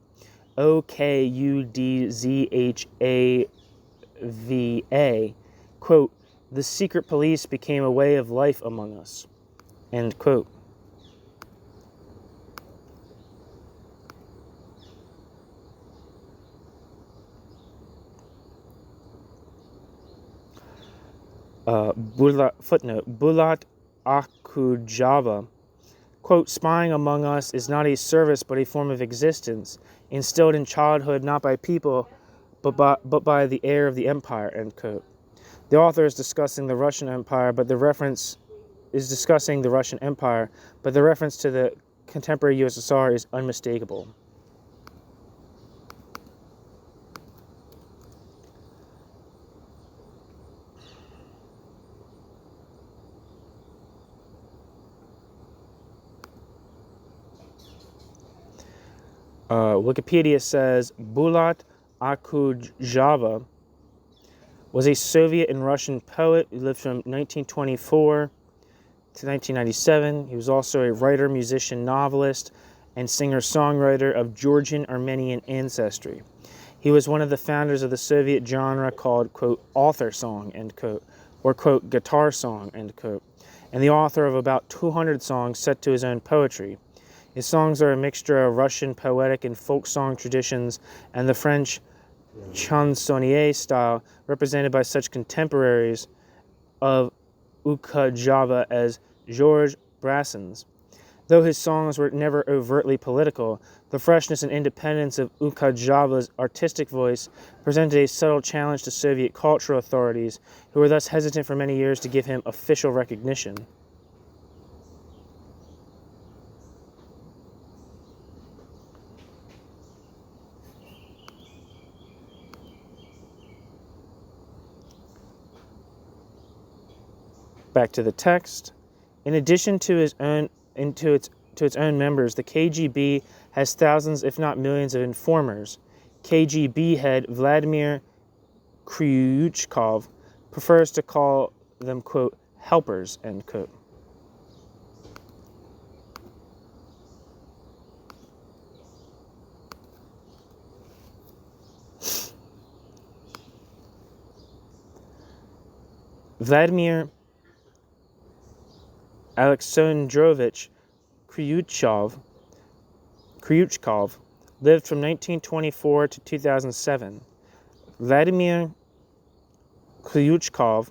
quote, "The secret police became a way of life among us," end quote. Bulat Okudjava, quote, "Spying among us is not a service but a form of existence, instilled in childhood not by people but by the heir of the empire," end quote. The author is discussing the Russian Empire, but the reference to the contemporary USSR is unmistakable. Wikipedia says Bulat Okudjava was a Soviet and Russian poet who lived from 1924 to 1997. He was also a writer, musician, novelist, and singer-songwriter of Georgian Armenian ancestry. He was one of the founders of the Soviet genre called, quote, author song, end quote, or, quote, guitar song, end quote, and the author of about 200 songs set to his own poetry. His songs are a mixture of Russian poetic and folk song traditions and the French chansonnier style, represented by such contemporaries of Okudjava as Georges Brassens. Though his songs were never overtly political, the freshness and independence of Okudjava's artistic voice presented a subtle challenge to Soviet cultural authorities, who were thus hesitant for many years to give him official recognition. Back to the text. In addition to its own members, the KGB has thousands, if not millions, of informers. KGB head Vladimir Kryuchkov prefers to call them, quote, helpers, end quote. Vladimir Alexandrovich Kryuchkov lived from 1924 to 2007. Vladimir Kryuchkov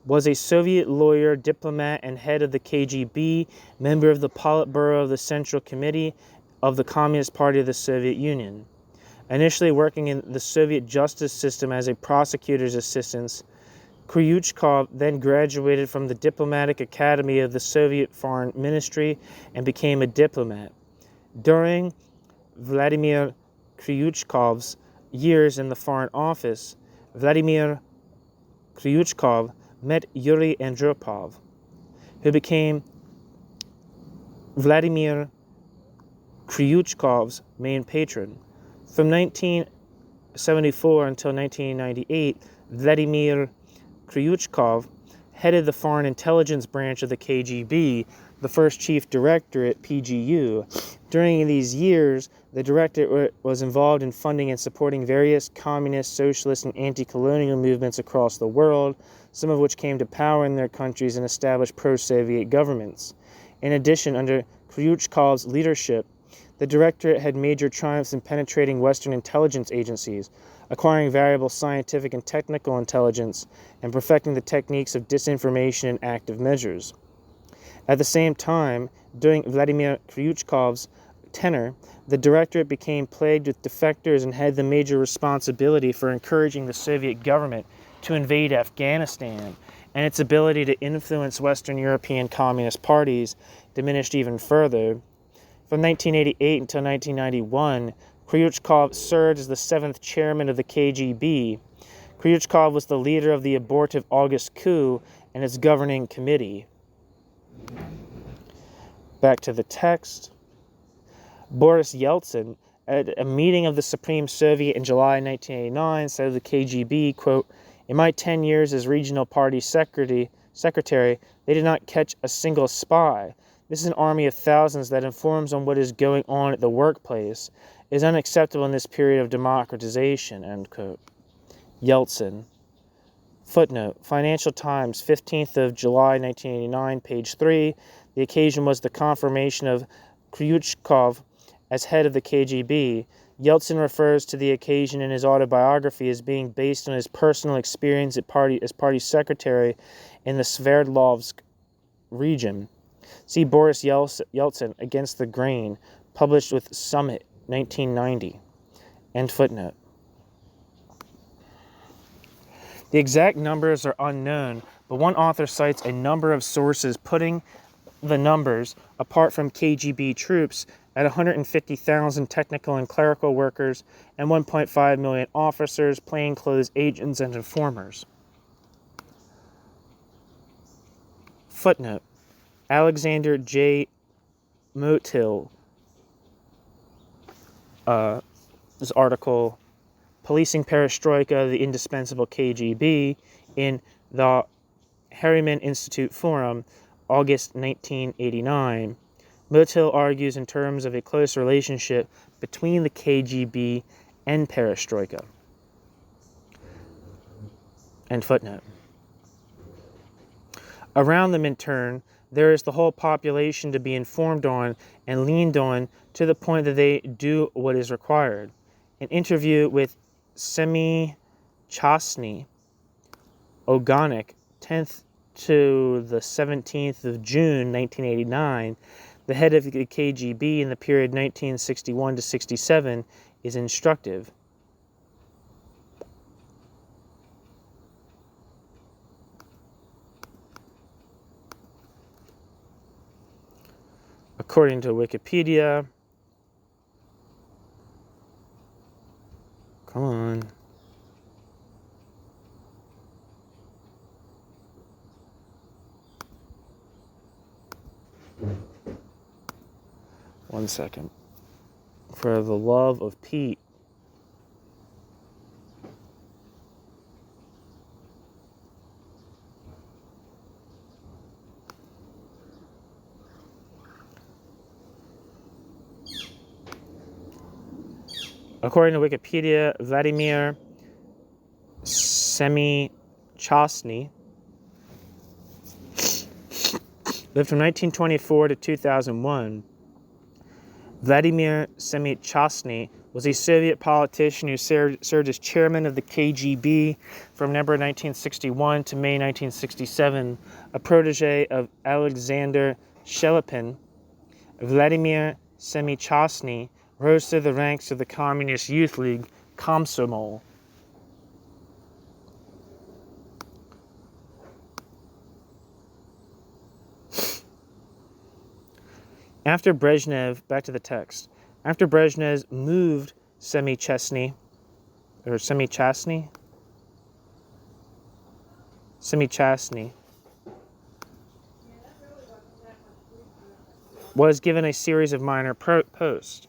was a Soviet lawyer, diplomat, and head of the KGB, member of the Politburo of the Central Committee of the Communist Party of the Soviet Union. Initially working in the Soviet justice system as a prosecutor's assistant, Kryuchkov then graduated from the Diplomatic Academy of the Soviet Foreign Ministry and became a diplomat. During Vladimir Kryuchkov's years in the Foreign Office, Vladimir Kryuchkov met Yuri Andropov, who became Vladimir Kryuchkov's main patron. From 1974 until 1998, Vladimir Kryuchkov headed the Foreign Intelligence Branch of the KGB, the first chief directorate, PGU, During these years, the directorate was involved in funding and supporting various communist, socialist, and anti-colonial movements across the world, some of which came to power in their countries and established pro-Soviet governments. In addition, under Kryuchkov's leadership, the directorate had major triumphs in penetrating Western intelligence agencies, acquiring valuable scientific and technical intelligence, and perfecting the techniques of disinformation and active measures. At the same time, during Vladimir Kryuchkov's tenure, the directorate became plagued with defectors and had the major responsibility for encouraging the Soviet government to invade Afghanistan, and its ability to influence Western European communist parties diminished even further. From 1988 until 1991, Kryuchkov served as the 7th chairman of the KGB. Kryuchkov was the leader of the abortive August coup and its governing committee. Back to the text. Boris Yeltsin, at a meeting of the Supreme Soviet in July 1989, said of the KGB, quote, "In my 10 years as regional party secretary, they did not catch a single spy. This is an army of thousands that informs on what is going on at the workplace. It is unacceptable in this period of democratization," end quote. Yeltsin. Footnote, Financial Times, 15th of July 1989, page 3. The occasion was the confirmation of Kryuchkov as head of the KGB. Yeltsin refers to the occasion in his autobiography as being based on his personal experience as party secretary in the Sverdlovsk region. See Boris Yeltsin, Against the Grain, published with Summit, 1990. End footnote. The exact numbers are unknown, but one author cites a number of sources putting the numbers, apart from KGB troops, at 150,000 technical and clerical workers and 1.5 million officers, plainclothes agents, and informers. Footnote, Alexander J. Motil, this article, Policing Perestroika, the Indispensable KGB, in the Harriman Institute Forum, August 1989. Motil argues in terms of a close relationship between the KGB and Perestroika. End footnote. Around the Minturn, there is the whole population to be informed on and leaned on to the point that they do what is required. An interview with Semi Chasny, Oganik, 10th to the 17th of June 1989, the head of the KGB in the period 1961 to 67, is instructive. According to Wikipedia, come on. One second. For the love of Pete. According to Wikipedia, Vladimir Semi-Chasny lived from 1924 to 2001. Vladimir Semi-Chasny was a Soviet politician who served as chairman of the KGB from November 1961 to May 1967, a protege of Alexander Shelepin. Vladimir Semi-Chasny rose through the ranks of the Communist Youth League, Komsomol. After Brezhnev, back to the text. After Brezhnev moved Semi-Chasny, was given a series of minor posts.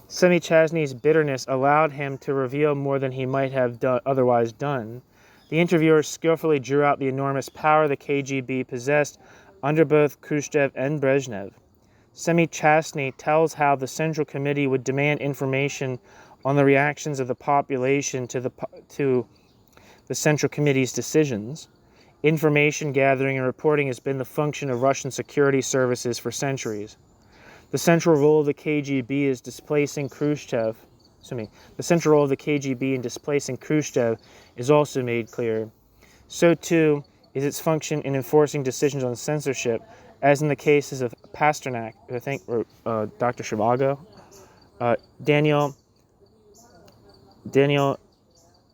Semi-Chasny's bitterness allowed him to reveal more than he might have otherwise done. The interviewer skillfully drew out the enormous power the KGB possessed under both Khrushchev and Brezhnev. Semi-Chastny tells how the Central Committee would demand information on the reactions of the population to the Central Committee's decisions. Information gathering and reporting has been the function of Russian security services for centuries. The central role of the KGB is displacing Khrushchev. The central role of the KGB in displacing Khrushchev is also made clear. So too is its function in enforcing decisions on censorship, as in the cases of Pasternak, who I think wrote Dr. Zhivago, Daniel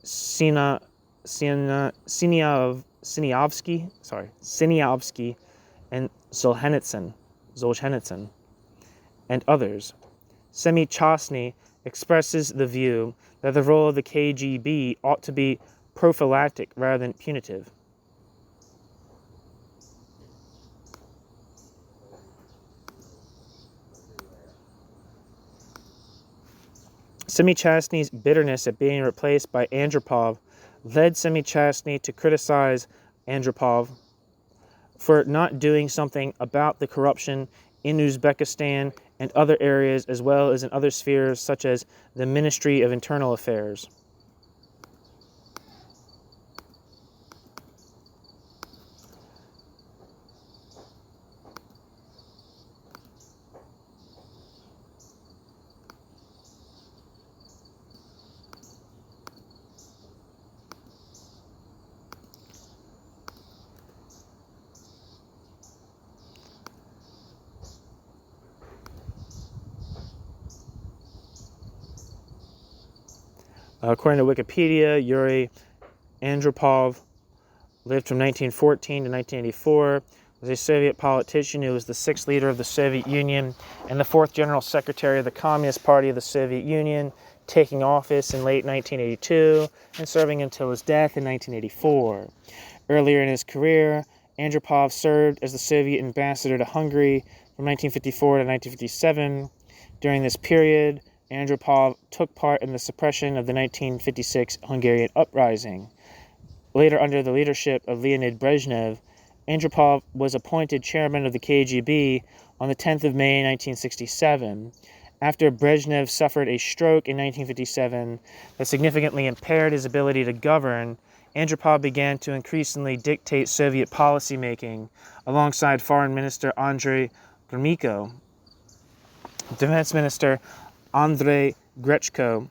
Siniavsky, and Solzhenitsyn, and others. Semi-Chastny expresses the view that the role of the KGB ought to be prophylactic rather than punitive. Semi-Chastny's bitterness at being replaced by Andropov led Semi-Chastny to criticize Andropov for not doing something about the corruption in Uzbekistan and other areas, as well as in other spheres such as the Ministry of Internal Affairs. According to Wikipedia, Yuri Andropov lived from 1914 to 1984, was a Soviet politician who was the sixth leader of the Soviet Union and the fourth general secretary of the Communist Party of the Soviet Union, taking office in late 1982 and serving until his death in 1984. Earlier in his career, Andropov served as the Soviet ambassador to Hungary from 1954 to 1957. During this period, Andropov took part in the suppression of the 1956 Hungarian uprising. Later, under the leadership of Leonid Brezhnev, Andropov was appointed chairman of the KGB on the 10th of May 1967. After Brezhnev suffered a stroke in 1957 that significantly impaired his ability to govern, Andropov began to increasingly dictate Soviet policymaking alongside Foreign Minister Andrei Gromyko, Defense Minister Andrei Grechko,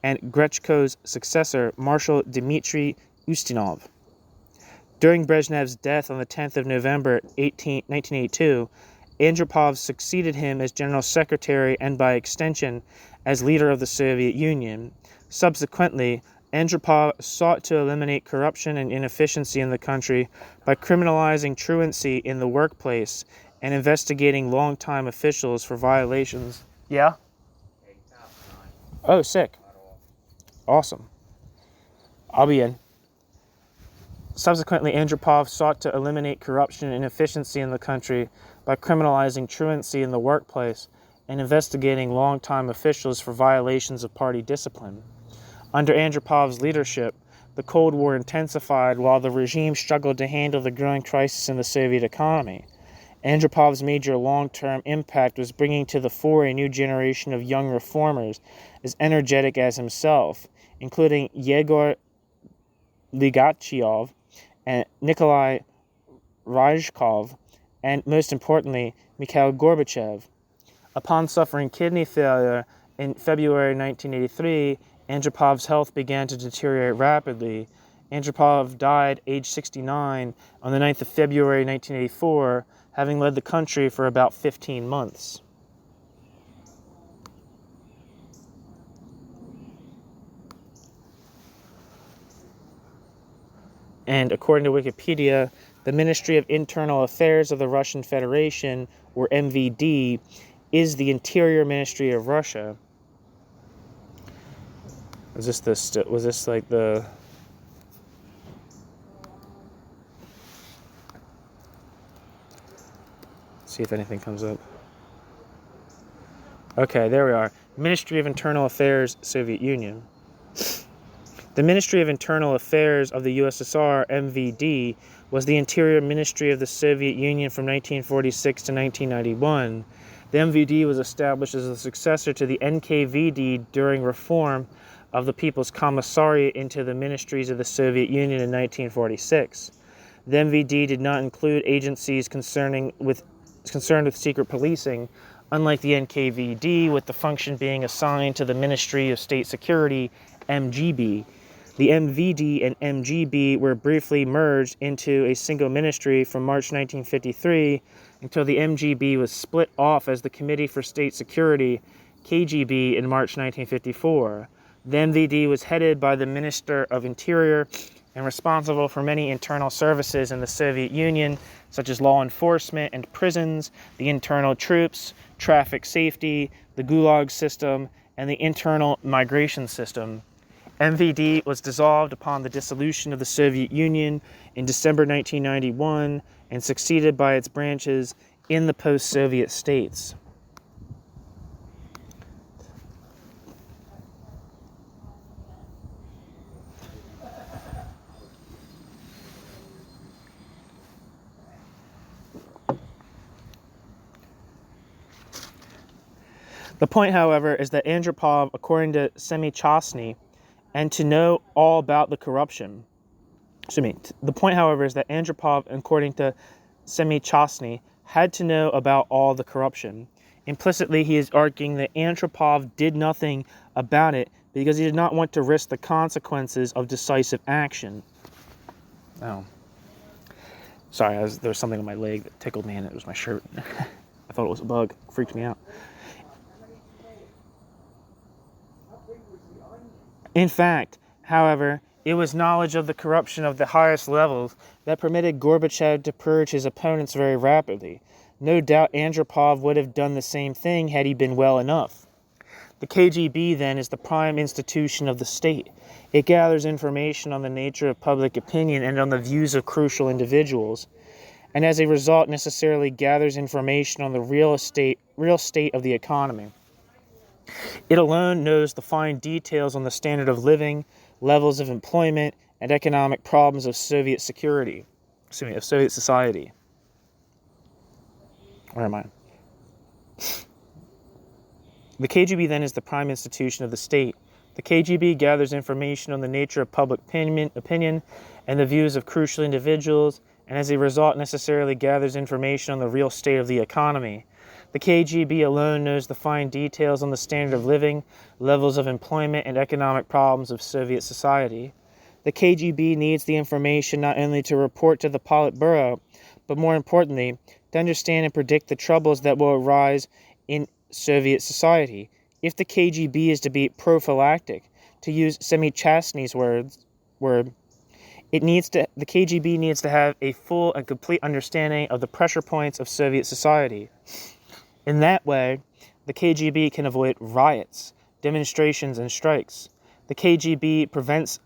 and Grechko's successor, Marshal Dmitry Ustinov. During Brezhnev's death on the 10th of November 1982, Andropov succeeded him as General Secretary and, by extension, as leader of the Soviet Union. Subsequently, Andropov sought to eliminate corruption and inefficiency in the country by criminalizing truancy in the workplace and investigating long-time officials for violations. Yeah? Oh, sick. Awesome. I'll be in. Subsequently, Andropov sought to eliminate corruption and inefficiency in the country by criminalizing truancy in the workplace and investigating long-time officials for violations of party discipline. Under Andropov's leadership, the Cold War intensified while the regime struggled to handle the growing crisis in the Soviet economy. Andropov's major long-term impact was bringing to the fore a new generation of young reformers as energetic as himself, including Yegor Ligachev and Nikolai Ryzhkov, and most importantly, Mikhail Gorbachev. Upon suffering kidney failure in February 1983, Andropov's health began to deteriorate rapidly. Andropov died age 69 on the 9th of February 1984, having led the country for about 15 months. And according to Wikipedia, the Ministry of Internal Affairs of the Russian Federation, or MVD, is the Interior Ministry of Russia. Was this like the... See if anything comes up. Okay, there we are. Ministry of Internal Affairs, Soviet Union. The Ministry of Internal Affairs of the USSR, MVD, was the Interior Ministry of the Soviet Union from 1946 to 1991. The MVD was established as a successor to the NKVD during reform of the People's Commissariat into the ministries of the Soviet Union in 1946. The MVD did not include agencies concerned with secret policing, unlike the NKVD, with the function being assigned to the Ministry of State Security, MGB. The MVD and MGB were briefly merged into a single ministry from March 1953 until the MGB was split off as the Committee for State Security, KGB, in March 1954. The MVD was headed by the Minister of Interior and responsible for many internal services in the Soviet Union, such as law enforcement and prisons, the internal troops, traffic safety, the Gulag system, and the internal migration system. MVD was dissolved upon the dissolution of the Soviet Union in December 1991 and succeeded by its branches in the post-Soviet states. The point, however, is that Andropov, according to Semichastny, and to know all about the corruption. The point, however, is that Andropov, according to Semichastny, had to know about all the corruption. Implicitly, he is arguing that Andropov did nothing about it because he did not want to risk the consequences of decisive action. Oh. Sorry, there was something on my leg that tickled me, and it was my shirt. I thought it was a bug. It freaked me out. In fact, however, it was knowledge of the corruption of the highest levels that permitted Gorbachev to purge his opponents very rapidly. No doubt Andropov would have done the same thing had he been well enough. The KGB, then, is the prime institution of the state. It gathers information on the nature of public opinion and on the views of crucial individuals, and as a result necessarily gathers information on the real state of the economy. It alone knows the fine details on the standard of living, levels of employment, and economic problems of Soviet Soviet society. Where am I? The KGB then is the prime institution of the state. The KGB gathers information on the nature of public opinion and the views of crucial individuals, and as a result necessarily gathers information on the real state of the economy. The KGB alone knows the fine details on the standard of living, levels of employment, and economic problems of Soviet society. The KGB needs the information not only to report to the Politburo, but more importantly, to understand and predict the troubles that will arise in Soviet society. If the KGB is to be prophylactic, to use Semichastny's word, the KGB needs to have a full and complete understanding of the pressure points of Soviet society. In that way, the KGB can avoid riots, demonstrations, and strikes. The KGB prevents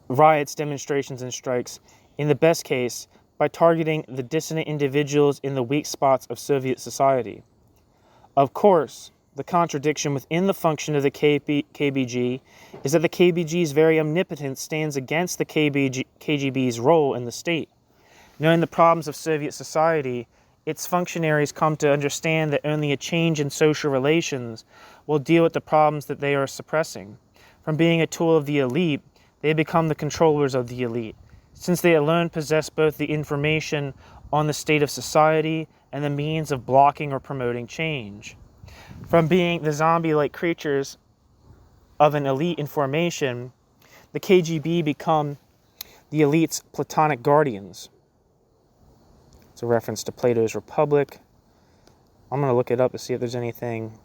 riots, demonstrations, and strikes, in the best case, by targeting the dissident individuals in the weak spots of Soviet society. Of course, the contradiction within the function of the KGB is that the KGB's very omnipotence stands against the KGB's role in the state. Knowing the problems of Soviet society, its functionaries come to understand that only a change in social relations will deal with the problems that they are suppressing. From being a tool of the elite, they become the controllers of the elite, since they alone possess both the information on the state of society and the means of blocking or promoting change. From being the zombie-like creatures of an elite in formation, the KGB become the elite's platonic guardians. It's a reference to Plato's Republic. I'm going to look it up to see if there's anything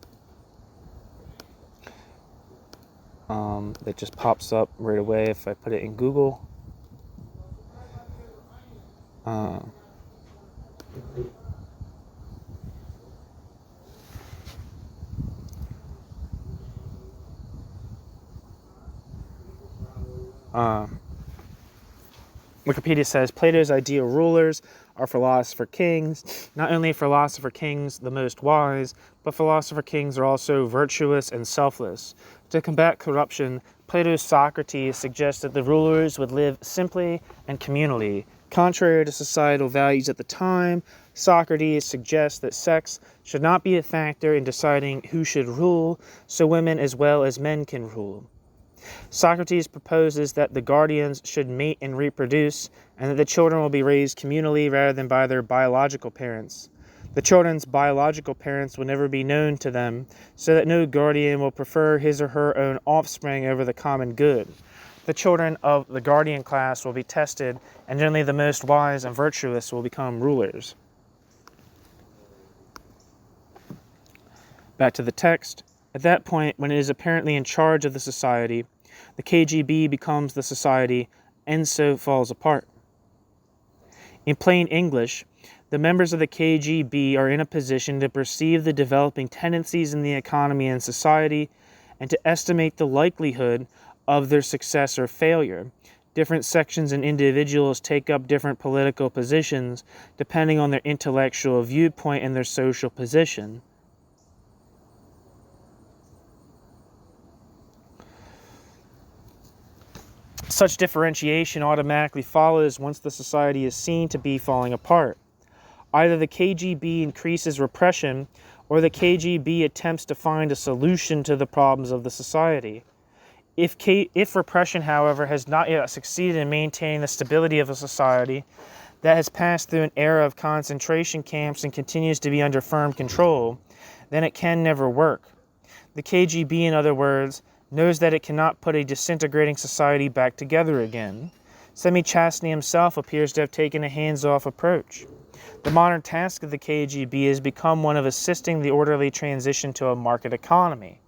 that just pops up right away if I put it in Google. Wikipedia says Plato's ideal rulers are philosopher kings. Not only philosopher kings the most wise, but philosopher kings are also virtuous and selfless. To combat corruption, Plato's Socrates suggests that the rulers would live simply and communally, Contrary to societal values at the time, Socrates suggests that sex should not be a factor in deciding who should rule, so women as well as men can rule. Socrates proposes that the guardians should mate and reproduce, and that the children will be raised communally rather than by their biological parents. The children's biological parents will never be known to them, so that no guardian will prefer his or her own offspring over the common good. The children of the guardian class will be tested, and only the most wise and virtuous will become rulers. Back to the text. At that point, when it is apparently in charge of the society, the KGB becomes the society, and so falls apart. In plain English, the members of the KGB are in a position to perceive the developing tendencies in the economy and society, and to estimate the likelihood of their success or failure. Different sections and individuals take up different political positions depending on their intellectual viewpoint and their social position. Such differentiation automatically follows once the society is seen to be falling apart. Either the KGB increases repression, or the KGB attempts to find a solution to the problems of the society. If repression, however, has not yet succeeded in maintaining the stability of a society that has passed through an era of concentration camps and continues to be under firm control, then it can never work. The KGB, in other words, knows that it cannot put a disintegrating society back together again. Semi-Chastny himself appears to have taken a hands-off approach. The modern task of the KGB has become one of assisting the orderly transition to a market economy.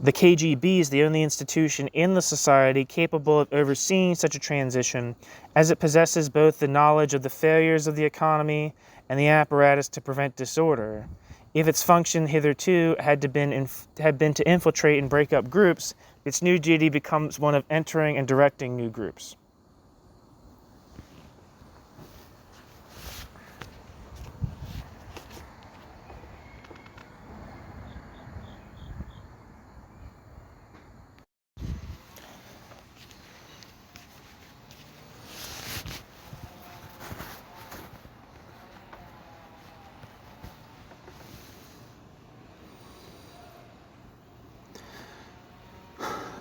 The KGB is the only institution in the society capable of overseeing such a transition, as it possesses both the knowledge of the failures of the economy and the apparatus to prevent disorder. If its function hitherto had been to infiltrate and break up groups, its new duty becomes one of entering and directing new groups.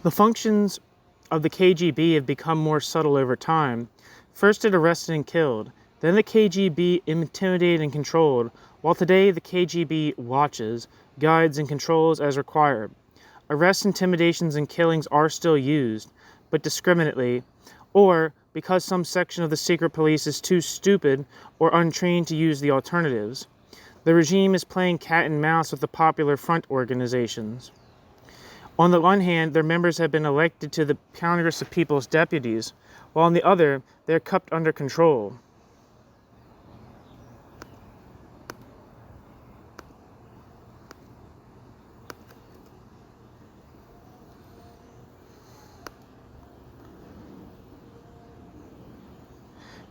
The functions of the KGB have become more subtle over time. First it arrested and killed, then the KGB intimidated and controlled, while today the KGB watches, guides, and controls as required. Arrests, intimidations, and killings are still used, but discriminately, or because some section of the secret police is too stupid or untrained to use the alternatives. The regime is playing cat and mouse with the Popular Front organizations. On the one hand, their members have been elected to the Congress of People's Deputies, while on the other, they are kept under control.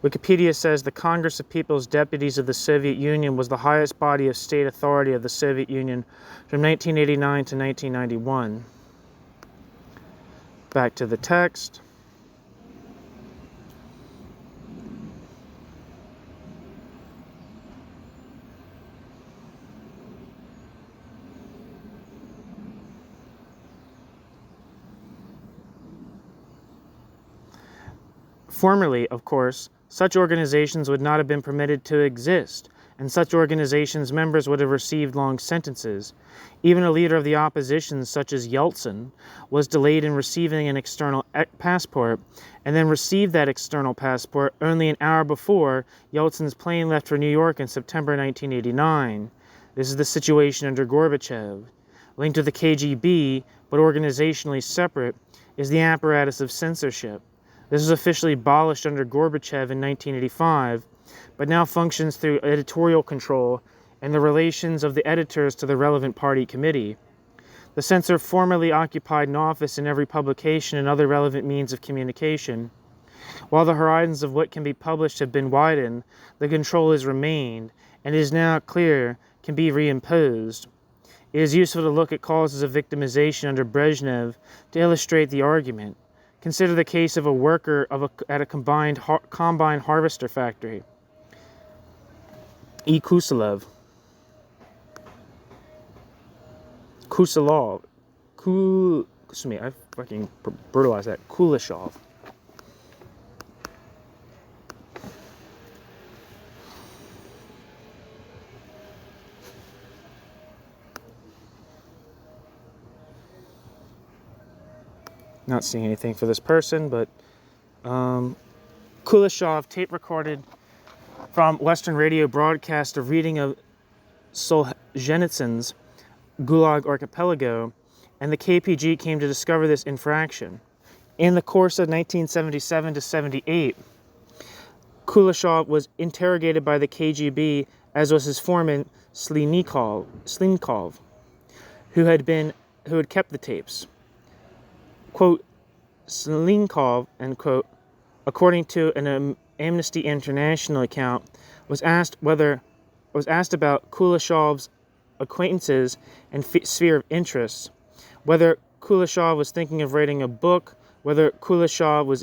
Wikipedia says the Congress of People's Deputies of the Soviet Union was the highest body of state authority of the Soviet Union from 1989 to 1991. Back to the text. Formerly, of course, such organizations would not have been permitted to exist, and such organizations' members would have received long sentences. Even a leader of the opposition, such as Yeltsin, was delayed in receiving an external passport, and then received that external passport only an hour before Yeltsin's plane left for New York in September 1989. This is the situation under Gorbachev. Linked to the KGB, but organizationally separate, is the apparatus of censorship. This was officially abolished under Gorbachev in 1985, but now functions through editorial control and the relations of the editors to the relevant party committee. The censor formerly occupied an office in every publication and other relevant means of communication. While the horizons of what can be published have been widened, the control has remained, and it is now clear can be reimposed. It is useful to look at causes of victimization under Brezhnev to illustrate the argument. Consider the case of a worker at a combine harvester factory. E. Kusalov. I fucking brutalized that. Kuleshov. Not seeing anything for this person, but Kuleshov tape recorded from Western radio broadcast a reading of Solzhenitsyn's Gulag Archipelago, and the KPG came to discover this infraction. In the course of 1977 to 78, Kuleshov was interrogated by the KGB, as was his foreman Slinkov, who had kept the tapes. Quote, Slinkov, end quote, according to an Amnesty International account, was asked about Kuleshov's acquaintances and sphere of interests, whether Kuleshov was thinking of writing a book, whether Kuleshov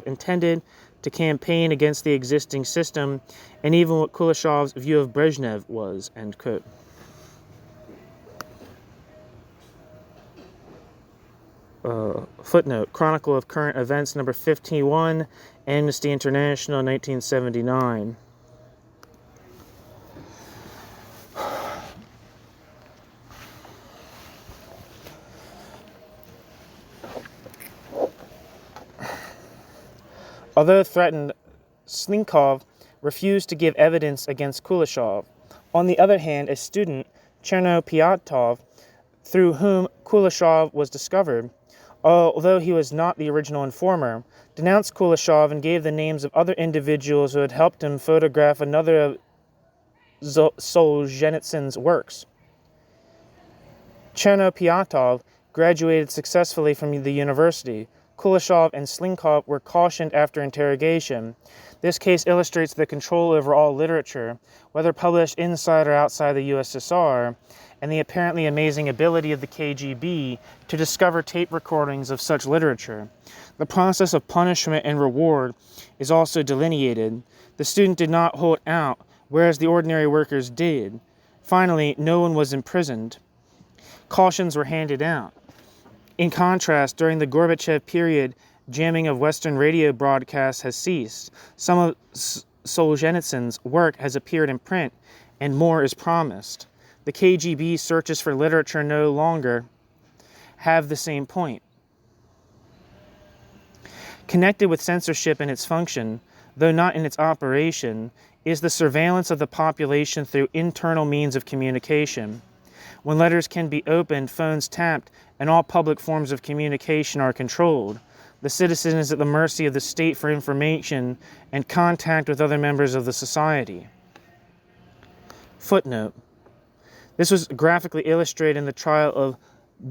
intended to campaign against the existing system, and even what Kuleshov's view of Brezhnev was, end quote. Footnote, Chronicle of Current Events, number 51, Amnesty International, 1979. Although threatened, Slinkov refused to give evidence against Kuleshov. On the other hand, a student, Cherno Pyatov, through whom Kuleshov was discovered, although he was not the original informer, denounced Kuleshov and gave the names of other individuals who had helped him photograph another of Solzhenitsyn's works. Cherno Pyatov graduated successfully from the university. Kuleshov and Slinkov were cautioned after interrogation. This case illustrates the control over all literature, whether published inside or outside the USSR, and the apparently amazing ability of the KGB to discover tape recordings of such literature. The process of punishment and reward is also delineated. The student did not hold out, whereas the ordinary workers did. Finally, no one was imprisoned. Cautions were handed out. In contrast, during the Gorbachev period, jamming of Western radio broadcasts has ceased. Some of Solzhenitsyn's work has appeared in print, and more is promised. The KGB searches for literature no longer have the same point. Connected with censorship in its function, though not in its operation, is the surveillance of the population through internal means of communication. When letters can be opened, phones tapped, and all public forms of communication are controlled, the citizen is at the mercy of the state for information and contact with other members of the society. Footnote. This was graphically illustrated in the trial of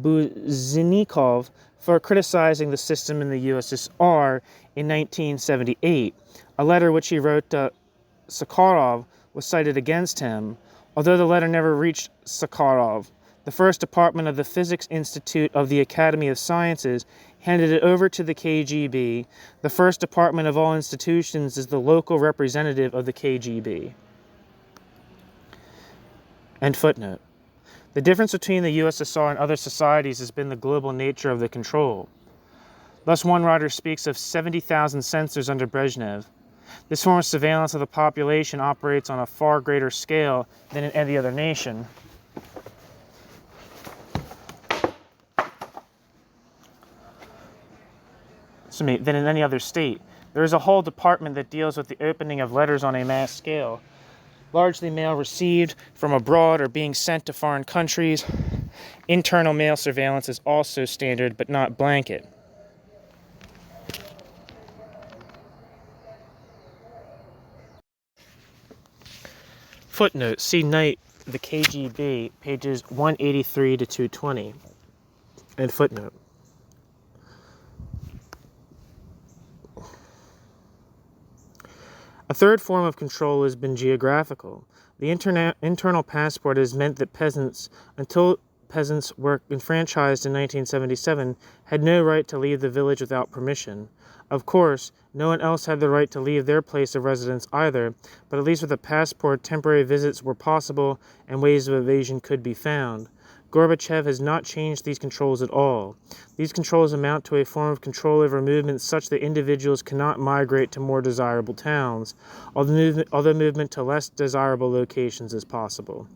Buznikov for criticizing the system in the USSR in 1978. A letter which he wrote to Sakharov was cited against him, although the letter never reached Sakharov. The first department of the Physics Institute of the Academy of Sciences handed it over to the KGB. The first department of all institutions is the local representative of the KGB. End footnote. The difference between the USSR and other societies has been the global nature of the control. Thus, one writer speaks of 70,000 censors under Brezhnev. This form of surveillance of the population operates on a far greater scale than in any other nation. Than in any other state. There is a whole department that deals with the opening of letters on a mass scale, largely mail received from abroad or being sent to foreign countries. Internal mail surveillance is also standard, but not blanket. Footnote, see Knight, the KGB, pages 183 to 220. And footnote. A third form of control has been geographical. The internal passport has meant that peasants peasants were enfranchised in 1977 had no right to leave the village without permission. Of course, no one else had the right to leave their place of residence either, but at least with a passport, temporary visits were possible and ways of evasion could be found. Gorbachev has not changed these controls at all. These controls amount to a form of control over movements such that individuals cannot migrate to more desirable towns, although movement to less desirable locations is possible.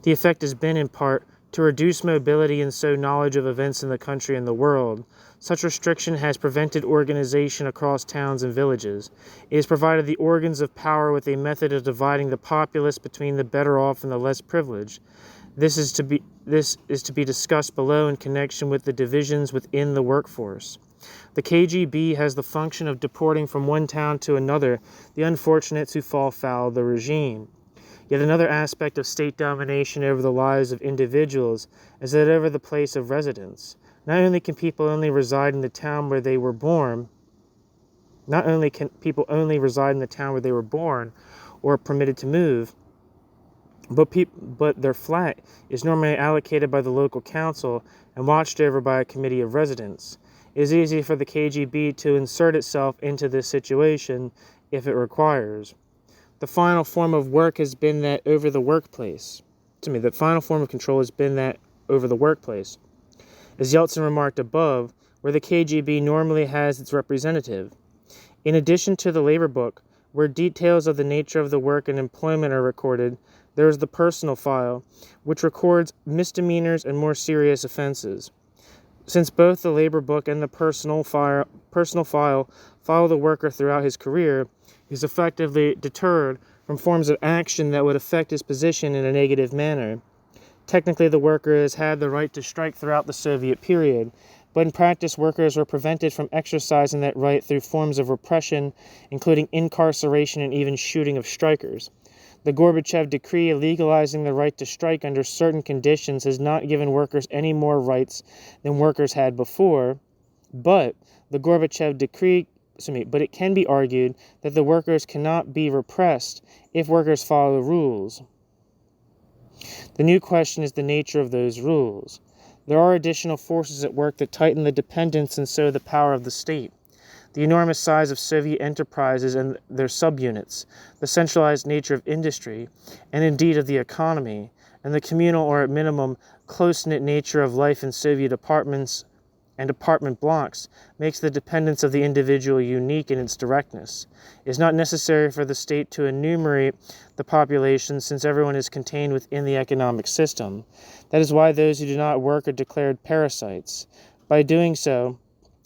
The effect has been, in part, to reduce mobility and so knowledge of events in the country and the world. Such restriction has prevented organization across towns and villages. It has provided the organs of power with a method of dividing the populace between the better off and the less privileged. This is to be discussed below in connection with the divisions within the workforce. The KGB has the function of deporting from one town to another the unfortunates who fall foul of the regime. Yet another aspect of state domination over the lives of individuals is that over the place of residence. Not only can people only reside in the town where they were born, or permitted to move, but their flat is normally allocated by the local council and watched over by a committee of residents. It is easy for the KGB to insert itself into this situation if it requires. The final form of work has been that over the workplace. The final form of control has been that over the workplace. As Yeltsin remarked above, where the KGB normally has its representative. In addition to the labor book, where details of the nature of the work and employment are recorded, there is the personal file, which records misdemeanors and more serious offenses. Since both the labor book and the personal file follow the worker throughout his career, he is effectively deterred from forms of action that would affect his position in a negative manner. Technically, the worker has had the right to strike throughout the Soviet period, but in practice, workers were prevented from exercising that right through forms of repression, including incarceration and even shooting of strikers. The Gorbachev decree legalizing the right to strike under certain conditions has not given workers any more rights than workers had before, but the Gorbachev decree but it can be argued that the workers cannot be repressed if workers follow the rules. The new question is the nature of those rules. There are additional forces at work that tighten the dependence and so the power of the state. The enormous size of Soviet enterprises and their subunits, the centralized nature of industry, and indeed of the economy, and the communal or at minimum close-knit nature of life in Soviet apartments and apartment blocks makes the dependence of the individual unique in its directness. It is not necessary for the state to enumerate the population since everyone is contained within the economic system. That is why those who do not work are declared parasites. By doing so,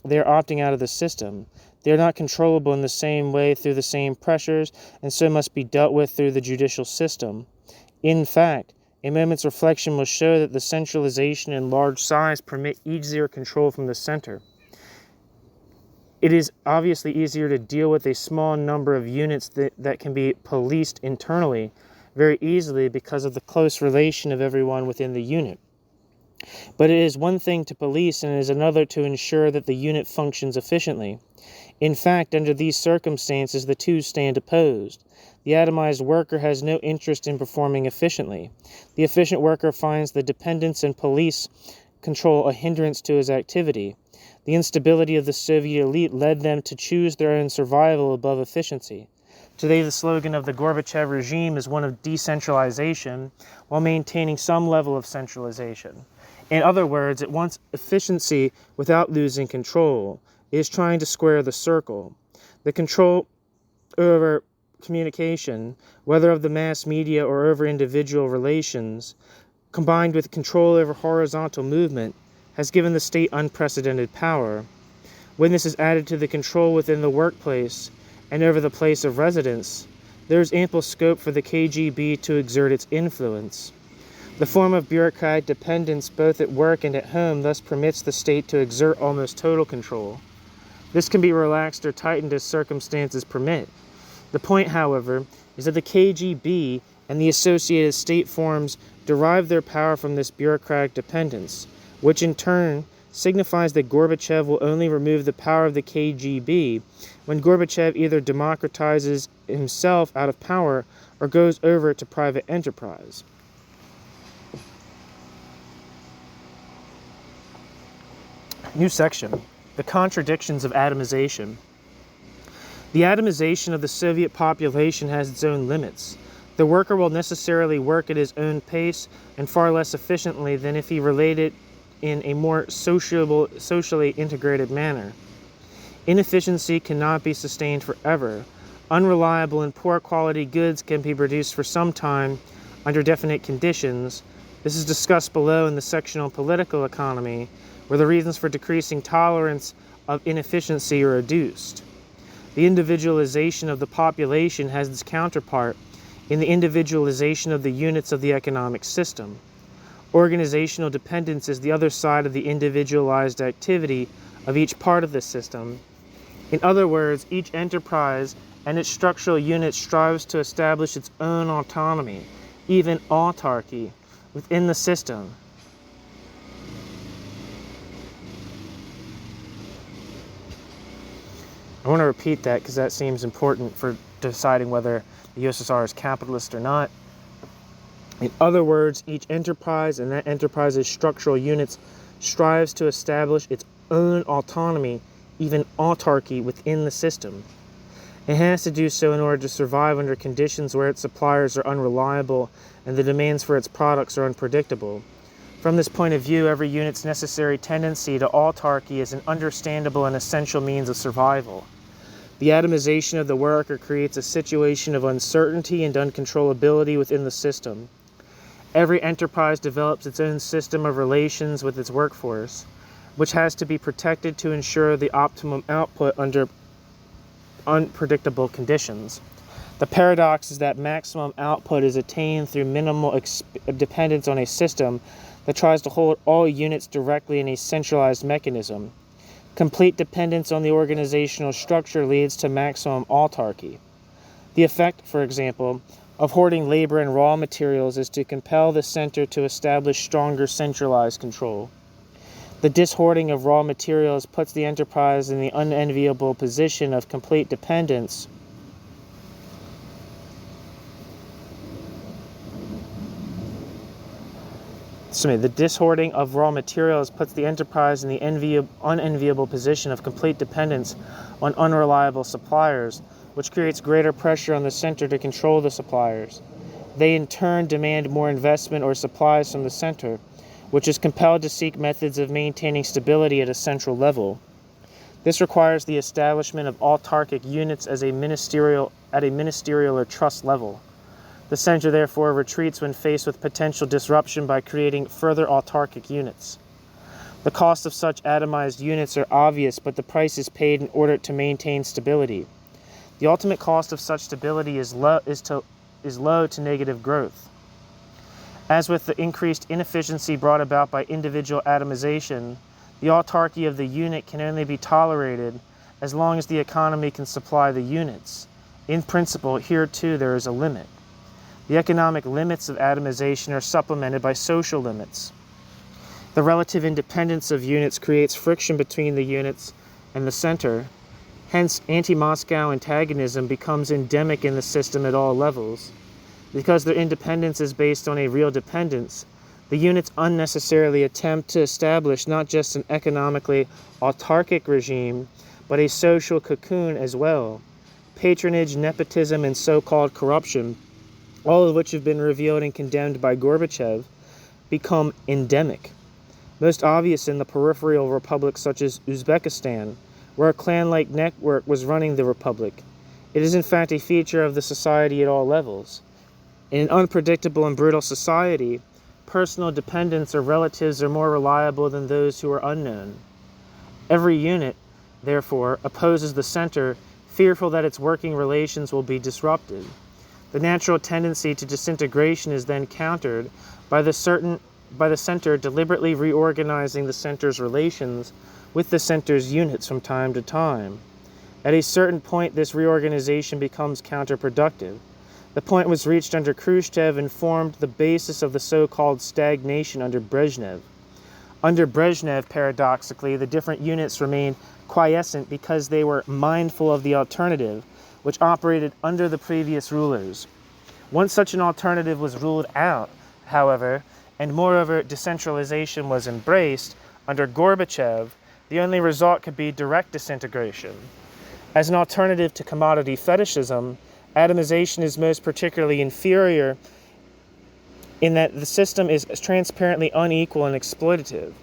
they are opting out of the system. They are not controllable in the same way through the same pressures and so must be dealt with through the judicial system. In fact, a moment's reflection will show that the centralization and large size permit easier control from the center. It is obviously easier to deal with a small number of units that can be policed internally very easily because of the close relation of everyone within the unit. But it is one thing to police and it is another to ensure that the unit functions efficiently. In fact, under these circumstances, the two stand opposed. The atomized worker has no interest in performing efficiently. The efficient worker finds the dependence and police control a hindrance to his activity. The instability of the Soviet elite led them to choose their own survival above efficiency. Today, the slogan of the Gorbachev regime is one of decentralization while maintaining some level of centralization. In other words, it wants efficiency without losing control. It is trying to square the circle. The control over communication, whether of the mass media or over individual relations, combined with control over horizontal movement, has given the state unprecedented power. When this is added to the control within the workplace and over the place of residence, there is ample scope for the KGB to exert its influence. The form of bureaucratic dependence both at work and at home thus permits the state to exert almost total control. This can be relaxed or tightened as circumstances permit. The point, however, is that the KGB and the associated state forms derive their power from this bureaucratic dependence, which in turn signifies that Gorbachev will only remove the power of the KGB when Gorbachev either democratizes himself out of power or goes over to private enterprise. New section. The contradictions of atomization. The atomization of the Soviet population has its own limits. The worker will necessarily work at his own pace and far less efficiently than if he related in a more socially integrated manner. Inefficiency cannot be sustained forever. Unreliable and poor quality goods can be produced for some time under definite conditions. This is discussed below in the section on political economy, where the reasons for decreasing tolerance of inefficiency are adduced. The individualization of the population has its counterpart in the individualization of the units of the economic system. Organizational dependence is the other side of the individualized activity of each part of the system. In other words, each enterprise and its structural unit strives to establish its own autonomy, even autarky, within the system. I want to repeat that because that seems important for deciding whether the USSR is capitalist or not. In other words, each enterprise and that enterprise's structural units strives to establish its own autonomy, even autarky, within the system. It has to do so in order to survive under conditions where its suppliers are unreliable and the demands for its products are unpredictable. From this point of view, every unit's necessary tendency to autarky is an understandable and essential means of survival. The atomization of the worker creates a situation of uncertainty and uncontrollability within the system. Every enterprise develops its own system of relations with its workforce, which has to be protected to ensure the optimum output under unpredictable conditions. The paradox is that maximum output is attained through minimal dependence on a system that tries to hold all units directly in a centralized mechanism. Complete dependence on the organizational structure leads to maximum autarky. The effect, for example, of hoarding labor and raw materials is to compel the center to establish stronger centralized control. The dishoarding of raw materials puts the enterprise in the unenviable position of complete dependence The dishoarding of raw materials puts the enterprise in the unenviable position of complete dependence on unreliable suppliers, which creates greater pressure on the center to control the suppliers. They in turn demand more investment or supplies from the center, which is compelled to seek methods of maintaining stability at a central level. This requires the establishment of autarkic units at a ministerial or trust level. The center therefore retreats when faced with potential disruption by creating further autarkic units. The cost of such atomized units are obvious, but the price is paid in order to maintain stability. The ultimate cost of such stability is low to negative growth. As with the increased inefficiency brought about by individual atomization, the autarky of the unit can only be tolerated as long as the economy can supply the units. In principle, here too there is a limit. The economic limits of atomization are supplemented by social limits. The relative independence of units creates friction between the units and the center. Hence, anti-Moscow antagonism becomes endemic in the system at all levels. Because their independence is based on a real dependence, the units unnecessarily attempt to establish not just an economically autarkic regime, but a social cocoon as well. Patronage, nepotism, and so-called corruption, all of which have been revealed and condemned by Gorbachev, become endemic. Most obvious in the peripheral republics such as Uzbekistan, where a clan-like network was running the republic. It is in fact a feature of the society at all levels. In an unpredictable and brutal society, personal dependents or relatives are more reliable than those who are unknown. Every unit, therefore, opposes the center, fearful that its working relations will be disrupted. The natural tendency to disintegration is then countered by the center deliberately reorganizing the center's relations with the center's units from time to time. At a certain point, this reorganization becomes counterproductive. The point was reached under Khrushchev and formed the basis of the so-called stagnation under Brezhnev. Under Brezhnev, paradoxically, the different units remained quiescent because they were mindful of the alternative, which operated under the previous rulers. Once such an alternative was ruled out, however, and moreover decentralization was embraced, under Gorbachev, the only result could be direct disintegration. As an alternative to commodity fetishism, atomization is most particularly inferior in that the system is transparently unequal and exploitative.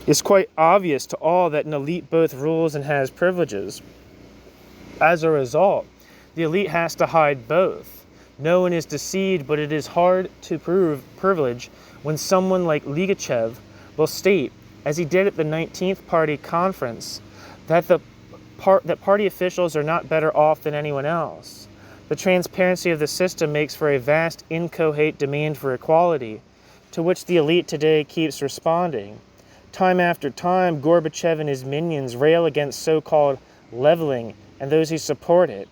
It's quite obvious to all that an elite both rules and has privileges. As a result, the elite has to hide both. No one is deceived, but it is hard to prove privilege when someone like Ligachev will state, as he did at the 19th Party Conference, that party officials are not better off than anyone else. The transparency of the system makes for a vast inchoate demand for equality, to which the elite today keeps responding. Time after time, Gorbachev and his minions rail against so-called leveling and those who support it.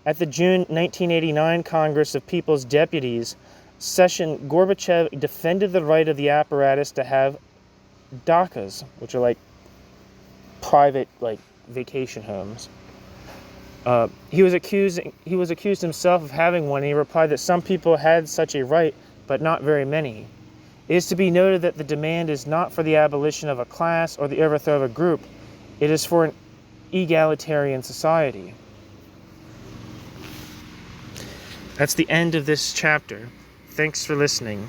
At the June 1989 Congress of People's Deputies session, Gorbachev defended the right of the apparatus to have dachas, which are like private vacation homes. He was accused himself of having one, and he replied that some people had such a right, but not very many. It is to be noted that the demand is not for the abolition of a class or the overthrow of a group. It is for an egalitarian society. That's the end of this chapter. Thanks for listening.